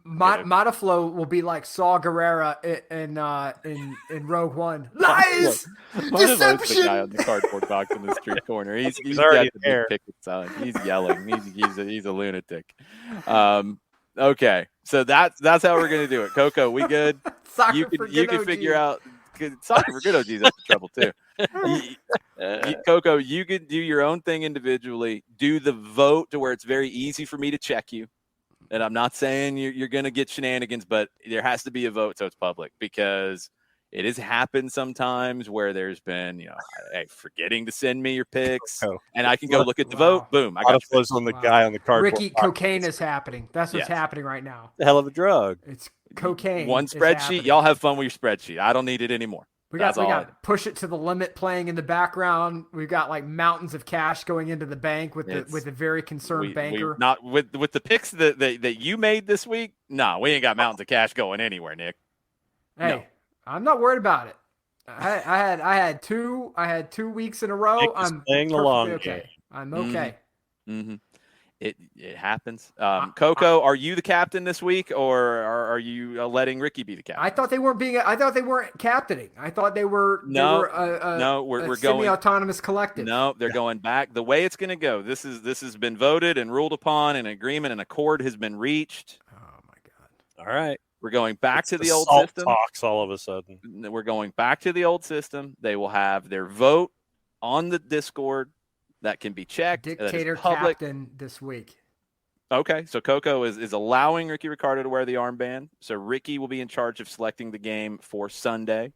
Mataflow will be like Saw Gerrera in Rogue One. Lies! Deception! The guy on the cardboard box in the street corner. He's already got the there. big picket sign. He's yelling. He's a lunatic. Okay, so that's how we're gonna do it. Coco, we good? Soccer you can figure out. Soccer for good OG's up to trouble too. Coco, you can do your own thing individually. Do the vote to where it's very easy for me to check you. And I'm not saying you're going to get shenanigans, but there has to be a vote so it's public, because it has happened sometimes where there's been, hey, forgetting to send me your picks, and I can go look at the vote. Boom, I got was on the guy on the cardboard. Ricky, cocaine is happening. That's what's happening right now. The hell of a drug. It's cocaine. One spreadsheet. Y'all have fun with your spreadsheet. I don't need it anymore. We got push it to the limit playing in the background. We've got like mountains of cash going into the bank with the very concerned banker. Not with the picks that you made this week. No, we ain't got mountains of cash going anywhere, Nick. Hey, no. I'm not worried about it. I had 2 weeks in a row. Nick is playing the long okay. game. I'm okay. Mm-hmm. It happens. Coco, are you the captain this week, or are you letting Ricky be the captain? I thought they weren't captaining. I thought they were. We're going semi-autonomous collective. No, they're going back. The way it's going to go. This has been voted and ruled upon. An agreement, an accord has been reached. Oh my God! All right, we're going back to the old salt system. Talks all of a sudden. We're going back to the old system. They will have their vote on the Discord. That can be checked. Dictator captain this week. Okay, so Coco is allowing Ricky Ricardo to wear the armband. So Ricky will be in charge of selecting the game for Sunday.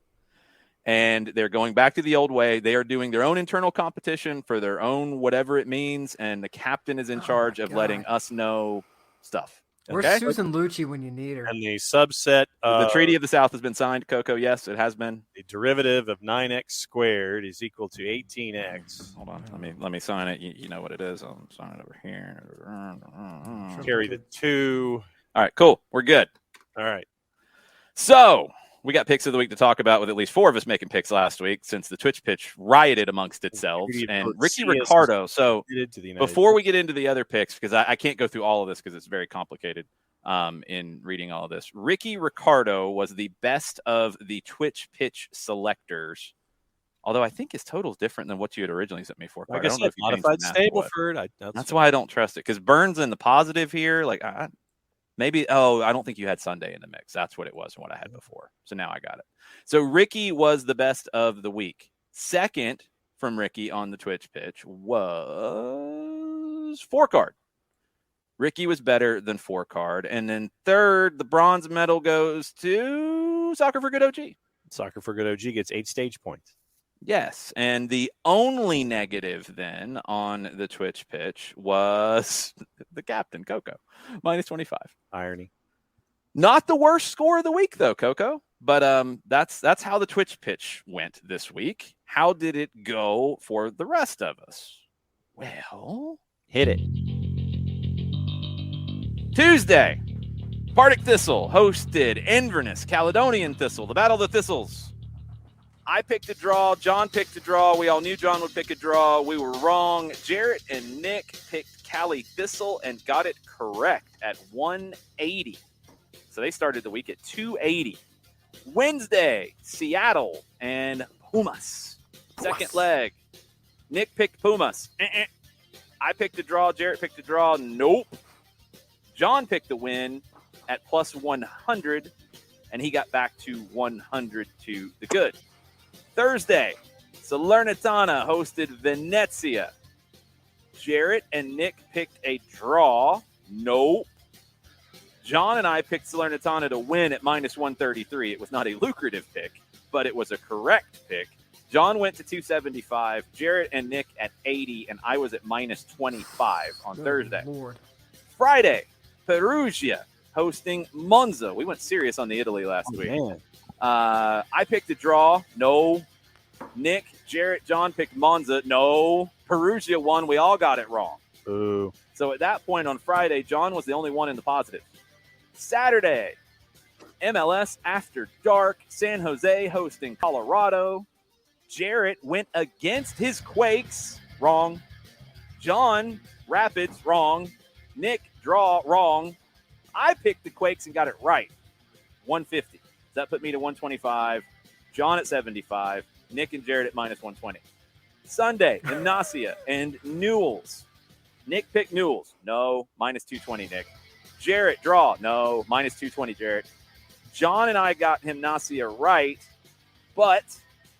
And they're going back to the old way. They are doing their own internal competition for their own whatever it means. And the captain is in charge of letting us know stuff. Where's Okay? Susan Lucci when you need her? And the subset The Treaty of the South has been signed, Coco. Yes, it has been. The derivative of 9x squared is equal to 18x. Hold on. Let me sign it. You know what it is. I'll sign it over here. Carry the 2. All right, cool. We're good. All right. So we got picks of the week to talk about, with at least 4 of us making picks last week, since the Twitch pitch rioted amongst itself. And Ricky Ricardo. So before we get into the other picks, because I can't go through all of this because it's very complicated in reading all of this. Ricky Ricardo was the best of the Twitch pitch selectors. Although I think his total is different than what you had originally sent me for. Like I don't know if modified Stableford. That's why I don't trust it, because Burns in the positive here. Like maybe, I don't think you had Sunday in the mix. That's what it was from what I had before. So now I got it. So Ricky was the best of the week. Second from Ricky on the Twitch pitch was 4-card. Ricky was better than 4-card. And then third, the bronze medal goes to Soccer for Good OG. Soccer for Good OG gets 8 stage points. Yes, and the only negative then on the Twitch pitch was the captain, Coco, minus 25. Irony. Not the worst score of the week, though, Coco. But that's how the Twitch pitch went this week. How did it go for the rest of us? Well, hit it. Tuesday, Partick Thistle hosted Inverness Caledonian Thistle, the Battle of the Thistles. I picked a draw. John picked a draw. We all knew John would pick a draw. We were wrong. Jarrett and Nick picked Cali Thistle and got it correct at 180. So they started the week at 280. Wednesday, Seattle and Pumas. Second leg. Nick picked Pumas. I picked a draw. Jarrett picked a draw. Nope. John picked the win at plus 100, and he got back to 100 to the good. Thursday, Salernitana hosted Venezia. Jarrett and Nick picked a draw. Nope. John and I picked Salernitana to win at minus 133. It was not a lucrative pick, but it was a correct pick. John went to 275, Jarrett and Nick at 80, and I was at minus 25 on Thursday. Lord. Friday, Perugia hosting Monza. We went serious on the Italy last week. Man. I picked a draw. No. Nick, Jarrett, John picked Monza. No. Perugia won. We all got it wrong. Ooh. So at that point on Friday, John was the only one in the positive. Saturday, MLS After Dark, San Jose hosting Colorado. Jarrett went against his Quakes. Wrong. John, Rapids. Wrong. Nick, draw. Wrong. I picked the Quakes and got it right. 150. Does that put me to 125? John at 75. Nick and Jarrett at minus 120. Sunday, Ignacia and Newells. Nick picked Newells. No. Minus 220, Nick. Jarrett, draw. No. Minus 220, Jarrett. John and I got Ignacia right, but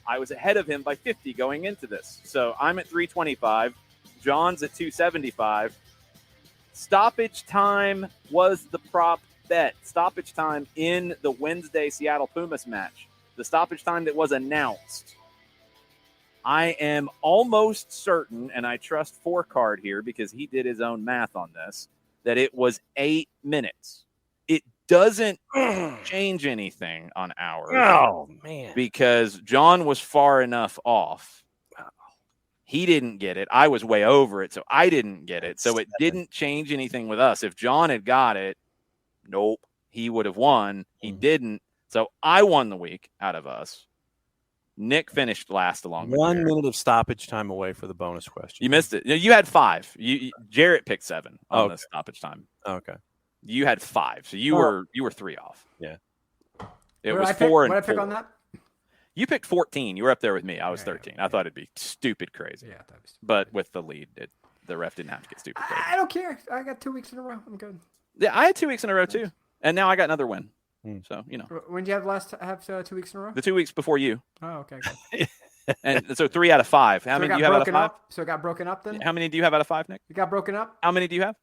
I was ahead of him by 50 going into this. So I'm at 325. John's at 275. Stoppage time was the prop bet. Stoppage time in the Wednesday Seattle Pumas match. The stoppage time that was announced. I am almost certain, and I trust Four Card here because he did his own math on this, that it was 8 minutes. It doesn't change anything on ours. Oh, man. Because John was far enough off. He didn't get it. I was way over it, so I didn't get it. So it didn't change anything with us. If John had got it, nope, he would have won. He didn't. So I won the week out of us. Nick finished last along with 1 Jarrett. minute of stoppage time away for the bonus question. You missed it. You had 5. Jarrett picked 7 on the stoppage time. Okay. You had 5, so you were 3 off. Yeah. It What was did I pick? 4 and What did I pick 4. on that? You picked 14. You were up there with me. I was Yeah, 13. yeah. I thought it'd be stupid crazy. Yeah, that was But with the lead, the ref didn't have to get stupid crazy. I don't care. I got 2 weeks in a row. I'm good. Yeah, I had 2 weeks in a row too, and now I got another win. So When did you have 2 weeks in a row? the 2 weeks before you, Oh, okay. Good. and so 3 out of 5. How So it many got do you have out of broken 5? up. So it got broken up then. How many do you have out of 5, Nick? It got broken up. How many do you have?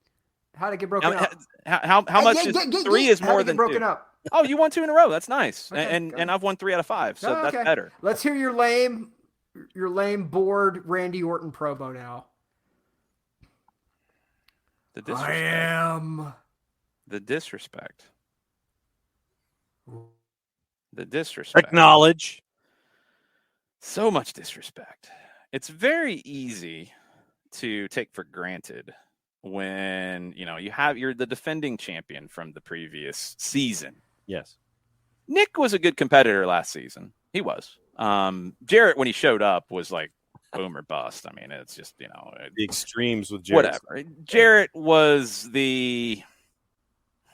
How did it get broken up? How much is 3 is How'd more it get than broken 2. up. Oh, you won 2 in a row. That's nice, Okay, and good. and I've won 3 out of 5, so Oh, that's okay. better. Let's hear your lame bored Randy Orton promo now. The I disrespect. am. The disrespect. The disrespect. Acknowledge. So much disrespect. It's very easy to take for granted when you're the defending champion from the previous season. Yes. Nick was a good competitor last season. He was. Jarrett, when he showed up, was like boom or bust. I mean, it's just The extremes with Jared. whatever. Jarrett was the.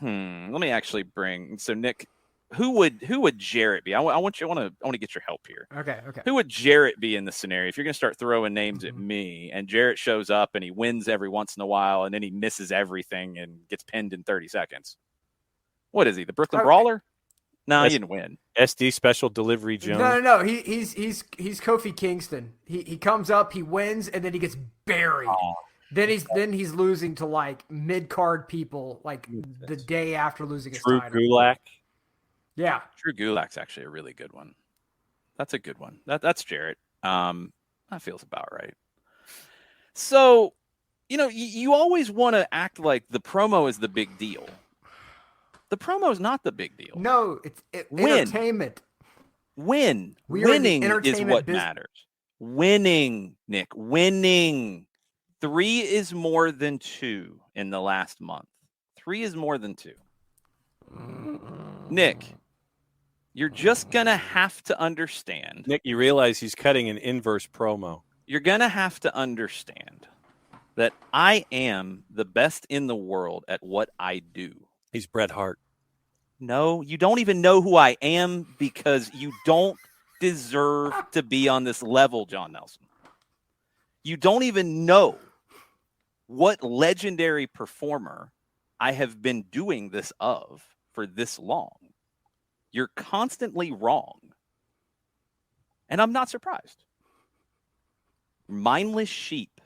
Let me actually bring. So Nick, who would Jarrett be? I want to get your help here. Okay. Who would Jarrett be in this scenario? If you're going to start throwing names at me, and Jarrett shows up and he wins every once in a while, and then he misses everything and gets pinned in 30 seconds. What is he? The Brooklyn Brawler? No, he didn't win. SD Special Delivery Jones. No. He's Kofi Kingston. He comes up, he wins, and then he gets buried. Oh. Then he's losing to like mid card people like the day after losing his Drew title. Gulak. Yeah. Drew Gulak's actually a really good one. That's a good one. That's Jarrett. That feels about right. So, you always want to act like the promo is the big deal. The promo is not the big deal. No, it's Win. entertainment. Winning is entertainment what business. matters. Winning, Nick. Winning. 3 is more than 2 in the last month. 3 is more than 2. Nick, You're just going to have to understand. Nick, you realize he's cutting an inverse promo. You're going to have to understand that I am the best in the world at what I do. He's Bret Hart. No, you don't even know who I am because you don't deserve to be on this level, John Nelson. You don't even know what legendary performer I have been doing this of for this long. You're constantly wrong. And I'm not surprised. Mindless sheep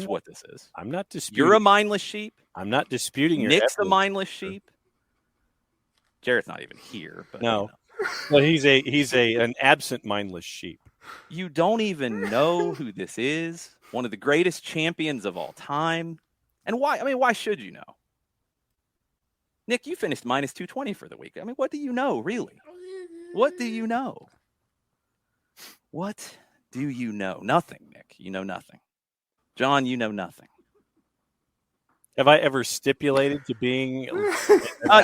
what this is. I'm not disputing. You're a mindless sheep. I'm not disputing your Nick's a evidence. mindless sheep. Jarrett's not even here. But No. Well, he's an absent mindless sheep. You don't even know who this is. One of the greatest champions of all time. And why? I mean, why should you know? Nick, you finished minus 220 for the week. I mean, what do you know, really? What do you know? What do you know? Nothing, Nick. You know nothing. John, you know nothing. Have I ever stipulated to being?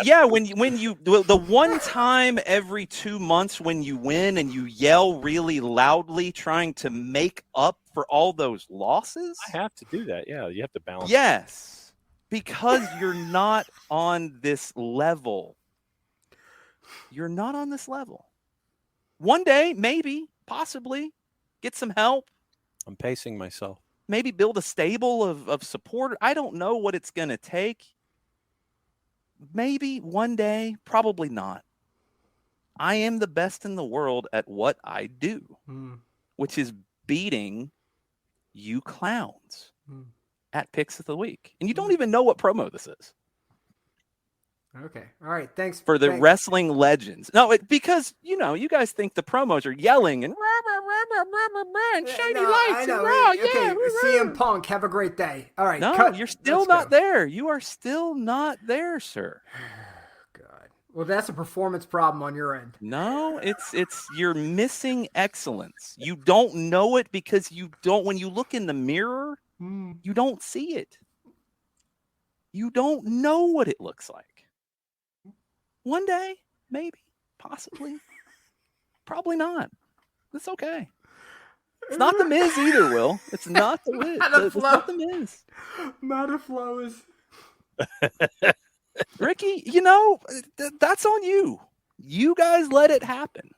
Yeah, when you the one time every 2 months when you win and you yell really loudly trying to make up for all those losses. I have to do that. Yeah, you have to balance. Yes, because you're not on this level. You're not on this level. One day, maybe, possibly, get some help. I'm pacing myself. Maybe build a stable of support. I don't know what it's going to take. Maybe one day, probably not. I am the best in the world at what I do, which is beating you clowns at Picks of the Week. And you don't even know what promo this is. Okay. All right. Thanks. For the wrestling legends. No, because, you guys think the promos are yelling and shiny lights. I know. And Okay. CM Punk, have a great day. All right. No, you're still not there. You are still not there, sir. God. Well, that's a performance problem on your end. No, it's you're missing excellence. You don't know it because when you look in the mirror, you don't see it. You don't know what it looks like. One day, maybe, possibly, probably not. It's okay. It's not the Miz either, Will. It's not the Miz. It's not the Miz. Flow is. Ricky, that's on you. You guys let it happen.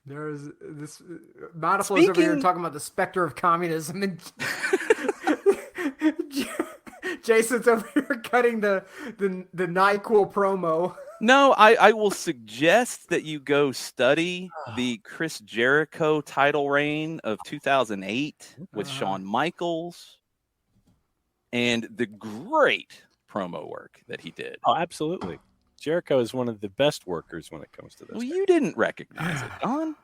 There's this Mataflow's over here talking about the specter of communism, and Jason's over here cutting the NyQuil promo. No, I will suggest that you go study the Chris Jericho title reign of 2008 with Shawn Michaels and the great promo work that he did. Oh, absolutely. Jericho is one of the best workers when it comes to this. Well, you didn't recognize it, Don.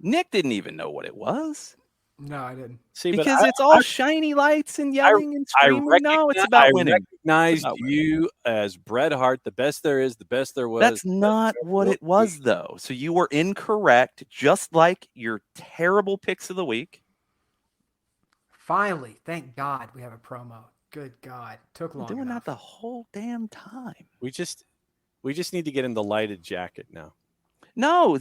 Nick didn't even know what it was. No, I didn't. See, because it's all shiny lights and yelling and screaming. No, it's about winning. I recognized you as Bret Hart, the best there is, the best there was. That's not what it was, though. So you were incorrect, just like your terrible Picks of the Week. Finally, thank God we have a promo. Good God, took long. Doing that the whole damn time. We just need to get in the lighted jacket now. No.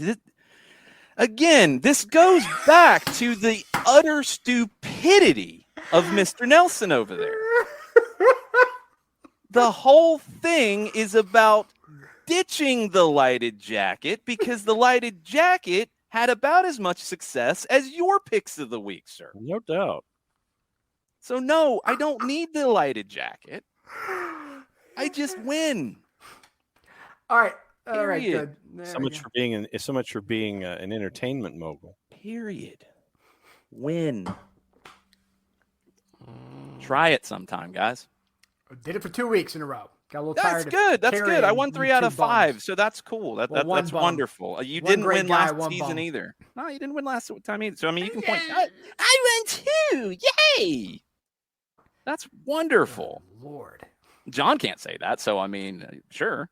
Again, this goes back to the utter stupidity of Mr. Nelson over there. The whole thing is about ditching the lighted jacket because the lighted jacket had about as much success as your Picks of the Week, sir. No doubt. So, no, I don't need the lighted jacket. I just win. All right. All right, good. So much for being an entertainment mogul. Period. Win. Try it sometime, guys. I did it for 2 weeks in a row. Got a little tired. That's good. That's good. I won 3 out of 5, so that's cool. That's wonderful. You didn't win last season either. No, you didn't win last time either. So I mean, you can point. I won 2. Yay! That's wonderful. Oh, Lord. John can't say that, so I mean, sure.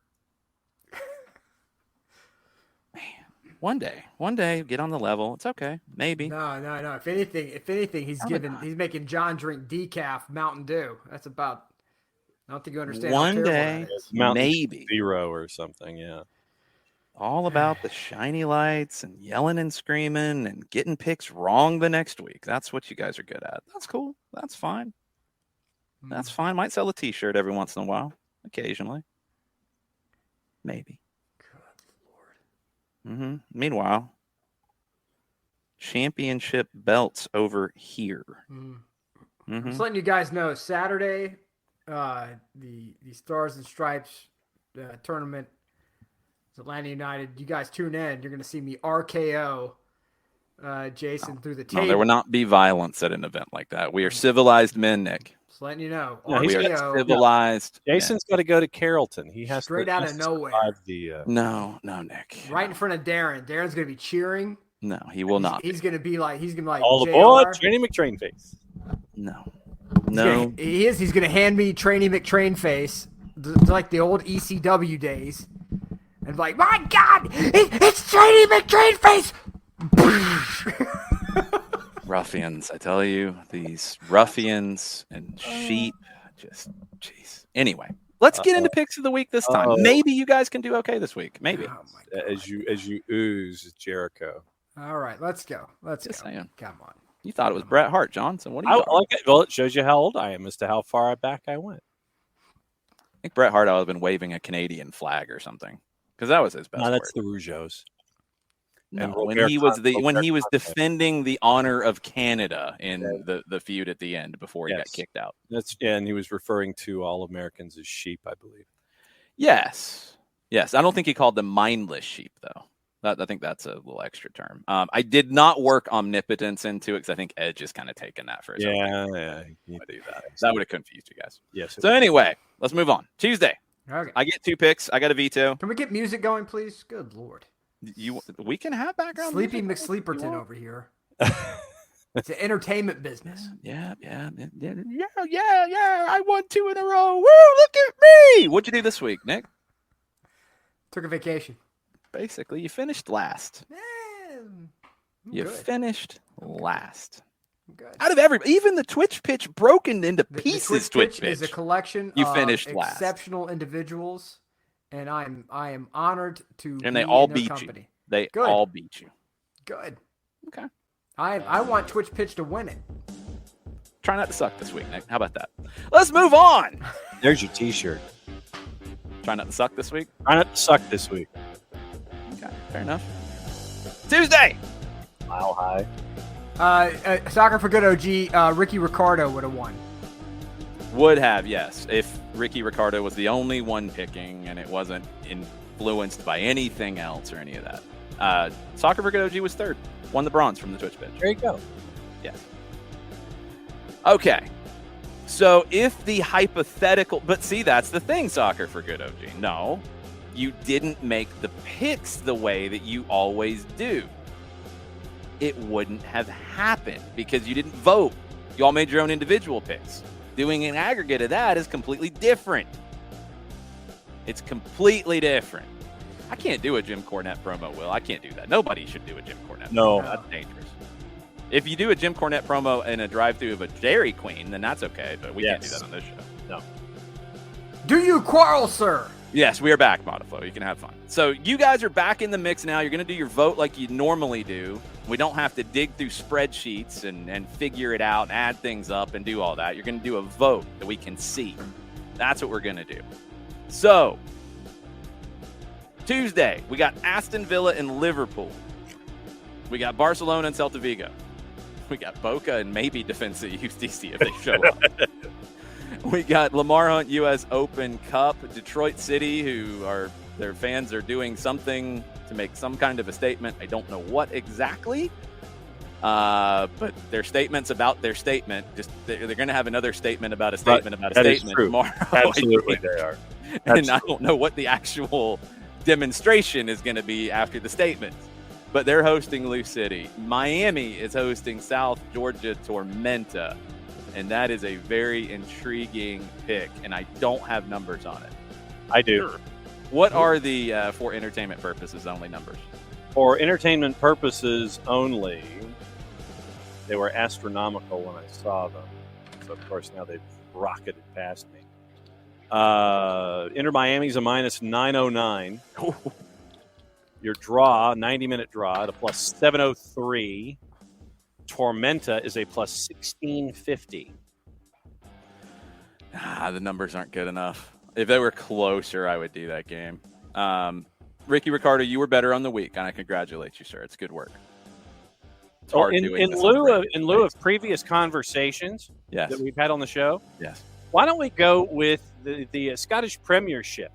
One day, get on the level. It's okay. Maybe. No. If anything, he's making John drink decaf Mountain Dew. That's about. I don't think you understand. One day, maybe Zero or something. Yeah. all about the shiny lights and yelling and screaming and getting picks wrong the next week. That's what you guys are good at. That's cool. That's fine. That's fine. Might sell a T-shirt every once in a while, occasionally, maybe. Good Lord. Meanwhile, championship belts over here. Just letting you guys know, Saturday, the Stars and Stripes tournament, Atlanta United. You guys tune in. You're going to see me RKO Jason through the table. No, there will not be violence at an event like that. We are civilized men, Nick. Just letting you know. No, We are RKO. civilized. Jason's got to go to Carrollton. He has Straight to, out he of has to nowhere. survive The, No, Nick. Right in front of Darren. Darren's going to be cheering. No, he will not. He's going to be like all JR. aboard, Trainee McTrain face. No. He is. He's going to hand me Trainee McTrain face, like the old ECW days, and be like, my God, it's Trainee McTrain face. Ruffians, I tell you, these ruffians and sheep, just jeez. Anyway, let's get into picks of the week this time. Maybe you guys can do okay this week. Maybe. Oh my God. As you ooze Jericho. All right, let's go. Let's Just go. saying. Come on. You thought it was Bret Hart, Johnson. What are you talking about? Well, it shows you how old I am as to how far back I went. I think Bret Hart would have been waving a Canadian flag or something, because that was his best. No, that's word. the Rougeaus. No, and when Robert he was Conte- when he was Robert Conte. defending the honor of Canada in the feud at the end before he got Yes. kicked out. And he was referring to all Americans as sheep, I believe. Yes. I don't think he called them mindless sheep, though. I think that's a little extra term. I did not work omnipotence into it because I think Edge is kind of taking that for his own. Yeah, you do that. That would have confused you guys. Yes. So anyway, let's move on. Tuesday, Okay. I get 2 picks. I got a veto. Can we get music going, please? Good Lord. We can have background Sleepy music. McSleeperton over here. It's an entertainment business. Yeah. I won 2 in a row. Woo! Look at me. What'd you do this week, Nick? Took a vacation. Basically, you finished last. I'm You good. finished last. I'm good. Out of everybody, even the Twitch pitch broken into The pieces. Twitch pitch is a collection You of finished last. exceptional individuals, and I am honored to And be they all in their beat company. you. They Good. all beat you. Good. Okay. I want Twitch pitch to win it. Try not to suck this week, Nick. How about that? Let's move on. There's your T-shirt. Try not to suck this week. Try not to suck this week. Okay, fair enough. Tuesday. Mile high. Soccer for Good OG. Ricky Ricardo would have won. Would have, yes, if Ricky Ricardo was the only one picking and it wasn't influenced by anything else or any of that. Soccer for Good OG was third. Won the bronze from the Twitch pitch. There you go. Yes. Okay. So if the hypothetical, but see, that's the thing, Soccer for Good OG. No, you didn't make the picks the way that you always do. It wouldn't have happened because you didn't vote. You all made your own individual picks. Doing an aggregate of that is completely different. It's completely different. I can't do a Jim Cornette promo, Will. I can't do that. Nobody should do a Jim Cornette No. promo. That's dangerous. If you do a Jim Cornette promo in a drive-thru of a Dairy Queen, then that's okay, but we can't do Yes. that on this show. No. Do you quarrel, sir? Yes, we are back, Modiflow. You can have fun. So you guys are back in the mix now. You're going to do your vote like you normally do. We don't have to dig through spreadsheets and figure it out and add things up and do all that. You're going to do a vote that we can see. That's what we're going to do. So, Tuesday, we got Aston Villa and Liverpool. We got Barcelona and Celta Vigo. We got Boca and maybe Defensa UTC if they show up. We got Lamar Hunt U.S. Open Cup, Detroit City, their fans are doing something to make some kind of a statement. I don't know what exactly, but their statements about their statement. They're going to have another statement about a statement about a That is statement true. tomorrow. Absolutely, they are. And I don't know what the actual demonstration is going to be after the statement. But they're hosting Lou City. Miami is hosting South Georgia Tormenta. And that is a very intriguing pick. And I don't have numbers on it. I do. What are the, for entertainment purposes only, numbers? For entertainment purposes only, they were astronomical when I saw them. So, of course, now they've rocketed past me. Inter Miami's a minus 909. Your draw, 90-minute draw, at a plus 703. Tormenta is a plus 1650. The numbers aren't good enough. If they were closer, I would do that game. Ricky Ricardo, you were better on the week, and I congratulate you, sir. It's good work. It's Well, hard in doing this lieu on of radio. previous conversations Yes. that we've had on the show, Yes. why don't we go with the Scottish Premiership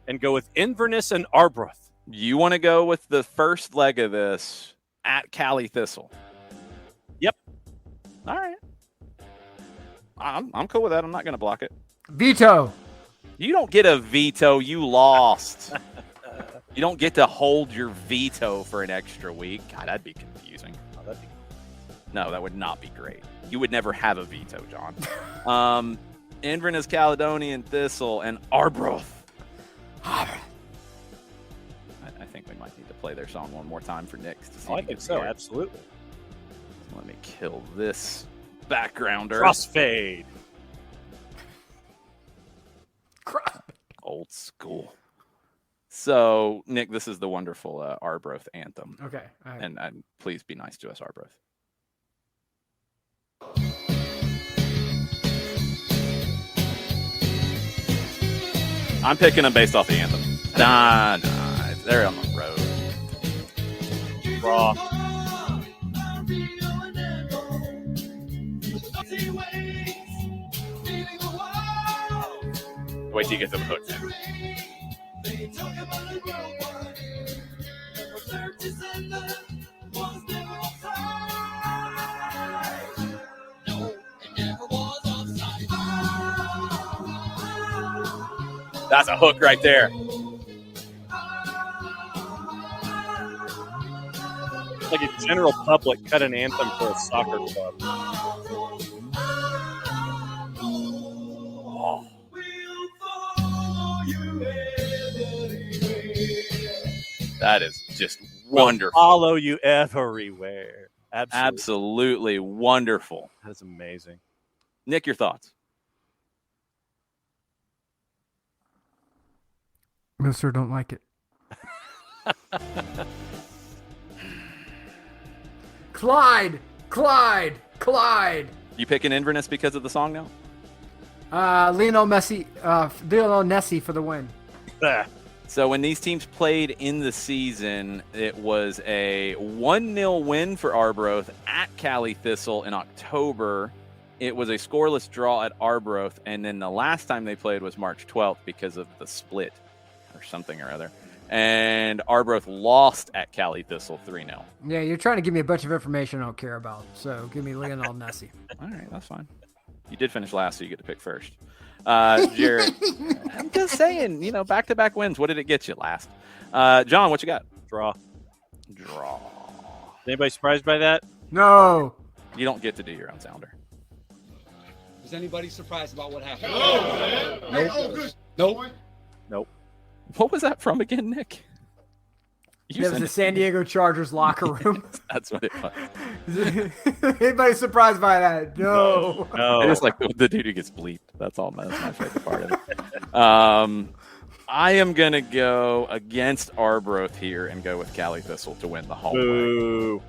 and go with Inverness and Arbroath? You want to go with the first leg of this at Cali Thistle? Yep. All right. I'm cool with that. I'm not going to block it. Veto. You don't get a veto. You lost. You don't get to hold your veto for an extra week. God, that'd be confusing. No, that would not be great. You would never have a veto, John. Inverness, Caledonian Thistle, and Arbroath. I think we might need to play their song one more time for Nick. To see I if he think gets so, here. absolutely. Let me kill this backgrounder. Crossfade. Old school. So, Nick, this is the wonderful Arbroath anthem. Okay. All right. And please be nice to us, Arbroath. I'm picking them based off the anthem. Nah, they're on the road. Raw. Wait till you get to the hook. That's a hook right there. It's like a general public cut an anthem for a soccer club. Oh. That is just wonderful. We'll follow you everywhere. Absolutely wonderful. That is amazing. Nick, your thoughts? No, sir, don't like it. Clyde! You picking Inverness because of the song now? Lionel Messi for the win. So when these teams played in the season, it was a 1-0 win for Arbroath at Cali Thistle in October. It was a scoreless draw at Arbroath, and then the last time they played was March 12th because of the split or something or other. And Arbroath lost at Cali Thistle 3-0. Yeah, you're trying to give me a bunch of information I don't care about. So give me Lionel Messi. All right, that's fine. You did finish last, so you get to pick first. Jared, I'm just saying, back-to-back wins. What did it get you last? John, what you got? Draw. Draw. Anybody surprised by that? No. You don't get to do your own sounder. Was anybody surprised about what happened? Nope. Nope. What was that from again, Nick? It was the San Diego Chargers locker room. That's what it was. Anybody surprised by that? No. I just like the dude who gets bleeped. That's all. That's my favorite part of it. I am going to go against Arbroath here and go with Cali Thistle to win the home leg.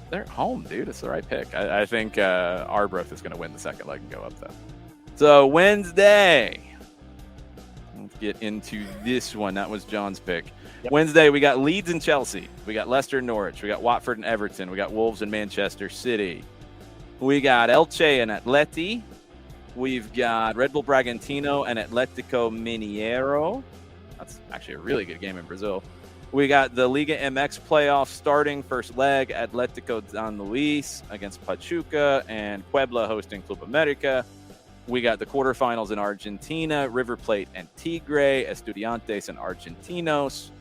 They're at home, dude. It's the right pick. I think Arbroath is going to win the second leg and go up, though. So Wednesday. Let's get into this one. That was John's pick. Yep. Wednesday, we got Leeds and Chelsea. We got Leicester and Norwich. We got Watford and Everton. We got Wolves and Manchester City. We got Elche and Atleti. We've got Red Bull Bragantino and Atletico Mineiro. That's actually a really good game in Brazil. We got the Liga MX playoff starting first leg. Atletico San Luis against Pachuca and Puebla hosting Club America. We got the quarterfinals in Argentina, River Plate and Tigre, Estudiantes and Argentinos.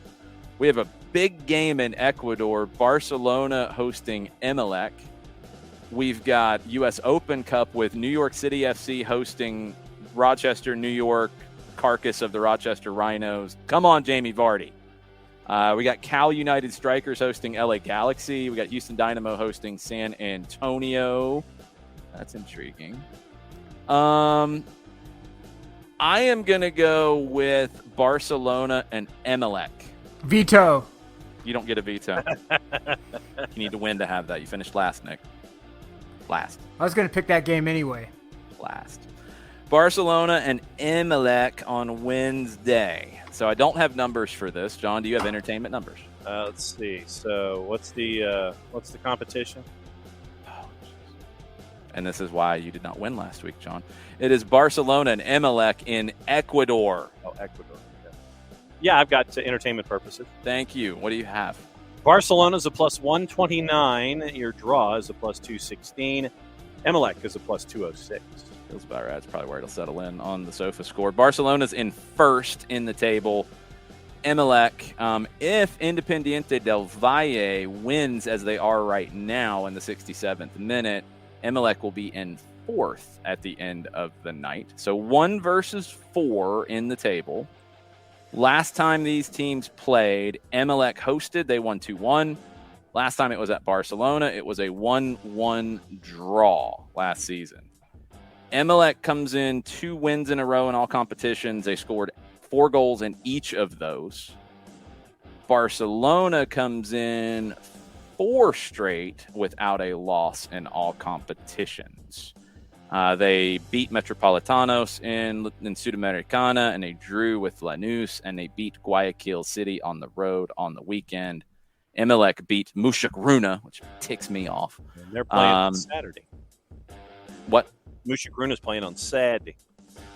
We have a big game in Ecuador, Barcelona hosting Emelec. We've got U.S. Open Cup with New York City FC hosting Rochester, New York, carcass of the Rochester Rhinos. Come on, Jamie Vardy. We got Cal United Strikers hosting LA Galaxy. We got Houston Dynamo hosting San Antonio. That's intriguing. I am going to go with Barcelona and Emelec. Veto. You don't get a veto. You need to win to have that. You finished last, Nick. Last. I was going to pick that game anyway. Last. Barcelona and Emelec on Wednesday. So I don't have numbers for this. John, do you have entertainment numbers? Let's see. So what's the competition? And this is why you did not win last week, John. It is Barcelona and Emelec in Ecuador. Oh, Ecuador. Yeah, I've got entertainment purposes. Thank you. What do you have? Barcelona's a plus 129. Your draw is a plus 216. Emelec is a plus 206. Feels about right. That's probably where it'll settle in on the sofa score. Barcelona's in first in the table. Emelec, if Independiente del Valle wins as they are right now in the 67th minute, Emelec will be in fourth at the end of the night. So 1 versus 4 in the table. Last time these teams played, Emelec hosted. They won 2-1. Last time it was at Barcelona, it was a 1-1 draw last season. Emelec comes in 2 wins in a row in all competitions. They scored 4 goals in each of those. Barcelona comes in 4 straight without a loss in all competitions. They beat Metropolitanos in Sudamericana, and they drew with Lanús, and they beat Guayaquil City on the road on the weekend. Emelec beat Mushugruna, which ticks me off. And they're playing on Saturday. What? Mushugruna's playing on Saturday.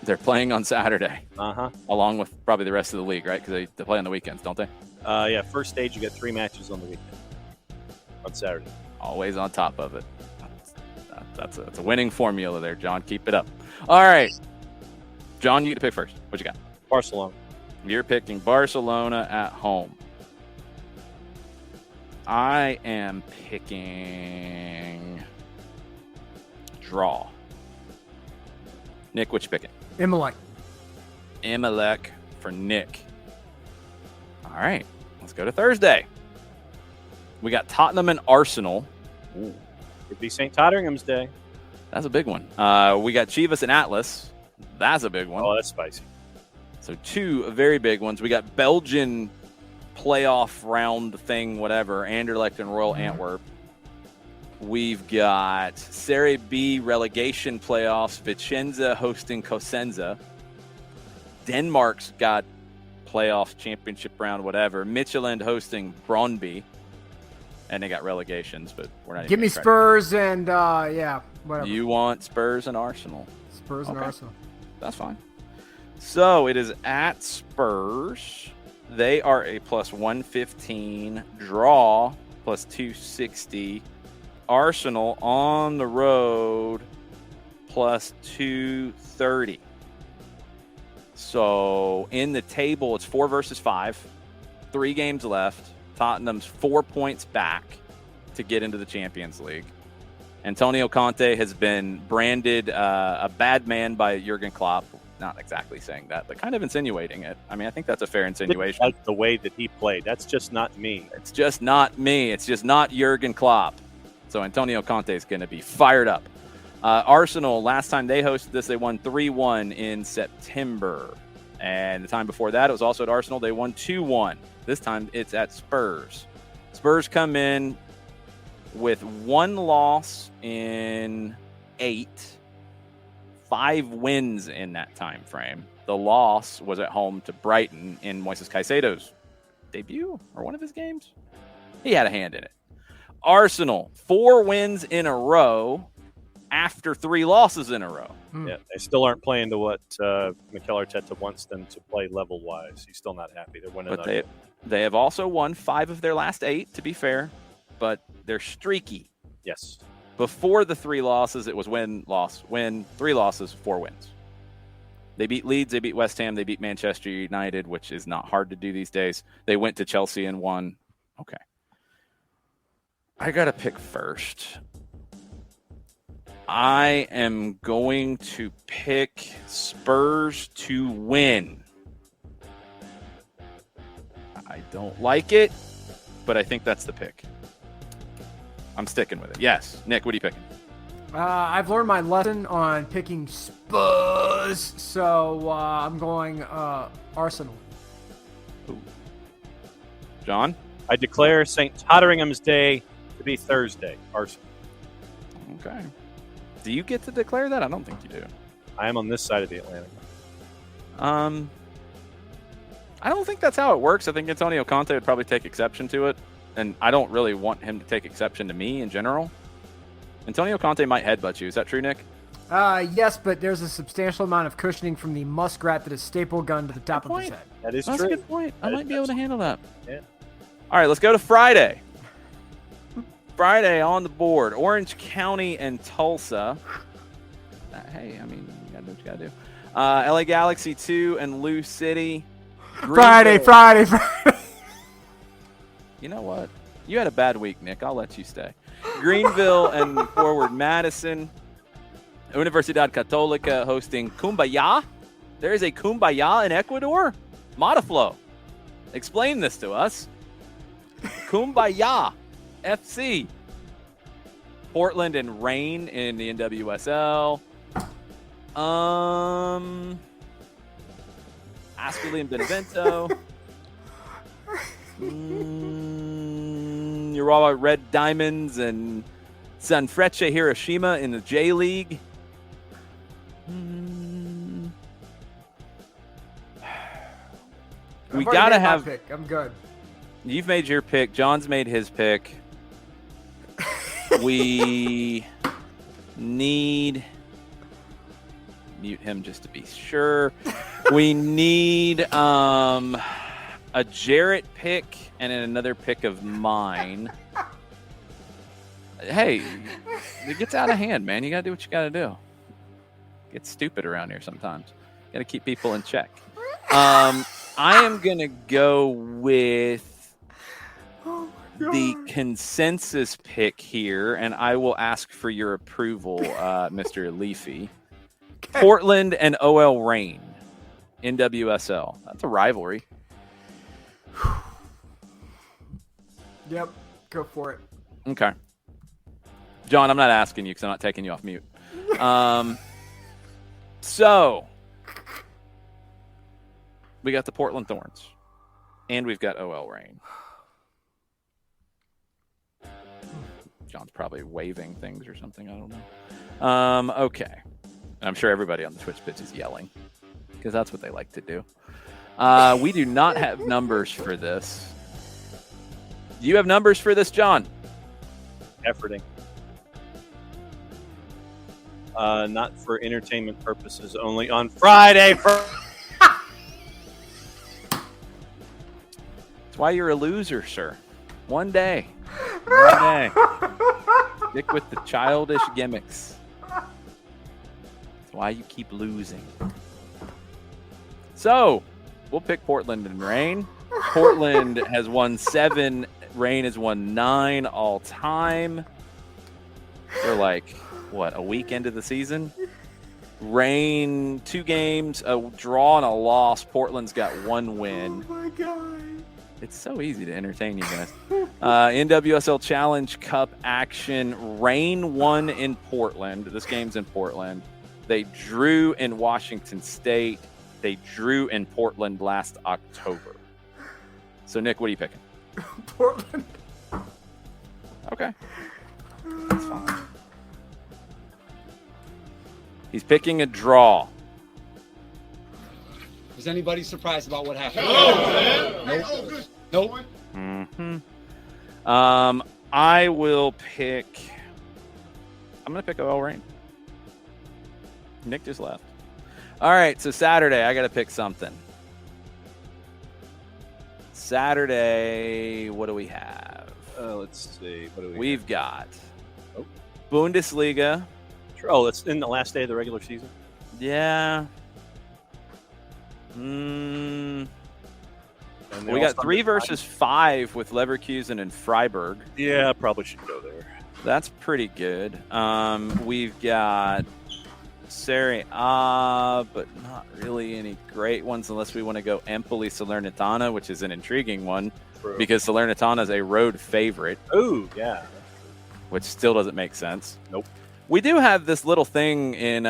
They're playing on Saturday. Uh-huh. Along with probably the rest of the league, right? Because they play on the weekends, don't they? Yeah, first stage, you got 3 matches on the weekend. On Saturday. Always on top of it. That's a winning formula there, John. Keep it up. All right. John, you get to pick first. What you got? Barcelona. You're picking Barcelona at home. I am picking draw. Nick, what you picking? Emelec. Emelec for Nick. All right. Let's go to Thursday. We got Tottenham and Arsenal. Ooh. Could be St. Totteringham's Day. That's a big one. We got Chivas and Atlas. That's a big one. Oh, that's spicy. So 2 very big ones. We got Belgian playoff round thing, whatever, Anderlecht and Royal Antwerp. We've got Serie B relegation playoffs, Vicenza hosting Cosenza. Denmark's got playoff championship round, whatever. Midtjylland hosting Brøndby. And they got relegations, but we're not. Give me Spurs and whatever. You want Spurs and Arsenal? Spurs and Arsenal. That's fine. So it is at Spurs. They are a plus 115. Draw plus 260. Arsenal on the road plus 230. So in the table, it's 4 versus 5. 3 games left. Tottenham's 4 points back to get into the Champions League. Antonio Conte has been branded a bad man by Jurgen Klopp. Not exactly saying that, but kind of insinuating it. I mean, I think that's a fair insinuation. Like the way that he played. That's just not me. It's just not me. It's just not Jurgen Klopp. So Antonio Conte is going to be fired up. Arsenal, last time they hosted this, they won 3-1 in September. And the time before that, it was also at Arsenal. They won 2-1. This time it's at Spurs. Spurs come in with 1 loss in 8, 5 wins in that time frame. The loss was at home to Brighton in Moises Caicedo's debut or one of his games. He had a hand in it. Arsenal, 4 wins in a row after 3 losses in a row. Yeah, they still aren't playing to what Mikel Arteta wants them to play level-wise. He's still not happy. They're winning. But they have also won 5 of their last 8, to be fair, but they're streaky. Yes. Before the 3 losses, it was win, loss, win, 3 losses, 4 wins. They beat Leeds, they beat West Ham, they beat Manchester United, which is not hard to do these days. They went to Chelsea and won. Okay. I got to pick first. I am going to pick Spurs to win. I don't like it, but I think that's the pick. I'm sticking with it. Yes. Nick, what are you picking? I've learned my lesson on picking Spurs, so I'm going Arsenal. Ooh. John? I declare St. Totteringham's Day to be Thursday. Arsenal. Okay. Do you get to declare that? I don't think you do. I am on this side of the Atlantic. I don't think that's how it works. I think Antonio Conte would probably take exception to it, and I don't really want him to take exception to me in general. Antonio Conte might headbutt you. Is that true, Nick? Yes, but there's a substantial amount of cushioning from the muskrat that is staple gun to the top of his head. That is That's true. a good point. I might be able to handle that. Yeah. All right, let's go to Friday. Friday on the board, Orange County and Tulsa. Hey, I mean, you gotta do what you gotta do. LA Galaxy 2 and Lou City. Friday. You know what? You had a bad week, Nick. I'll let you stay. Greenville and Forward Madison. Universidad Católica hosting Kumbaya. There is a Kumbaya in Ecuador? Modaflow. Explain this to us. Kumbaya FC. Portland and Rain in the NWSL. Ascoli and Benevento. Urawa Red Diamonds and Sanfrecce Hiroshima in the J League. We gotta have. Pick. I'm good. You've made your pick. John's made his pick. We need mute him just to be sure. We need a Jarrett pick and then another pick of mine. Hey, it gets out of hand, man. You gotta do what you gotta do. Get stupid around here sometimes. Gotta keep people in check. I am gonna go with the consensus pick here, and I will ask for your approval, Mr. Leafy. Portland and OL Reign, NWSL. That's a rivalry. Yep, go for it. Okay. John, I'm not asking you because I'm not taking you off mute. So, we got the Portland Thorns, and we've got OL Reign. John's probably waving things or something. I don't know. Okay. And I'm sure everybody on the Twitch pitch is yelling because that's what they like to do. We do not have numbers for this. Do you have numbers for this, John? Efforting. Not for entertainment purposes, only on Friday. That's why you're a loser, sir. One day. One day. Stick with the childish gimmicks. That's why you keep losing. So, we'll pick Portland and Reign. Portland has won 7. Reign has won 9 all time. They're like, what, a week into the season? Reign, 2 games, a draw and a loss. Portland's got 1 win. Oh my god. It's so easy to entertain you guys. NWSL Challenge Cup action. Reign won in Portland. This game's in Portland. They drew in Washington State. They drew in Portland last October. So, Nick, what are you picking? Portland. Okay. That's fine. He's picking a draw. Is anybody surprised about what happened? Nope. Nope. Mm-hmm. I will pick. I'm going to pick OL Reign. Nick just left. All right, so Saturday, I got to pick something. Saturday, what do we have? Let's see. What do we We've got Bundesliga. Oh, it's in the last day of the regular season. Yeah. And they We all got 3 versus 5 with Leverkusen and Freiburg. Yeah, probably should go there. That's pretty good. We've got Serie A, but not really any great ones unless we want to go Empoli Salernitana, which is an intriguing one True. because Salernitana is a road favorite, Oh, yeah. which still doesn't make sense. Nope. We do have this little thing in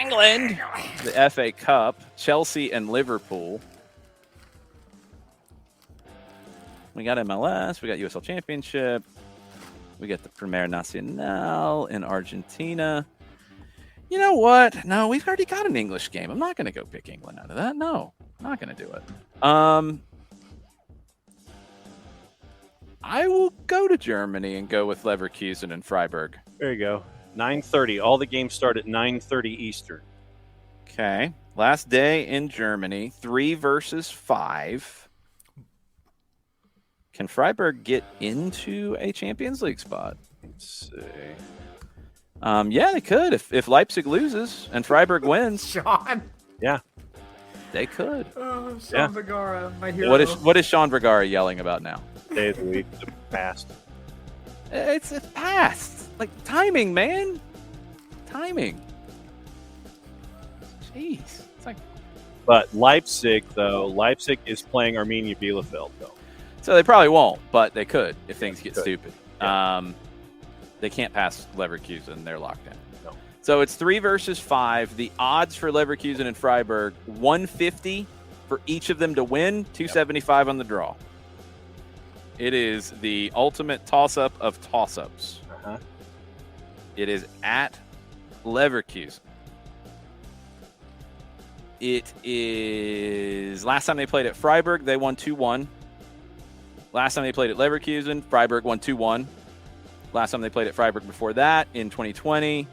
England, the FA Cup, Chelsea and Liverpool. We got MLS. We got USL Championship. We got the Primera Nacional in Argentina. You know what? No, we've already got an English game. I'm not going to go pick England out of that. No, I'm not going to do it. I will go to Germany and go with Leverkusen and Freiburg. There you go. 9:30. All the games start at 9:30 Eastern. Okay. Last day in Germany. 3 versus 5. Can Freiburg get into a Champions League spot? Let's see. Yeah, they could. If Leipzig loses and Freiburg wins, Sean. Yeah. they could. Oh, Sean Yeah. Vergara, my hero. What is Sean Vergara yelling about now? Day of the week. The past. It's past. Like timing, man. Timing. Jeez. It's like But Leipzig is playing Arminia Bielefeld, though. so they probably won't, but they could if things get Could. stupid. Yeah. They can't pass Leverkusen. They're locked in. No. So it's 3 versus 5. The odds for Leverkusen and Freiburg, 150 for each of them to win, 275 on the draw. It is the ultimate toss-up of toss-ups. Uh-huh. It is at Leverkusen. It is last time they played at Freiburg, they won 2-1. Last time they played at Leverkusen, Freiburg won 2-1. Last time they played at Freiburg before that, in 2020,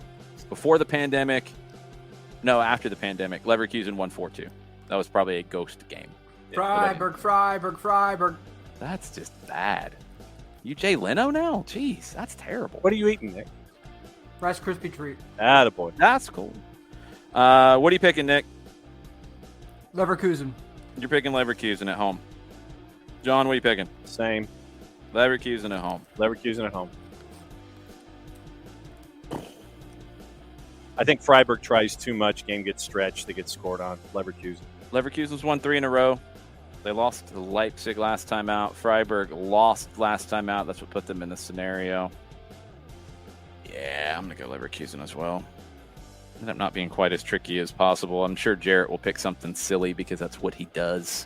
before the pandemic. No, after the pandemic, Leverkusen won 4-2. That was probably a ghost game. Freiburg. That's just bad. You Jay Leno now? Jeez, that's terrible. What are you eating, Nick? Rice Krispie treat. Attaboy. That's cool. What are you picking, Nick? Leverkusen. You're picking Leverkusen at home. John, what are you picking? Same. Leverkusen at home. Leverkusen at home. I think Freiburg tries too much. Game gets stretched. They get scored on. Leverkusen. Leverkusen's won 3 in a row. They lost to Leipzig last time out. Freiburg lost last time out. That's what put them in this scenario. Yeah, I'm going to go Leverkusen as well. End up not being quite as tricky as possible. I'm sure Jarrett will pick something silly because that's what he does.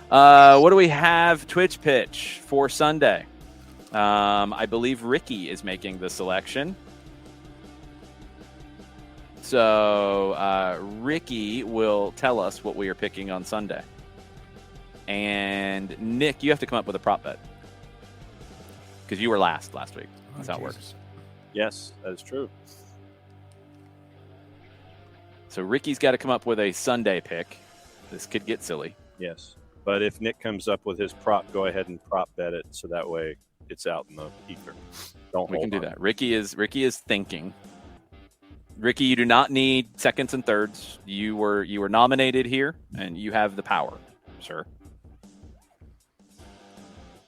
What do we have? Twitch pitch for Sunday. I believe Ricky is making the selection. So Ricky will tell us what we are picking on Sunday. And Nick, you have to come up with a prop bet because you were last week. That's how it works. Yes, that is true. So Ricky's got to come up with a Sunday pick. This could get silly. Yes. But if Nick comes up with his prop, go ahead and prop bet it so that way it's out in the ether. We can do that. Ricky is thinking. Ricky, you do not need seconds and thirds. You were nominated here, and you have the power, sir.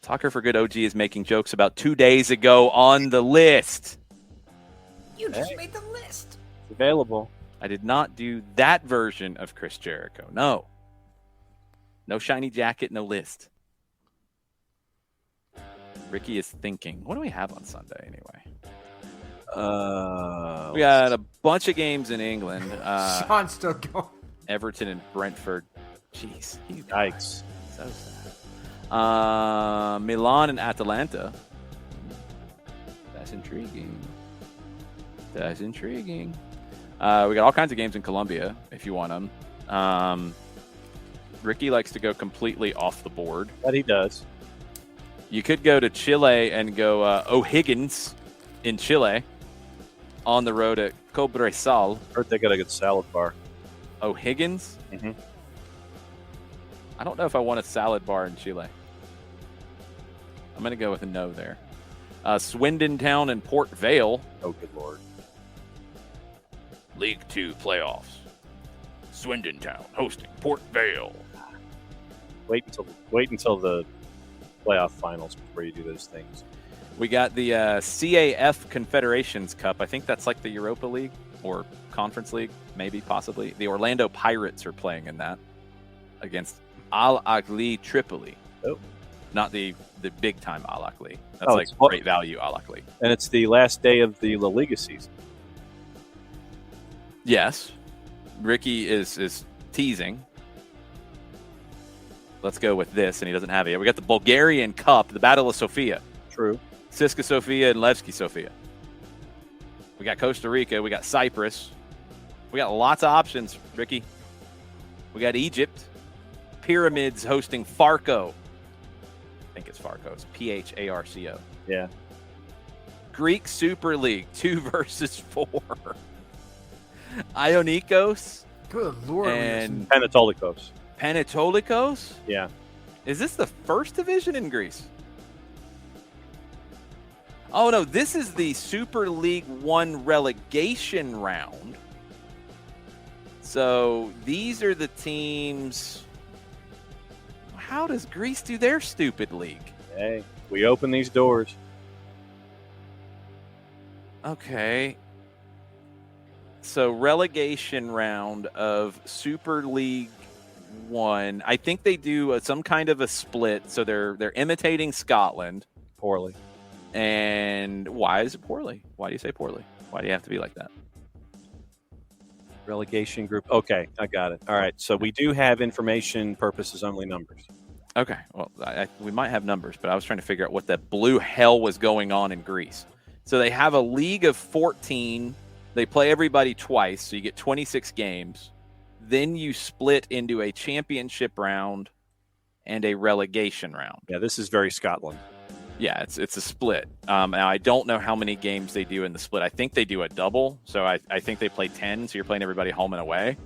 Talker for Good OG is making jokes about 2 days ago on the list. You just made the list. It's available. I did not do that version of Chris Jericho. No. No shiny jacket, no list. Ricky is thinking. What do we have on Sunday anyway? We got a bunch of games in England. Sean's still going. Everton and Brentford. Jeez. Yikes. So sad. Milan and Atalanta. That's intriguing. We got all kinds of games in Colombia if you want them. Ricky likes to go completely off the board. But he does. You could go to Chile and go O'Higgins in Chile on the road at Cobresal. Heard they got a good salad bar. O'Higgins? Mm-hmm. I don't know if I want a salad bar in Chile. I'm going to go with a no there. Swindon Town and Port Vale. Oh, good Lord. League 2 playoffs. Swindon Town hosting Port Vale. Wait until the playoff finals before you do those things. We got the CAF Confederations Cup. I think that's like the Europa League or Conference League, maybe, possibly. The Orlando Pirates are playing in that against Al Ahly Tripoli. Oh. Not the big time Al Ahly. That's like great value Al Ahly. And it's the last day of the La Liga season. Yes. Ricky is teasing. let's go with this, and he doesn't have it yet. We got the Bulgarian Cup, the Battle of Sofia. True. Siska Sofia and Levski Sofia. We got Costa Rica. We got Cyprus. We got lots of options, Ricky. We got Egypt. Pyramids hosting Farco. I think it's Farco. It's Pharco. Yeah. Greek Super League, 2 versus 4. Ionikos Good Lord. and Panetolikos. Panetolikos? Yeah. Is this the first division in Greece? Oh, no, this is the Super League 1 relegation round. So these are the teams. How does Greece do their stupid league? Hey, we open these doors. Okay. So relegation round of Super League 1. I think they do some kind of a split. So they're imitating Scotland. Poorly. And why is it poorly? Why do you say poorly? Why do you have to be like that? Relegation group. Okay, I got it. All right. So we do have information purposes only numbers. Okay. Well, we might have numbers, but I was trying to figure out what that blue hell was going on in Greece. So they have a league of 14. They play everybody twice, so you get 26 games. Then you split into a championship round and a relegation round. Yeah, this is very Scotland. Yeah, it's a split. Now, I don't know how many games they do in the split. I think they do a double, so I think they play 10, so you're playing everybody home and away.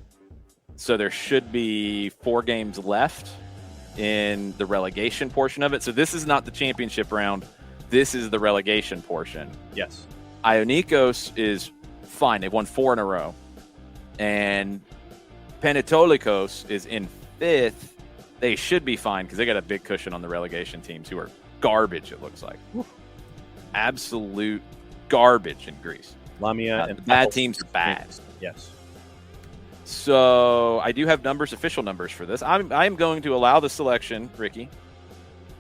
So there should be 4 games left in the relegation portion of it. So this is not the championship round. This is the relegation portion. Yes. Ionikos is fine. They've won 4 in a row. And Panetolikos is in 5th. They should be fine because they got a big cushion on the relegation teams who are garbage, it looks like. Absolute garbage in Greece. Lamia and the bad teams are bad. Yes. So I do have numbers, official numbers for this. I'm going to allow the selection, Ricky.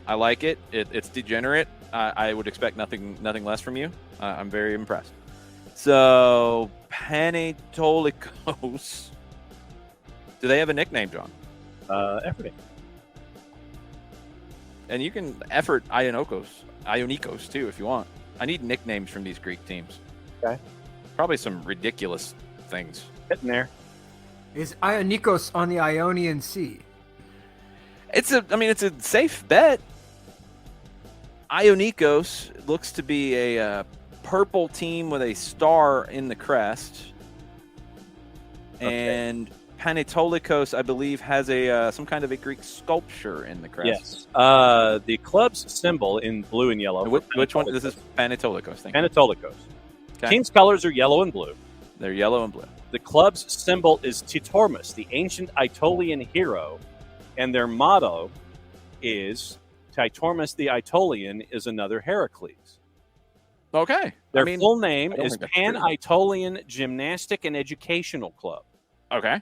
I like it. It's degenerate. I would expect nothing less from you. I'm very impressed. So Panetolikos. Do they have a nickname, John? Efforting. And you can effort Ionikos too if you want. I need nicknames from these Greek teams. Okay. Probably some ridiculous things. Getting there. Is Ionikos on the Ionian Sea? It's a safe bet. Ionikos looks to be a purple team with a star in the crest. Okay. And Panetolikos, I believe, has some kind of a Greek sculpture in the crest. Yes. The club's symbol in blue and yellow. Which one? This is Panetolikos. Thank you. Panetolikos. Okay. Team's colors are yellow and blue. They're yellow and blue. The club's symbol is Titormus, the ancient Aetolian hero, and their motto is Titormus the Aetolian is another Heracles. Okay. Their full name I don't is think that's true. Pan-Aetolian Gymnastic and Educational Club. Okay.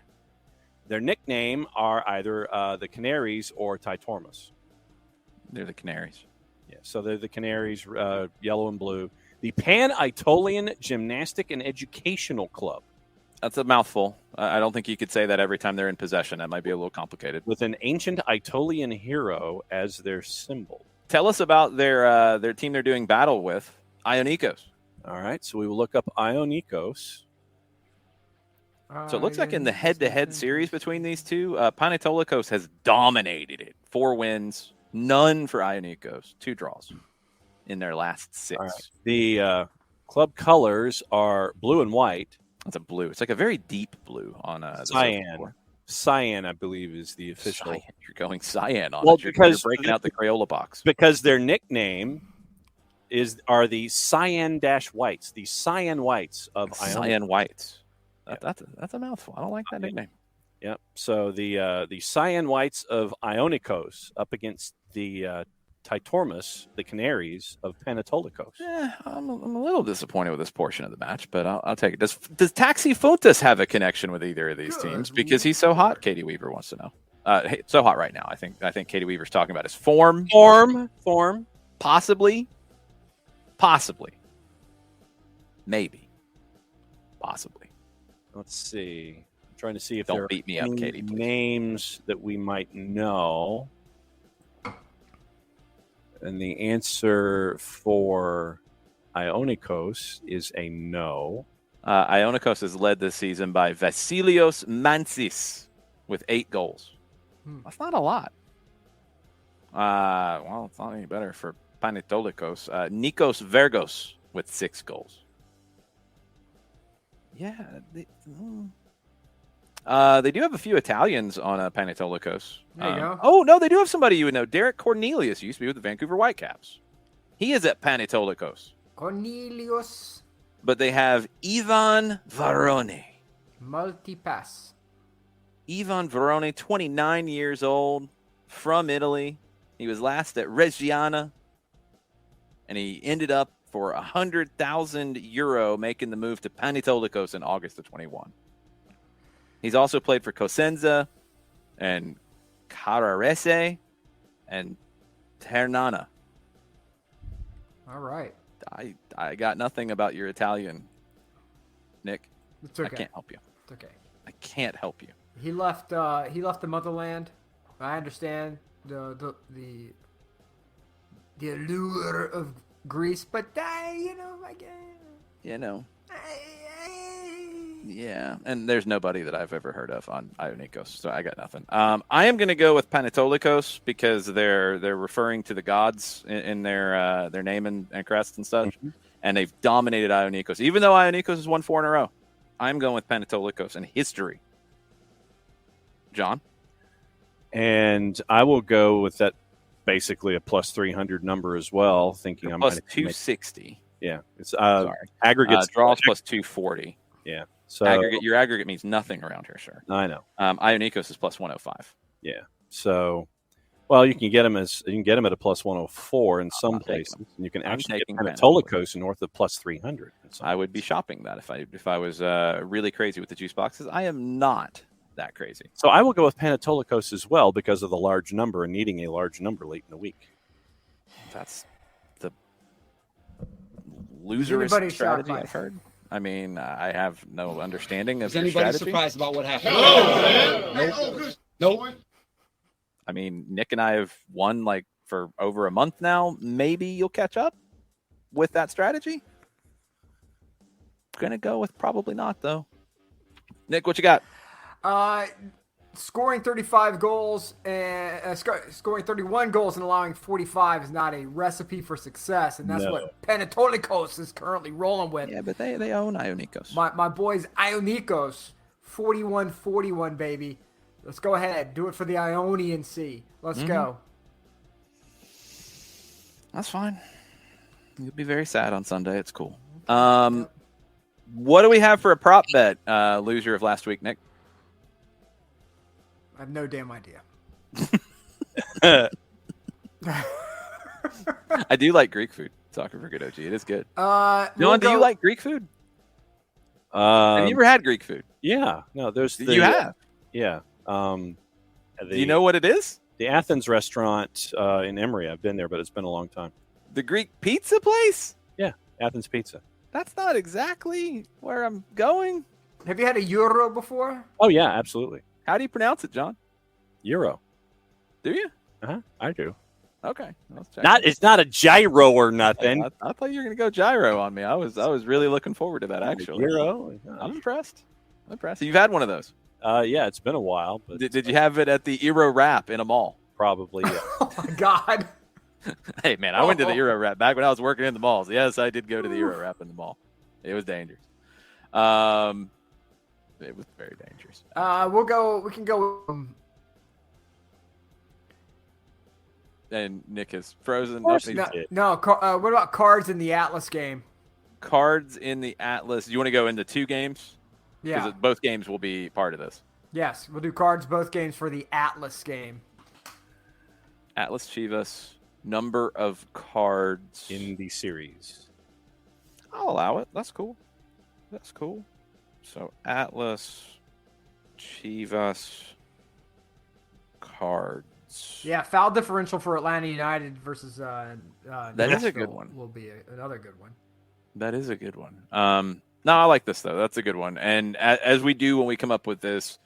Their nickname are either the Canaries or Titormus. They're the Canaries. Yeah, so they're the Canaries, yellow and blue. The Pan-Aetolian Gymnastic and Educational Club. That's a mouthful. I don't think you could say that every time they're in possession. That might be a little complicated. With an ancient Aetolian hero as their symbol. Tell us about their team they're doing battle with, Ionikos. All right, so we will look up Ionikos. So it looks like in the head-to-head series between these two, Panetolikos has dominated it. 4 wins, none for Ionikos, 2 draws in their last 6. All right. The club colors are blue and white. That's a blue. It's like a very deep blue on the Cyan. Cyan, I believe, is the official. Cyan. You're going cyan on Well, it. You're breaking out the Crayola box. Because their nickname are the cyan-whites, the cyan whites of Cyan whites. That's a mouthful. I don't like that nickname. Yep. So the cyan whites of Ionikos up against the Titormus, the Canaries of Panetolikos. I'm a little disappointed with this portion of the match, but I'll take it. Does Taxi Fontes have a connection with either of these teams? Because he's so hot, Katie Weaver wants to know. Hey, so hot right now. I think Katie Weaver's talking about his form. Form. Possibly. Maybe. Possibly. Let's see. I'm trying to see if Don't there beat me are up, any Katie, please. names that we might know. And the answer for Ionikos is a no. Ionikos is led this season by Vasilios Mansis with 8 goals. That's not a lot. Well, it's not any better for Panetolikos. Nikos Vergos with 6 goals. Yeah. They do have a few Italians on Panetolikos. There you go. Oh, no, they do have somebody you would know. Derek Cornelius used to be with the Vancouver Whitecaps. He is at Panetolikos. Cornelius But they have Ivan Varone. Multipass. Ivan Varone, 29 years old, from Italy. He was last at Reggiana, and he ended up for €100,000 making the move to Panetolikos in August of 21. He's also played for Cosenza and Carrarese and Ternana. All right. I got nothing about your Italian, Nick. It's okay. I can't help you. It's okay. I can't help you. He left the motherland. I understand the allure of Greece, but Yeah, and there's nobody that I've ever heard of on Ionikos, so I got nothing. I am going to go with Panetolikos because they're referring to the gods in their name and crest and stuff, and they've dominated Ionikos. Even though Ionikos has won 4 in a row, I'm going with Panetolikos in history. John? And I will go with that, basically a plus 300 number as well, thinking I'm plus going to 260. Yeah, it's Sorry. aggregate draws plus 240. Yeah, so Your aggregate means nothing around here, sir. I know. Ionikos is plus 105. Yeah, so well, you can get them at a plus 104 in some places, and you can actually get Panetolikos north of plus 300. I would be shopping that if I was really crazy with the juice boxes. I am not that crazy. So I will go with Panetolikos as well because of the large number and needing a large number late in the week. That's the loserist strategy I've heard. I mean, I have no understanding of your strategy. Is anybody surprised about what happened? Nope. I mean, Nick and I have won for over a month now. Maybe you'll catch up with that strategy. Gonna go with probably not, though. Nick, what you got? Scoring 35 goals and scoring 31 goals and allowing 45 is not a recipe for success, and that's what Panetolikos is currently rolling with. Yeah, but they own Ionikos. My boys Ionikos, 41-41, baby. Let's go ahead. Do it for the Ionian Sea. Let's go. That's fine. You'll be very sad on Sunday. It's cool. What do we have for a prop bet, loser of last week, Nick? I have no damn idea. I do like Greek food. Soccer for good OG. It is good. John, do you like Greek food? Have you ever had Greek food? Yeah. No, there's you have? Yeah. Do you know what it is? The Athens restaurant in Emory. I've been there, but it's been a long time. The Greek pizza place? Yeah, Athens Pizza. That's not exactly where I'm going. Have you had a Euro before? Oh, yeah, absolutely. How do you pronounce it, John? Euro. Do you? I do. Okay. It's not a gyro or nothing. I thought you were going to go gyro on me. I was really looking forward to that, actually. Euro. I'm impressed. You've had one of those? Yeah, it's been a while. But did you have it at the Euro Wrap in a mall? Probably, yeah. Oh, my God. Hey, man, I went to the Euro Wrap back when I was working in the malls. Yes, I did go to the Euro Wrap in the mall. It was dangerous. It was very dangerous. We can go. And Nick is frozen. What about cards in the Atlas game? Cards in the Atlas. Do you want to go into 2 games? Yeah. Because both games will be part of this. Yes, we'll do cards both games for the Atlas game. Atlas Chivas, number of cards in the series. I'll allow it. That's cool. So Atlas, Chivas, cards. Yeah, foul differential for Atlanta United versus that Nashville is a good one. Will be another good one. That is a good one. No, I like this though. That's a good one. And as we do when we come up with this,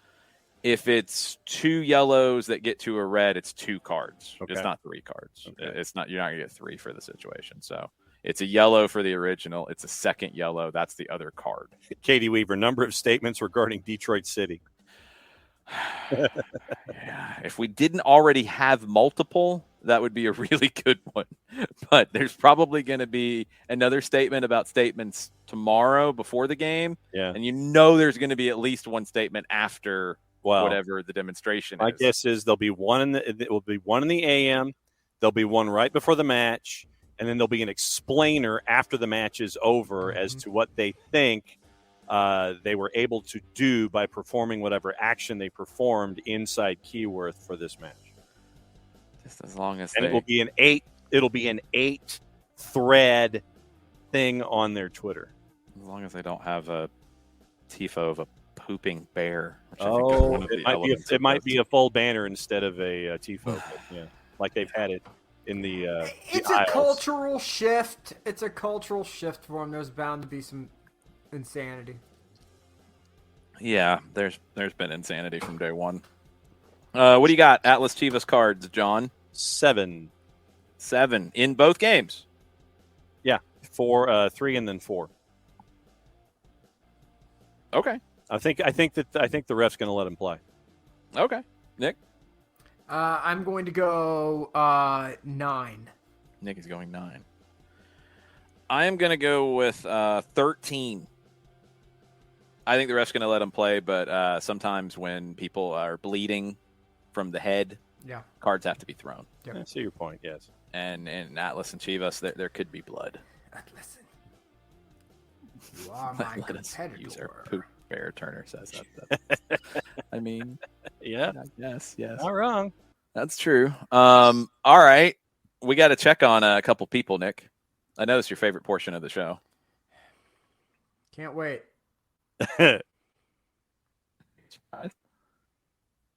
If it's 2 yellows that get to a red, it's 2 cards. Okay. It's not 3 cards. Okay. It's not. You're not gonna get 3 for the situation. So it's a yellow for the original. It's a second yellow. That's the other card. Katie Weaver, number of statements regarding Detroit City. Yeah. If we didn't already have multiple, that would be a really good one. But there's probably going to be another statement about statements tomorrow before the game. Yeah. And there's going to be at least one statement after whatever the demonstration My is. guess is there'll be one it will be one in the AM, there'll be one right before the match, and then there'll be an explainer after the match is over as to what they think they were able to do by performing whatever action they performed inside Keyworth for this match. Just as long as and it'll be an 8-thread thing on their Twitter. As long as they don't have a tifo of a pooping bear. Which It might be a full banner instead of a tifo. But, yeah, like they've had it in the. It's the a aisles. cultural shift. It's a cultural shift for them. There's bound to be some insanity. Yeah, there's been insanity from day one. What do you got? Atlas Chivas cards, John. 7 in both games. Yeah, 4, 3, and then 4. Okay. I think the ref's going to let him play. Okay, Nick. I'm going to go 9. Nick is going 9. I am going to go with 13. I think the ref's going to let him play, but sometimes when people are bleeding from the head, cards have to be thrown. Yep. I see your point. Yes. And in Atlas and Chivas, there could be blood. Listen, you are my Let us competitor. use our poop bear. Turner says that. I mean, yeah. Yes. Not wrong. That's true. All right. We got to check on a couple people, Nick. I know it's your favorite portion of the show. Can't wait. So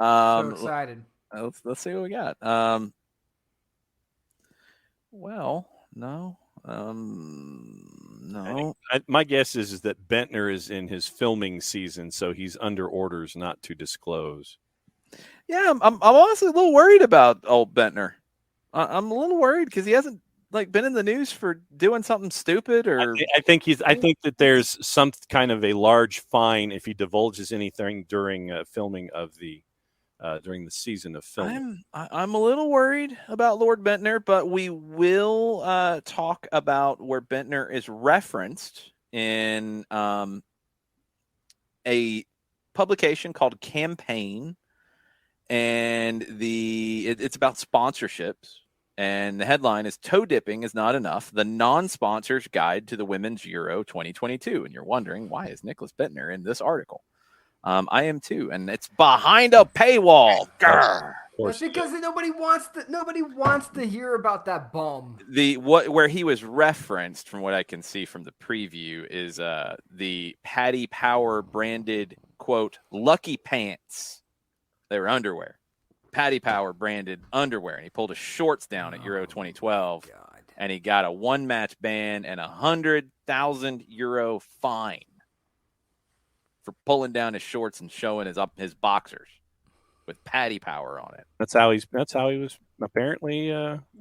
So excited. Let's see what we got. No. My guess is that Bentner is in his filming season, so he's under orders not to disclose. Yeah, I'm honestly a little worried about old Bentner. I'm a little worried because he hasn't been in the news for doing something stupid or. I think that there's some kind of a large fine if he divulges anything during filming of the during the season of filming. I'm a little worried about Lord Bentner, but we will talk about where Bentner is referenced in a publication called Campaign, and it's about sponsorships. And the headline is "Toe Dipping is Not Enough, the Non-Sponsor's Guide to the Women's Euro 2022." And you're wondering, why is Nicholas Bentner in this article? I am too, and it's behind a paywall. That's because nobody wants to hear about that bum. Where he was referenced, from what I can see from the preview, is the Paddy Power branded quote Lucky Pants. They were underwear. Paddy Power branded underwear, and he pulled his shorts down at Euro 2012, and he got a 1-match ban and €100,000 fine for pulling down his shorts and showing his boxers with Paddy Power on it. That's how he was apparently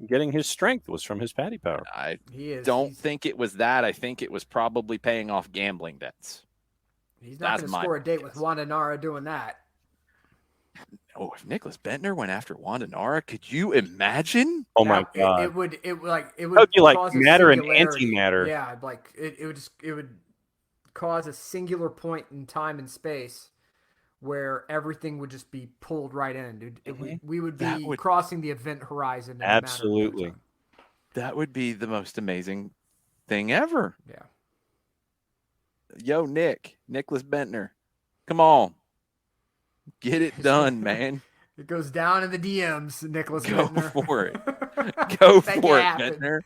getting his strength, was from his Paddy Power. I don't think it was that. I think it was probably paying off gambling debts. He's not going to score a date with Wanda Nara doing that. Oh, if Nicholas Bentner went after Wanda Nara, could you imagine? Oh my God! It would be like matter and antimatter. Yeah, it would cause a singular point in time and space where everything would just be pulled right in, dude. We would be crossing the event horizon. Absolutely, that would be the most amazing thing ever. Yeah. Yo, Nicholas Bentner, come on. Get it done, man. It goes down in the DMs, Nicholas Go Bentner. for it. Go for it, Bentner.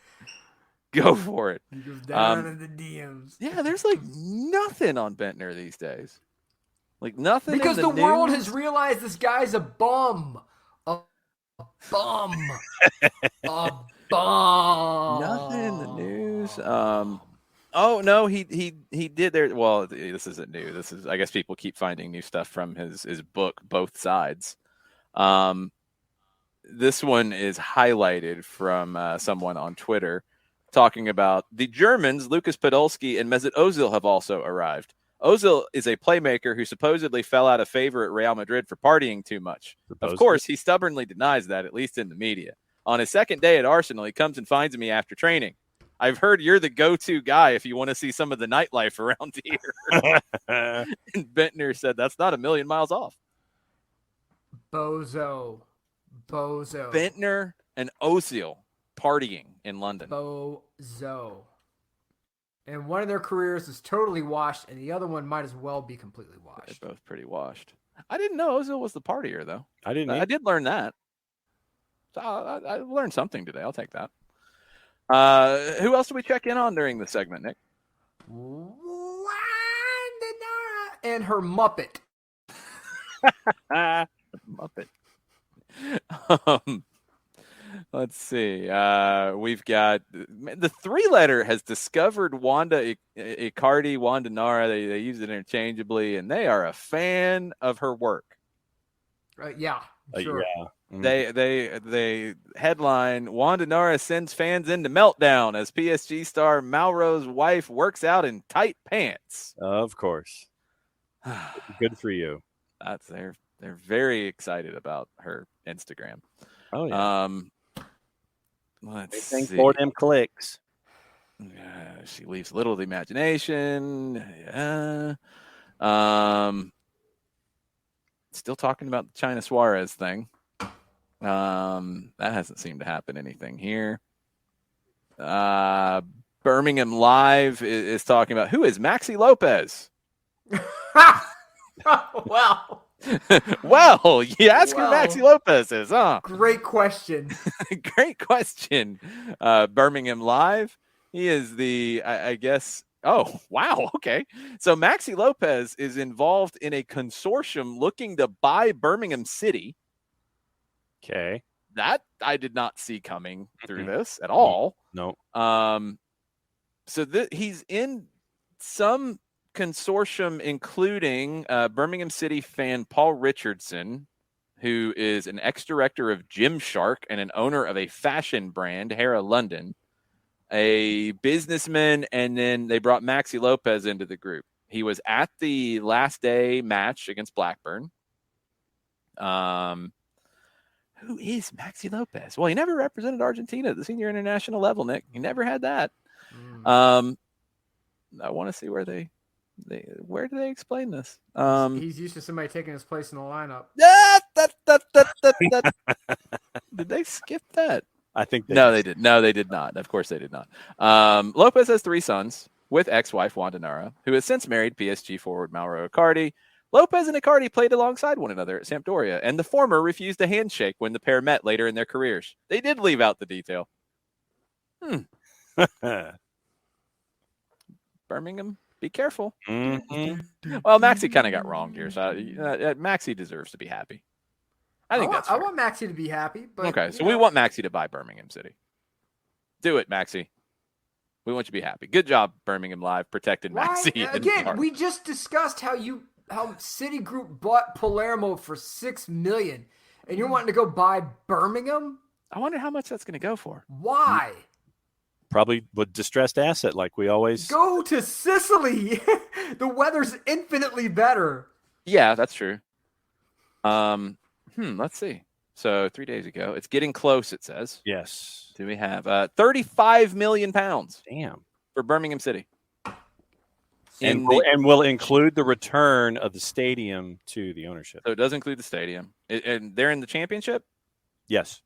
Go for it. He goes down in the DMs. Yeah, there's nothing on Bentner these days. Nothing. Because the world has realized this guy's a bum. A bum. A bum. Nothing in the news. Oh no, he did there. Well, this isn't new. This is, I guess, people keep finding new stuff from his book, Both Sides. This one is highlighted from someone on Twitter talking about the Germans. Lucas Podolski and Mesut Ozil have also arrived. Ozil is a playmaker who supposedly fell out of favor at Real Madrid for partying too much. Of course, he stubbornly denies that, at least in the media. On his second day at Arsenal, he comes and finds me after training. I've heard you're the go-to guy if you want to see some of the nightlife around here. And Bentner said that's not a million miles off. Bozo. Bentner and Ozil partying in London. Bozo. And one of their careers is totally washed, and the other one might as well be completely washed. They're both pretty washed. I didn't know Ozil was the partier, though. I didn't. I did learn that. So I learned something today. I'll take that. Who else do we check in on during the segment, Nick? Wanda Nara and her Muppet. Muppet. Let's see. We've got the three-letter has discovered Wanda Icardi, Wanda Nara. They use it interchangeably, and they are a fan of her work. Yeah, sure. Yeah. They headline Wanda Nara sends fans into meltdown as PSG star Malraux's wife works out in tight pants. Of course. Good for you. They're very excited about her Instagram. Oh yeah. Let's see. For them clicks. She leaves little to the imagination. Still talking about the China Suarez thing. That hasn't seemed to happen anything here. Birmingham Live is talking about who is Maxi Lopez. Well, well, you ask who Maxi Lopez is, huh? Great question. Great question. Birmingham Live. He is the, I guess. Oh, wow. Okay. So Maxi Lopez is involved in a consortium looking to buy Birmingham City. Okay. That I did not see coming through this at all. No. So he's in some consortium, including Birmingham City fan Paul Richardson, who is an ex-director of Gymshark and an owner of a fashion brand, Hera London, a businessman, and then they brought Maxi Lopez into the group. He was at the last day match against Blackburn. Who is Maxi Lopez? Well, he never represented Argentina at the senior international level, Nick. He never had that. I want to see where where do they explain this? He's used to somebody taking his place in the lineup. Did they skip that? I think they did. No, they did not. Of course they did not. Lopez has 3 sons with ex-wife Wanda Nara, who has since married PSG forward Mauro Icardi. Lopez and Icardi played alongside one another at Sampdoria, and the former refused a handshake when the pair met later in their careers. They did leave out the detail. Birmingham, be careful. Mm-hmm. Well, Maxi kind of got wronged here, so Maxi deserves to be happy. I think that's fair. I want Maxi to be happy. But, okay, so we want Maxi to buy Birmingham City. Do it, Maxi. We want you to be happy. Good job, Birmingham Live, protecting Maxi. Again, we just discussed how Citigroup bought Palermo for $6 million, and you're wanting to go buy Birmingham? I wonder how much that's going to go for. Why? Probably with distressed asset, like we always go to Sicily. The weather's infinitely better. Yeah, that's true. Let's see. So 3 days ago, it's getting close. It says. Yes. Do we have 35 million pounds? Damn. For Birmingham City. And will include the return of the stadium to the ownership. So it does include the stadium. And they're in the championship? Yes.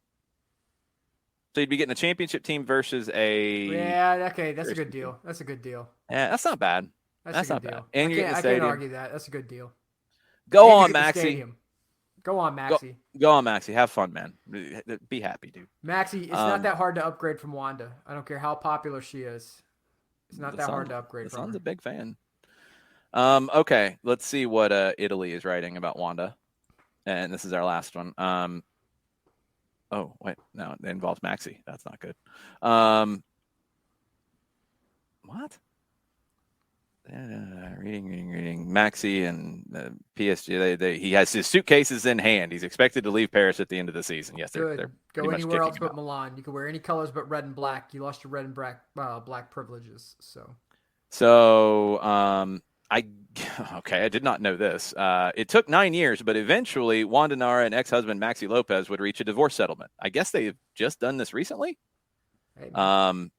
So you'd be getting a championship team versus a... Yeah, okay. That's a good deal. That's a good deal. Yeah, that's not bad. That's not deal. bad. And you're getting the I stadium. can't argue that. That's a good deal. Go on, Maxi. Go on, Maxi. Go on, Maxi. Have fun, man. Be happy, dude. Maxi, it's not that hard to upgrade from Wanda. I don't care how popular she is. It's not that hard to upgrade from her. Son's a big fan. Okay, let's see what Italy is writing about Wanda. And this is our last one. Oh, wait. No, it involves Maxi. That's not good. What? Reading. Maxi and PSG. He has his suitcases in hand. He's expected to leave Paris at the end of the season. Yes, Good. they're Go pretty much anywhere else kicking but him out. Milan. You can wear any colors but red and black. You lost your red and black privileges. So, I did not know this. It took 9 years, but eventually Wanda Nara and ex-husband Maxi Lopez would reach a divorce settlement. I guess they've just done this recently. Hey, man.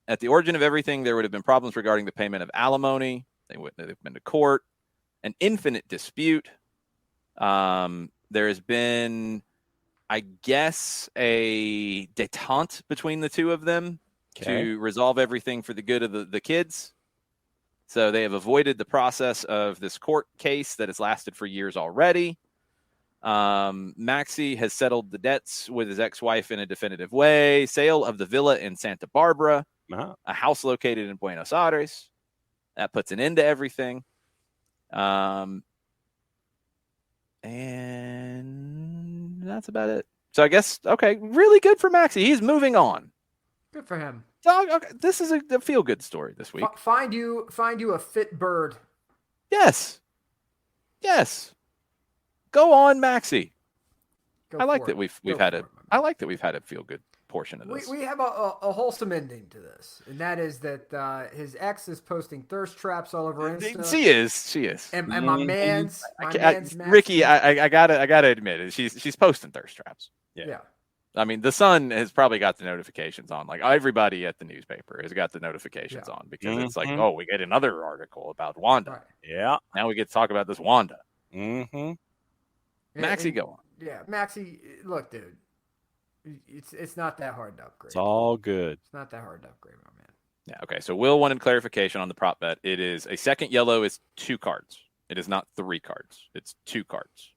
At the origin of everything, there would have been problems regarding the payment of alimony. They've been to court, an infinite dispute. There has been, I guess, a détente between the two of them to resolve everything for the good of the kids. So they have avoided the process of this court case that has lasted for years already. Maxi has settled the debts with his ex-wife in a definitive way. Sale of the villa in Santa Barbara, a house located in Buenos Aires. That puts an end to everything. And that's about it. So I guess, really good for Maxi. He's moving on. Good for him. So, this is a feel-good story this week. Find you a fit bird. Yes. Go on, Maxi. Go I like for that it. we've had I like that we've had a feel-good portion of this. We have a wholesome ending to this, and that is that his ex is posting thirst traps all over Insta. She is. And my man's Ricky, I gotta admit it. She's posting thirst traps. Yeah. I mean, the Sun has probably got the notifications on. Like everybody at the newspaper has got the notifications on because it's like, oh, we get another article about Wanda. Right. Yeah. Now we get to talk about this Wanda. Mm-hmm. Maxi, go on. Yeah, Maxi, look, dude. It's not that hard to upgrade. It's all good. It's not that hard to upgrade, my man. Yeah, okay. So Will wanted clarification on the prop bet. It is a second yellow is 2 cards. It is not 3 cards. It's 2 cards.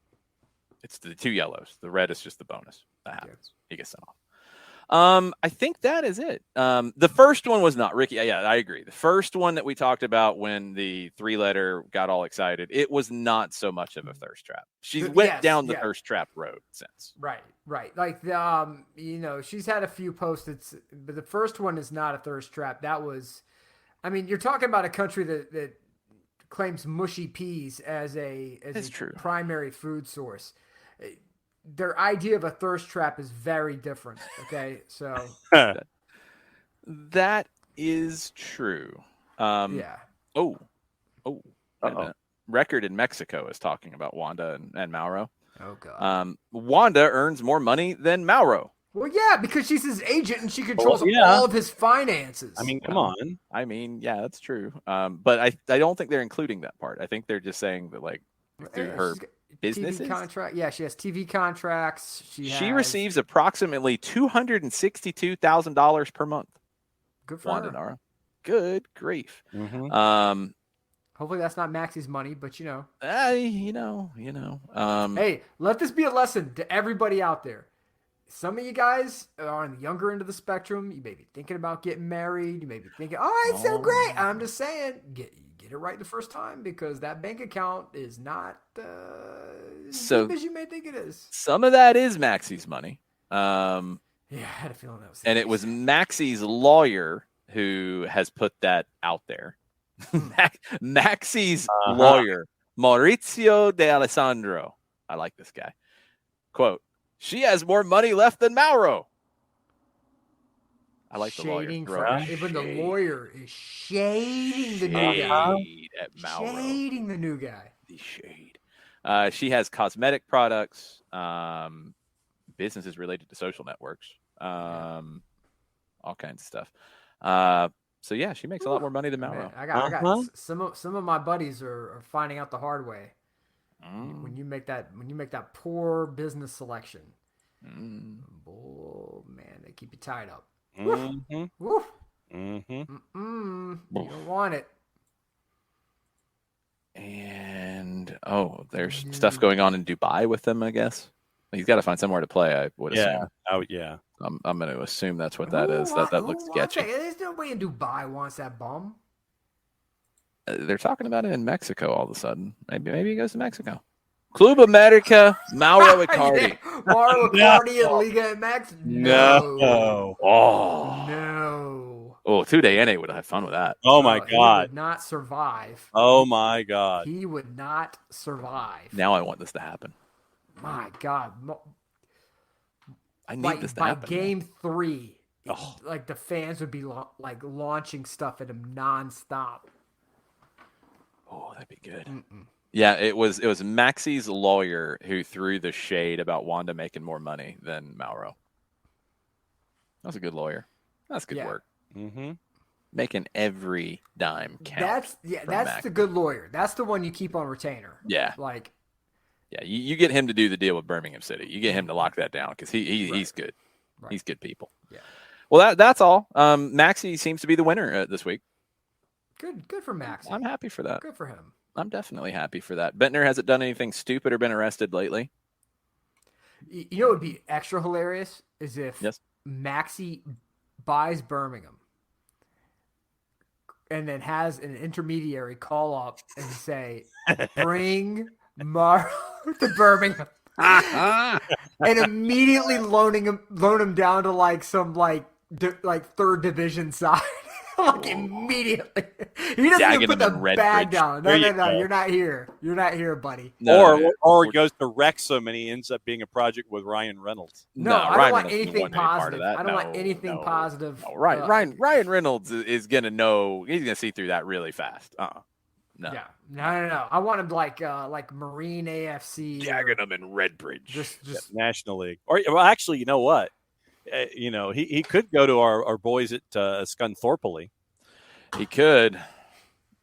It's the 2 yellows. The red is just the bonus. That happens. He gets sent off. I think that is it. The first one was not Ricky. Yeah, I agree. The first one that we talked about when the 3-letter got all excited, it was not so much of a thirst trap. She's went down the thirst trap road since. Right. Like she's had a few posts, but the first one is not a thirst trap. That was, I mean, you're talking about a country that claims mushy peas as a primary food source. Their idea of a thirst trap is very different. Okay, so that is true. Yeah. Oh. Record in Mexico is talking about Wanda and Mauro. Oh God. Wanda earns more money than Mauro. Well, yeah, because she's his agent and she controls all of his finances. I mean, come on. I mean, yeah, that's true. But I don't think they're including that part. I think they're just saying that like through her businesses. TV contract. Yeah, she has TV contracts. She receives approximately $262,000 per month. Good for Wanda her. Nara. Good grief. Mm-hmm. Hopefully that's not Maxi's money, but Hey, let this be a lesson to everybody out there. Some of you guys are on the younger end of the spectrum. You may be thinking about getting married. You may be thinking, "Oh, it's so great." I'm just saying, get it right the first time because that bank account is not as deep as you may think it is. Some of that is Maxi's money. Yeah, I had a feeling that was. And it was Maxi's lawyer who has put that out there. Maxi's lawyer, Maurizio De Alessandro. I like this guy. Quote, "She has more money left than Mauro." I like the lawyer. Even the lawyer is shading the new guy. At Mauro. Shading the new guy. The shade. She has cosmetic products, businesses related to social networks, all kinds of stuff. So yeah, she makes a lot more money than Mauro. Man, I got some of my buddies are finding out the hard way. When you make that poor business selection. Oh man, they keep you tied up. Mm-hmm. Woof. Mm-hmm. You don't want it. And there's stuff going on in Dubai with them, I guess. He's got to find somewhere to play, I would assume. Oh yeah. I'm going to assume that's what that is. That looks sketchy. There's no way in Dubai wants that bum. They're talking about it in Mexico all of a sudden. Maybe he goes to Mexico. Club America, Mauro Icardi. Mauro Icardi and Liga MX? No. Oh. No. Oh, 2-day NA would have had fun with that. Oh my He God. would not survive. Oh my God. He would not survive. Now I want this to happen. My God. I need Like this to by happen. game 3, Oh. like the fans would be like launching stuff at him nonstop. Oh, that'd be good. Yeah, it was Maxi's lawyer who threw the shade about Wanda making more money than Mauro. That was a good lawyer. That's good work. Mm-hmm. Making every dime count. That's Max. the good lawyer. That's the one you keep on retainer. Yeah. Like, Yeah, you get him to do the deal with Birmingham City. You get him to lock that down because he's good. Right. He's good people. Yeah. Well, that's all. Maxi seems to be the winner this week. good for Max. I'm happy for that. Good for him. I'm definitely happy for that. Bentner hasn't done anything stupid or been arrested lately. You know what would be extra hilarious is if Maxi buys Birmingham and then has an intermediary call up and say, bring Mauro to Birmingham. And immediately loan him down to like some like third division side. Like immediately. He doesn't even put the bag down. No, you're not here. You're not here, buddy. No, or he goes to Wrexham and he ends up being a project with Ryan Reynolds. No, I don't want anything positive. I don't want anything positive. No, Ryan Reynolds is gonna know. He's gonna see through that really fast. No. Yeah. No. I want him like Marine AFC. Jagging him in Redbridge. Just National League. Or well, actually, you know what? He could go to our boys at Scunthorpe. He could.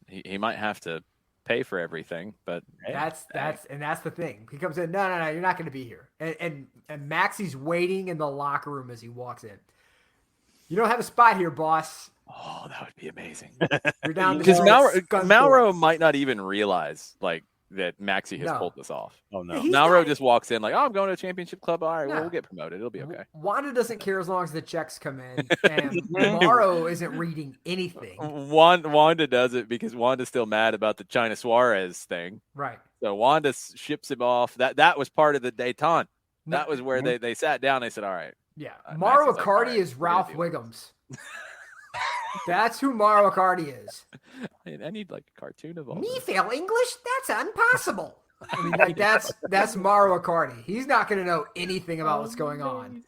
He might have to pay for everything, but that's the thing. He comes in. No. You're not going to be here. And Maxi's waiting in the locker room as he walks in. You don't have a spot here, boss. Oh, that would be amazing. You're down because Scunthorpe. Mauro might not even realize like that Maxi has pulled this off. Oh no, Mauro just walks in like, oh, I'm going to a championship club. All right, we'll get promoted. It'll be okay. Wanda doesn't care as long as the checks come in, and Mauro isn't reading anything. Wanda does it because Wanda's still mad about the China Suarez thing. Right. So Wanda ships him off. That was part of the détente. That was where they sat down. They said, all right. Yeah. Mauro Icardi is Ralph Wiggums. That's who Mauro Icardi is. I need like a cartoon of all Me this. fail English? That's impossible. I mean, like that's Mauro Icardi. He's not going to know anything about what's going on.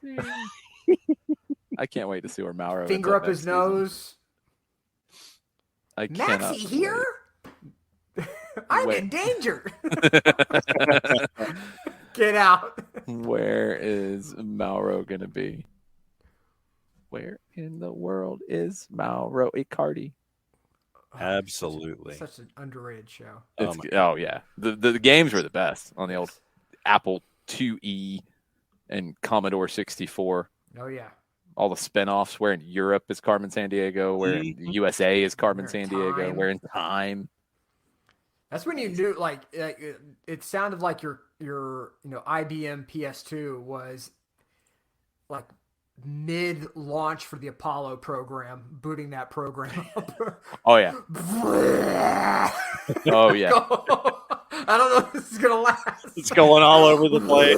I can't wait to see where Mauro finger up his nose. I cannot Maxi here? I'm in danger. Get out. Where is Mauro going to be? Where in the world is Mauro Icardi? Absolutely. Such an underrated show. Oh yeah. The games were the best on the old Apple IIe and Commodore 64. Oh yeah. All the spinoffs where in Europe is Carmen Sandiego, where in the USA is Carmen Sandiego, where in Time. That's when you knew like it sounded like your IBM PS2 was like mid-launch for the Apollo program, booting that program up. Oh yeah. Oh yeah. I don't know if this is gonna last. It's going all over the place.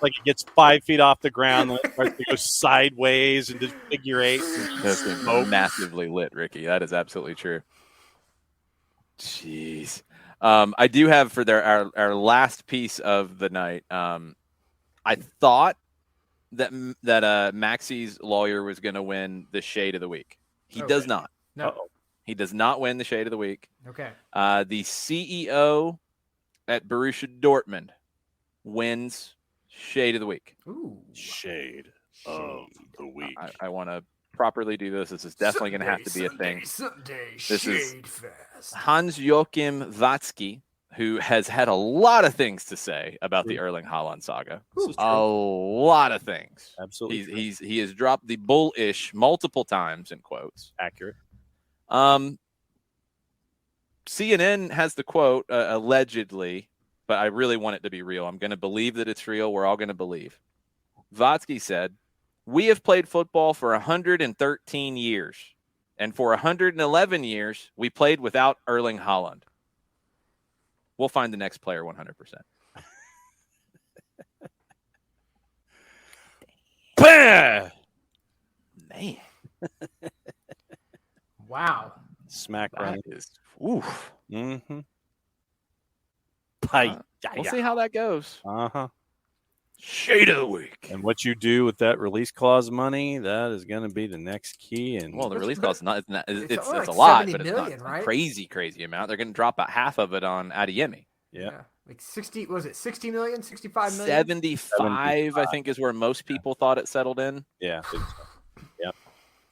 Like it gets 5 feet off the ground, and it starts to go sideways and just figure eight. That's massively lit, Ricky. That is absolutely true. Jeez. I do have for our last piece of the night. I thought that Maxi's lawyer was going to win the Shade of the Week. He does not. No. Uh-oh. He does not win the Shade of the Week. Okay. The CEO at Borussia Dortmund wins Shade of the Week. Ooh. Shade of the Week. I want to properly do this. This is definitely going to have to be a thing. Someday, This Shade Fest. Hans-Joachim Watzke, who has had a lot of things to say about the Erling Haaland saga. A lot of things. Absolutely. He has dropped the bullish multiple times in quotes. Accurate. CNN has the quote allegedly, but I really want it to be real. I'm going to believe that it's real. We're all going to believe. Watzke said, "We have played football for 113 years, and for 111 years, we played without Erling Haaland. We'll find the next player 100%. Bah! Man. Wow. Smack That right. is, oof. Mm-hmm. We'll see how that goes. Uh-huh. Shade of the week. And what you do with that release clause money, that is going to be the next key. And Well, the What's- release but cost is not. It's only a like lot, 70 but it's million, not right? a crazy amount. They're going to drop about half of it on Adeyemi. yeah. Like 60, was it 60 million, 65 million? 75, I think, is where most people thought it settled in. Yeah. Yep.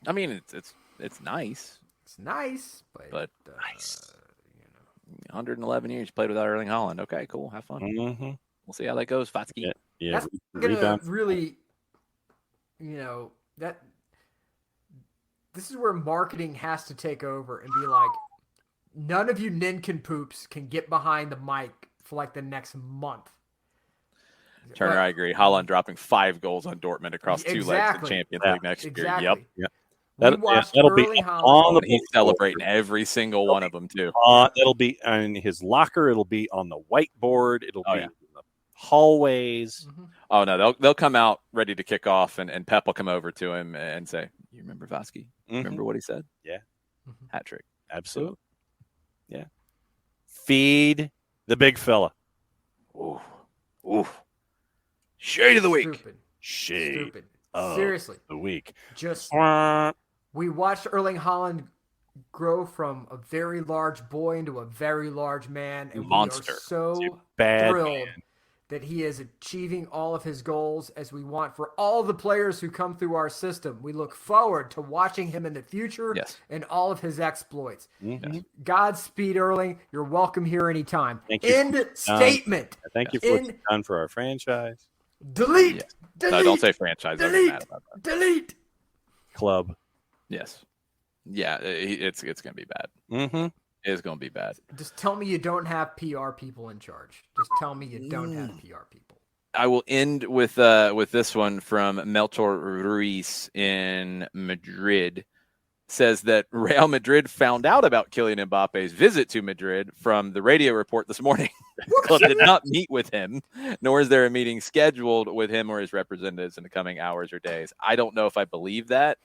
I mean, it's nice, It's nice, but Nice. 111 years you played without Erling Haaland. Okay, cool. Have fun. Mm-hmm. We'll see how that goes, Fatsky. Yeah. Yeah. that's gonna Rebound. really, that this is where marketing has to take over and be like, none of you nincompoops can get behind the mic for like the next month. Turner, But- I agree. Haaland dropping 5 goals on Dortmund across 2 legs in Exactly. Champions Yeah. League next year. Exactly. Yep. We watched that'll be Erling on Haaland. the And he's celebrating every single one of them too. It'll be in his locker. It'll be on the whiteboard. It'll Oh, be yeah. in the hallways. Mhm. Oh no, they'll come out ready to kick off, and Pep will come over to him and say, "You remember Vasky? Mhm. Remember what he said? Yeah. Mhm. Hat trick. Absolutely. Yeah. Feed the big fella. Ooh, ooh. Shade of the week. Stupid. Shade Stupid. of Seriously. the week. Just Mwah. we watched Erling Haaland grow from a very large boy into a very large man, and Monster. we are so Bad thrilled man. that he is achieving all of his goals as we want for all the players who come through our system. We look forward to watching him in the future Yes. and all of his exploits. Mhm. Godspeed, Erling. You're welcome here anytime. Thank you. End statement. Thank you for what In- you've done for our franchise Delete. Yes. Delete. No, don't say franchise. I'll get delete. mad about that. Delete. club. Yes. Yeah, it's going to be bad. Mm-hmm. It's going to be bad. Just tell me you don't have PR people in charge. Just tell me you don't have PR people. I will end with this one from Melchor Ruiz in Madrid. Says that Real Madrid found out about Kylian Mbappe's visit to Madrid from the radio report this morning. The club did not meet with him, nor is there a meeting scheduled with him or his representatives in the coming hours or days. I don't know if I believe that,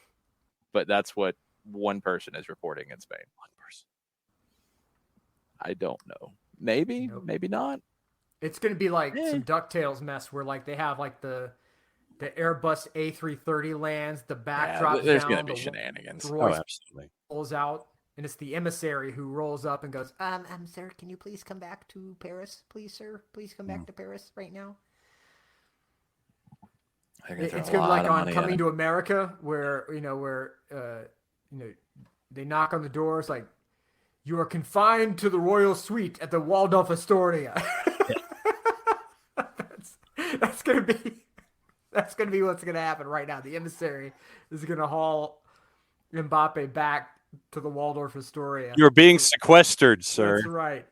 but that's what one person is reporting in Spain. One person. I don't know. Maybe, Nope. maybe not. It's going to be like Eh. some DuckTales mess where like they have like the Airbus A330 lands, the back drops there's down, going to be the shenanigans. Oh, Royce absolutely. rolls out, and it's the emissary who rolls up and goes, sir, can you please come back to Paris, please, sir? Please come back to Paris right now. They're gonna throw It's a going to be lot like of on money at Coming it. to America, where they knock on the doors like, you are confined to the royal suite at the Waldorf Astoria. That's gonna be what's gonna happen right now. The emissary is gonna haul Mbappe back to the Waldorf Astoria. You're being sequestered, sir. That's right.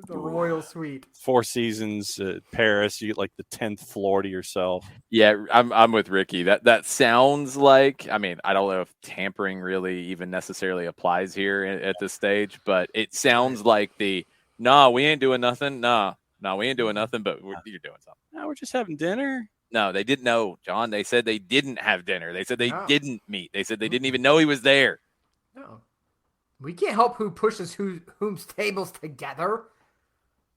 The royal suite. 4 seasons, Paris. You get like the 10th floor to yourself. Yeah, I'm with Ricky. That sounds like, I mean, I don't know if tampering really even necessarily applies here at this stage, but it sounds like we ain't doing nothing. We ain't doing nothing, but you're doing something. No, we're just having dinner. No, they didn't know, John. They said they didn't have dinner. They said they No. didn't meet. They said they didn't even know he was there. No. We can't help who pushes whom's tables together.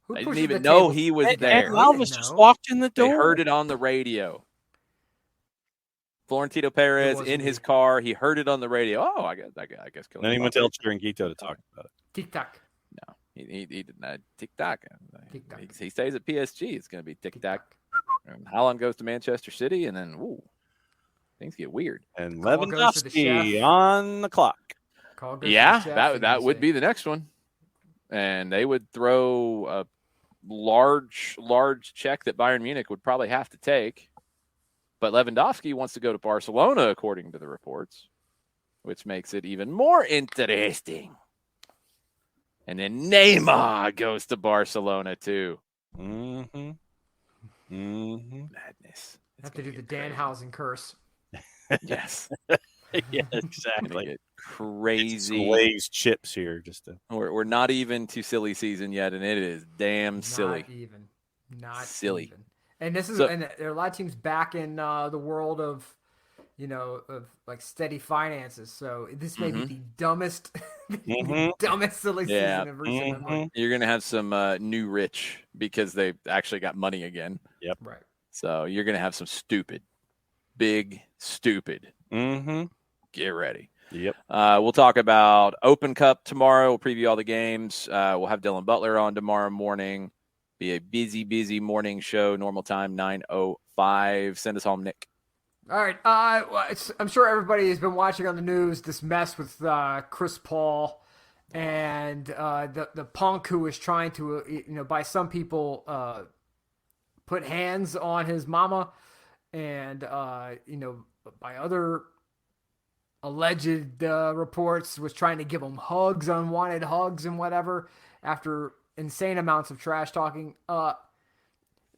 Who They didn't pushes even the know tables? he was And there. Alves didn't just know. walked in the They door. heard it on the radio. Florentino Perez was in me. his car. He heard it on the radio. Oh, I guess. Then he went to El Chiringuito to talk about it. Tic tac. No, he did not. Tic tac. Tic-tac. He stays at PSG. It's going to be tic tac. Haaland goes to Manchester City, and then things get weird. And Call goes to the Lewandowski chef. on the clock. Call goes to Yeah, the chef and that you would say, be the next one, and they would throw a large check that Bayern Munich would probably have to take. But Lewandowski wants to go to Barcelona, according to the reports, which makes it even more interesting. And then Neymar goes to Barcelona too. Mm-hmm. Mm-hmm. Madness. have to do the Danhausen curse. Yes. Yeah, Gonna exactly. get crazy. Glazed chips here, just to. We're not even to silly season yet, and it is damn silly. Not Silly. even. And this is So- and there are a lot of teams back in the world of of like steady finances. So this may be Mhm. the dumbest, Mhm. dumbest silly Yeah. season of recent memory. You're gonna have some new rich because they actually got money again. Right. So you're gonna have some stupid, big stupid. Mm-hmm. Get ready. Yep. We'll talk about Open Cup tomorrow. We'll preview all the games. We'll have Dylan Butler on tomorrow morning. Be a busy morning show. Normal time 9:05. Send us home, Nick. All right. I'm sure everybody has been watching on the news this mess with Chris Paul and the punk who was trying to, by some people, put hands on his mama, and by other alleged reports, was trying to give him hugs, unwanted hugs, and whatever. After insane amounts of trash talking.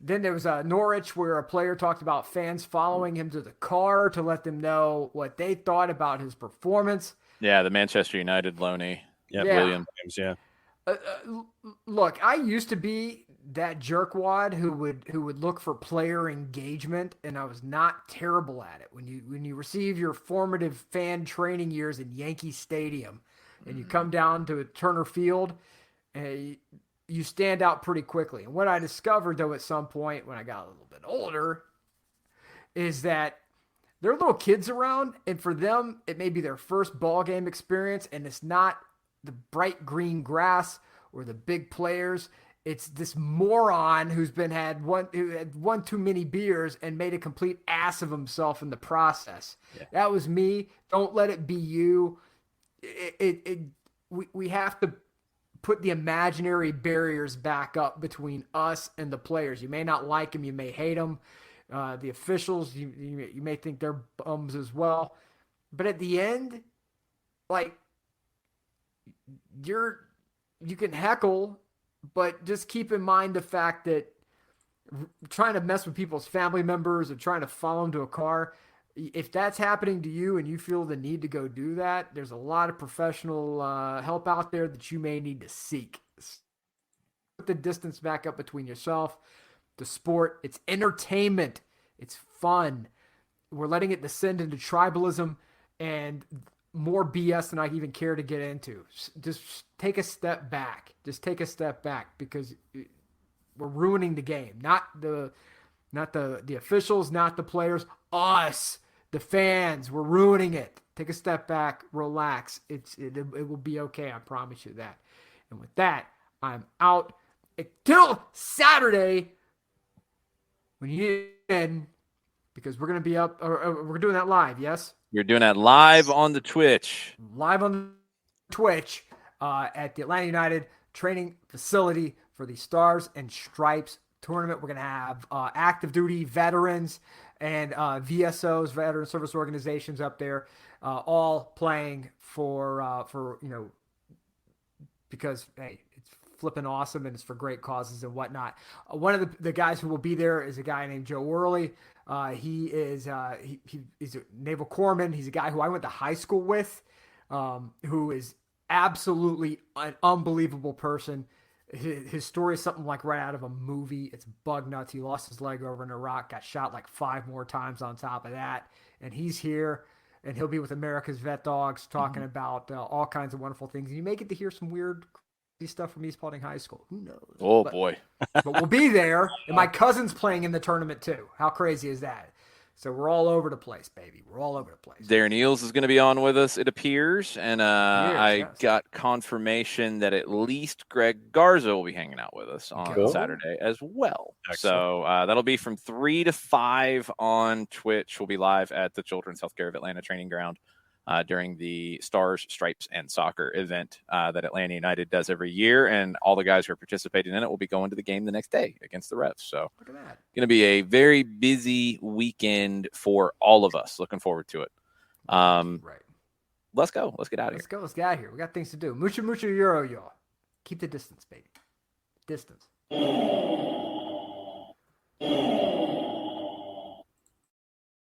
Then there was Norwich, where a player talked about fans following him to the car to let them know what they thought about his performance. Yeah, the Manchester United loanee. Yep. Yeah. William. Yeah. Look, I used to be that jerkwad who would look for player engagement, and I was not terrible at it. When you receive your formative fan training years in Yankee Stadium, and you come down to Turner Field, you stand out pretty quickly. And what I discovered, though, at some point when I got a little bit older, is that there are little kids around, and for them, it may be their first ball game experience, and it's not the bright green grass or the big players. It's this moron who had one too many beers and made a complete ass of himself in the process. Yeah. That was me. Don't let it be you. We have to put the imaginary barriers back up between us and the players. You may not like them. You may hate them. The officials, you may think they're bums as well. But at the end, like, you can heckle, but just keep in mind the fact that trying to mess with people's family members or trying to follow them to a car, if that's happening to you and you feel the need to go do that, there's a lot of professional help out there that you may need to seek. Put the distance back up between yourself, the sport. It's entertainment. It's fun. We're letting it descend into tribalism and more BS than I even care to get into. Just take a step back. Just take a step back, because we're ruining the game. Not the officials, not the players, us, the fans. We're ruining it. Take a step back, relax. It will be okay. I promise you that. And with that, I'm out until Saturday when you in, because we're going to be up, or we're doing that live. Yes. You're doing that live on the Twitch. Live on Twitch at the Atlanta United training facility for the Stars and Stripes tournament. We're going to have active duty veterans and VSOs, veteran service organizations up there, all playing for because, hey, it's flipping awesome and it's for great causes and whatnot. One of the guys who will be there is a guy named Joe Worley. He is he's a naval corpsman. He's a guy who I went to high school with, who is absolutely an unbelievable person. His story is something like right out of a movie. It's bug nuts. He lost his leg over in Iraq, got shot like 5 more times on top of that. And he's here, and he'll be with America's Vet Dogs talking about all kinds of wonderful things. And you may get to hear some weird stuff from East Paulding High School. Who knows? Oh, boy. But we'll be there, and my cousin's playing in the tournament too. How crazy is that? So we're all over the place, baby. We're all over the place. Darren Eels is going to be on with us, it appears. And yes. got confirmation that at least Greg Garza will be hanging out with us on Saturday as well. Excellent. So that'll be from 3 to 5 on Twitch. We'll be live at the Children's Healthcare of Atlanta training ground during the Stars, Stripes, and Soccer event that Atlanta United does every year. And all the guys who are participating in it will be going to the game the next day against the Revs. So look at that. Going to be a very busy weekend for all of us. Looking forward to it. Right. Let's go. Let's get out of here. Let's get out of here. We got things to do. Mucho euro, y'all. Keep the distance, baby. Distance.